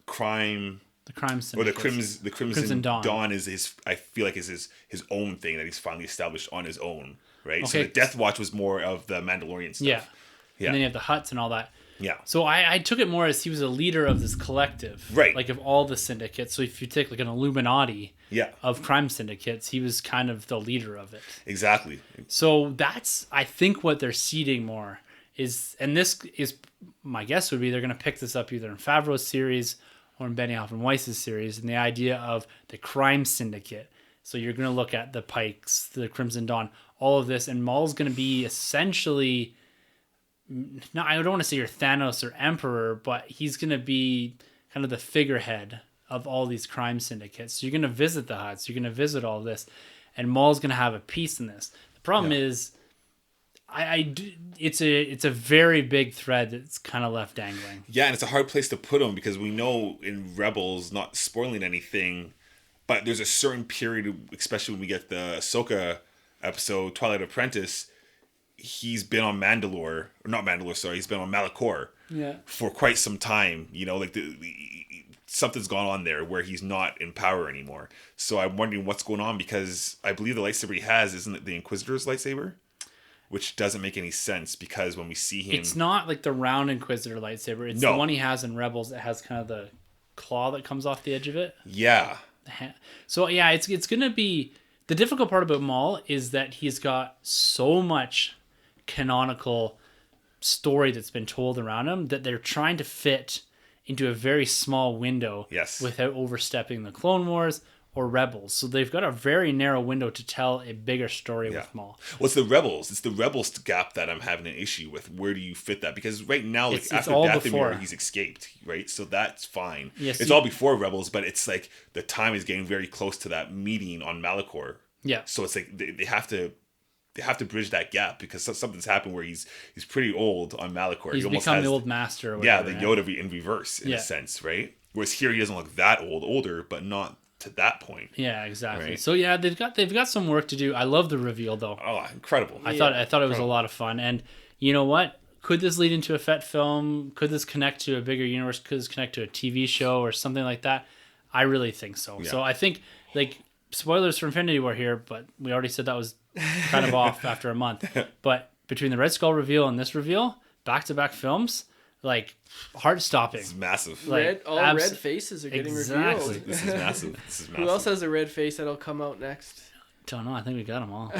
crime... The crime syndicate. Or the Crimson Dawn is his, I feel like, is his own thing that he's finally established on his own. Right, okay. So the Death Watch was more of the Mandalorian stuff. Yeah. And then you have the Hutts and all that. Yeah. So I took it more as he was a leader of this collective. Right. Like of all the syndicates. So if you take like an Illuminati of crime syndicates, he was kind of the leader of it. Exactly. So that's, I think, what they're seeding more is, and this is, my guess would be they're going to pick this up either in Favreau's series or in Benioff and Weiss's series, and the idea of the crime syndicate. So you're going to look at the Pikes, the Crimson Dawn, all of this, and Maul's going to be essentially, no, I don't want to say you're Thanos or Emperor, but he's going to be kind of the figurehead of all these crime syndicates. So you're going to visit the Hutts, you're going to visit all this, and Maul's going to have a piece in this. The problem is, it's a very big thread that's kind of left dangling. Yeah, and it's a hard place to put him, because we know in Rebels, not spoiling anything, but there's a certain period, especially when we get the Ahsoka episode, Twilight Apprentice, he's been on Mandalore, or not Mandalore, sorry, he's been on Malachor for quite some time. You know, like something's gone on there where he's not in power anymore. So I'm wondering what's going on, because I believe the lightsaber he has, isn't it the Inquisitor's lightsaber? Which doesn't make any sense, because when we see him... It's not like the round Inquisitor lightsaber. It's the one he has in Rebels that has kind of the claw that comes off the edge of it. Yeah. So yeah, it's going to be... The difficult part about Maul is that he's got so much canonical story that's been told around him that they're trying to fit into a very small window without overstepping the Clone Wars or Rebels. So they've got a very narrow window to tell a bigger story with Maul. Well, it's the Rebels gap that I'm having an issue with. Where do you fit that? Because right now, like after Dathomir, he's escaped, right? So that's fine. Yes, it's all before Rebels, but it's like the time is getting very close to that meeting on Malachor. Yeah. So it's like they have to bridge that gap, because something's happened where he's pretty old on Malachor. He's become the old master. Or whatever, the Yoda in reverse in a sense, right? Whereas here he doesn't look that older, but not to that point. Yeah, exactly. Right? So yeah, they've got some work to do. I love the reveal though. Oh, incredible. I thought it was a lot of fun. And you know what? Could this lead into a Fett film? Could this connect to a bigger universe? Could this connect to a TV show or something like that? I really think so. Yeah. So I think, like, spoilers for Infinity War here, but we already said that was kind of off after a month. But between the Red Skull reveal and this reveal, back-to-back films, like, heart-stopping. It's massive. Like, red faces are getting revealed. This is massive. Who else has a red face that'll come out next? Don't know. I think we got them all.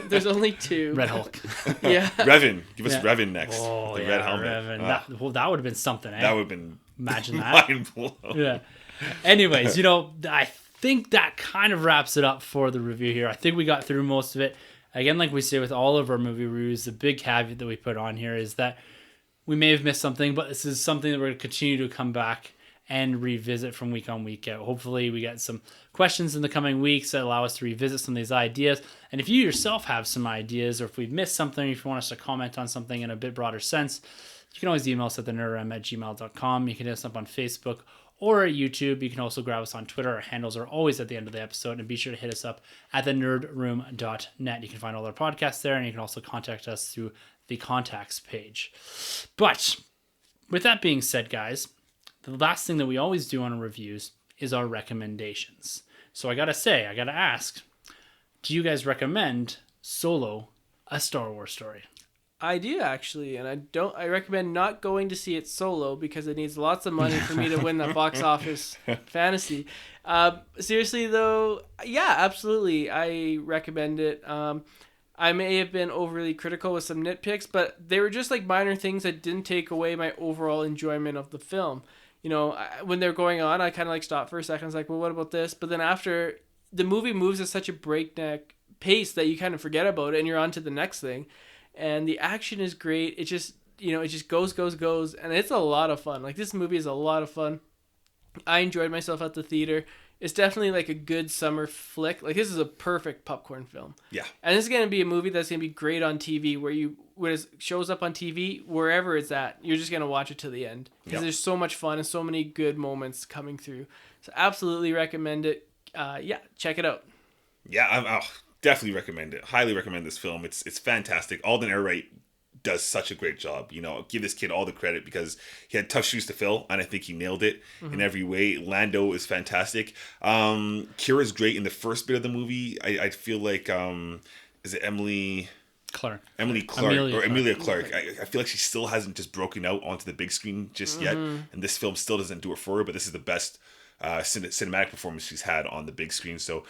There's only two. Red Hulk. Yeah. Revan. Give us Revan next. Oh, the red helmet. Revan. That would have been something, eh? That would have been imagine that. Mind blown. Yeah. Anyways, I think that kind of wraps it up for the review here. I think we got through most of it. Again, like we say with all of our movie reviews, the big caveat that we put on here is that we may have missed something, but this is something that we're going to continue to come back and revisit from week on week out. Hopefully we get some questions in the coming weeks that allow us to revisit some of these ideas. And if you yourself have some ideas, or if we've missed something, if you want us to comment on something in a bit broader sense, you can always email us at thenerdroom@gmail.com. You can hit us up on Facebook or at YouTube. You can also grab us on Twitter. Our handles are always at the end of the episode. And be sure to hit us up at thenerdroom.net. You can find all our podcasts there, and you can also contact us through the contacts page. But with that being said, guys, the last thing that we always do on our reviews is our recommendations. So I gotta ask, do you guys recommend Solo, a Star Wars story? I do actually, and I recommend not going to see it solo because it needs lots of money for me to win the box office fantasy. Seriously though, yeah, absolutely, I recommend it. I may have been overly critical with some nitpicks, but they were just like minor things that didn't take away my overall enjoyment of the film. You know, when they're going on, I kind of like stopped for a second. I was like, well, what about this? But then after, the movie moves at such a breakneck pace that you kind of forget about it and you're on to the next thing. And the action is great. It just, it just goes, and it's a lot of fun. Like, this movie is a lot of fun. I enjoyed myself at the theater. It's definitely like a good summer flick. Like, this is a perfect popcorn film. Yeah. And this is going to be a movie that's going to be great on TV, when it shows up on TV, wherever it's at, you're just going to watch it to the end. Because there's so much fun and so many good moments coming through. So absolutely recommend it. Yeah, check it out. Yeah, I'll definitely recommend it. Highly recommend this film. It's fantastic. Alden Ehrenreich does such a great job. Give this kid all the credit because he had tough shoes to fill, and I think he nailed it in every way. Lando is fantastic. Kira's great in the first bit of the movie. I feel like is it Emilia Clarke. Emilia Clarke. I feel like she still hasn't just broken out onto the big screen just yet, and this film still doesn't do it for her. But this is the best cinematic performance she's had on the big screen, so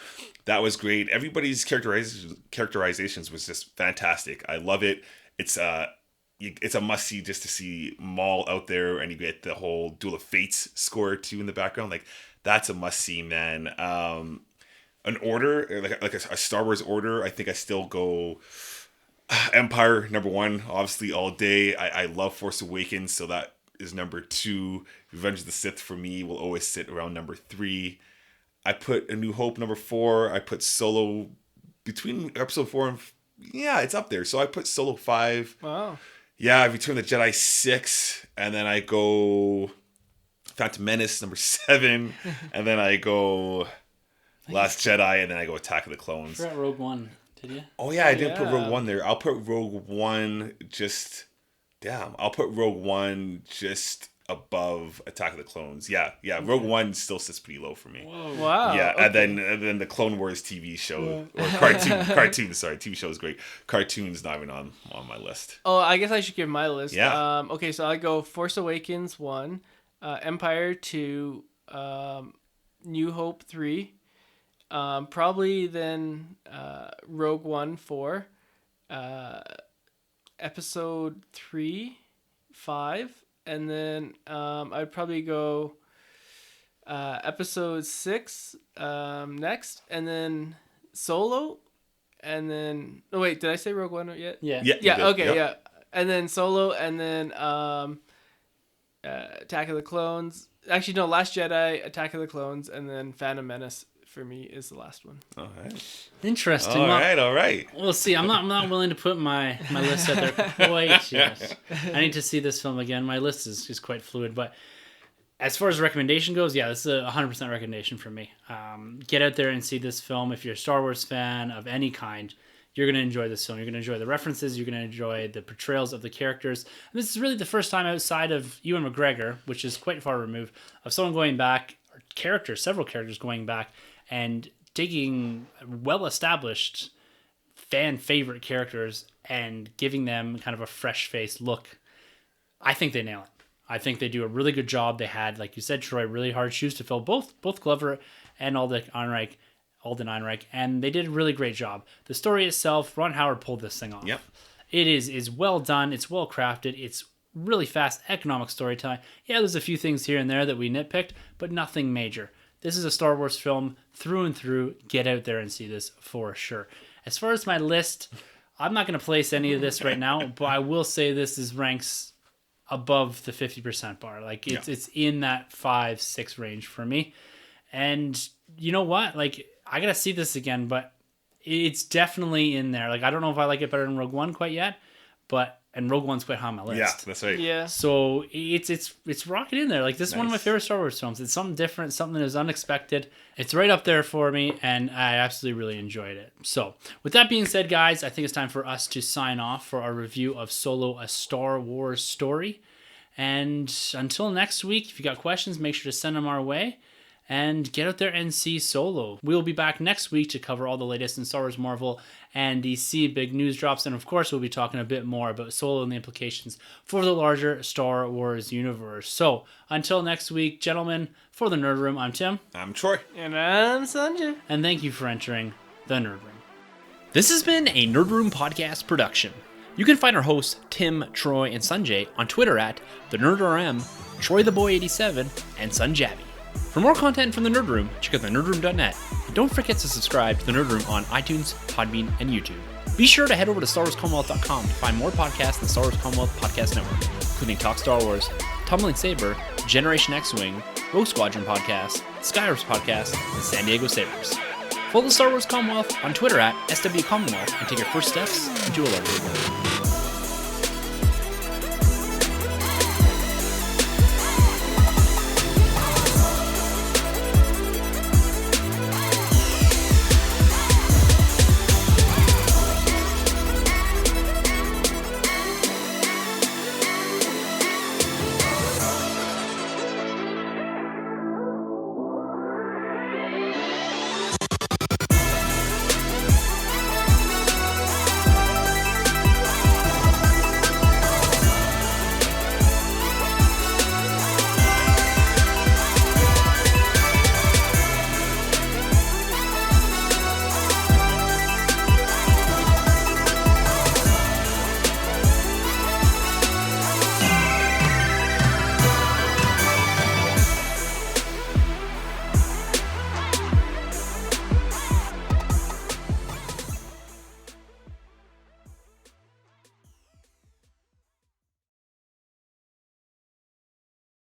that was great. Everybody's characterizations was just fantastic. I love it. It's a must-see just to see Maul out there, and you get the whole Duel of Fates score too in the background. Like, that's a must-see, man. An order, like a Star Wars order, I think I still go Empire number 1, obviously, all day. I love Force Awakens, so that is number 2. Revenge of the Sith for me will always sit around number 3. I put A New Hope number 4. I put Solo between episode 4 and it's up there. So I put Solo 5. Wow. Yeah, Return of the Jedi 6, and then I go Phantom Menace number 7, and then I go Last Jedi, and then I go Attack of the Clones. You forgot Rogue One, did you? Oh yeah, I didn't put Rogue One there. I'll put Rogue One just. Damn, I'll put Rogue One just above Attack of the Clones. Yeah. Rogue One still sits pretty low for me. Whoa. Wow. Yeah, okay. and then the Clone Wars TV show or cartoon. Sorry, TV show is great. Cartoon's not even on my list. Oh, I guess I should give my list. Yeah. Okay, so I go Force Awakens 1, Empire 2, New Hope 3, probably then Rogue One 4, Episode 3, 5, and then I'd probably go Episode 6 next, and then Solo, and then wait, did I say Rogue One yet? Yeah. Okay, Yep. yeah, and then Solo, and then Attack of the Clones. Actually, no, Last Jedi, Attack of the Clones, and then Phantom Menace for me is the last one. All right. Interesting. All right. We'll see. I'm not willing to put my list out there quite yet. I need to see this film again. My list is quite fluid, but as far as recommendation goes, yeah, this is a 100% recommendation for me. Get out there and see this film. If you're a Star Wars fan of any kind, you're going to enjoy this film. You're going to enjoy the references. You're going to enjoy the portrayals of the characters. And this is really the first time outside of Ewan McGregor, which is quite far removed, of someone going back, or several characters going back and taking well-established fan favorite characters and giving them kind of a fresh-faced look. I think they nail it. I think they do a really good job. They had, like you said, Troy, really hard shoes to fill, both Glover and Alden Ehrenreich, and they did a really great job. The story itself, Ron Howard pulled this thing off. Yep. It is well done. It's well crafted. It's really fast, economic storytelling. Yeah, there's a few things here and there that we nitpicked, but nothing major. This is a Star Wars film through and through. Get out there and see this for sure. As far as my list, I'm not going to place any of this right now, but I will say this ranks above the 50% bar. Like it's in that 5-6 range for me. And you know what? Like, I got to see this again, but it's definitely in there. Like, I don't know if I like it better than Rogue One quite yet, and Rogue One's quite high on my list. Yeah, that's right. Yeah. So it's rocking in there. Like, this is one of my favorite Star Wars films. It's something different, something that is unexpected. It's right up there for me, and I absolutely really enjoyed it. So, with that being said, guys, I think it's time for us to sign off for our review of Solo, a Star Wars story. And until next week, if you got questions, make sure to send them our way. and get out there and see Solo. We'll be back next week to cover all the latest in Star Wars, Marvel, and DC big news drops. And of course, we'll be talking a bit more about Solo and the implications for the larger Star Wars universe. So until next week, gentlemen, for the Nerd Room, I'm Tim. I'm Troy. And I'm Sunjay. And thank you for entering the Nerd Room. This has been a Nerd Room podcast production. You can find our hosts, Tim, Troy, and Sunjay on Twitter at TheNerdRM, TroyTheBoy87, and Sunjabby. For more content from the Nerd Room, check out thenerdroom.net. And don't forget to subscribe to the Nerd Room on iTunes, Podbean, and YouTube. Be sure to head over to StarWarsCommonwealth.com to find more podcasts in the Star Wars Commonwealth Podcast Network, including Talk Star Wars, Tumbling Saber, Generation X-Wing, Rogue Squadron Podcast, Skyrips Podcast, and San Diego Sabres. Follow the Star Wars Commonwealth on Twitter at SW Commonwealth and take your first steps into a larger world.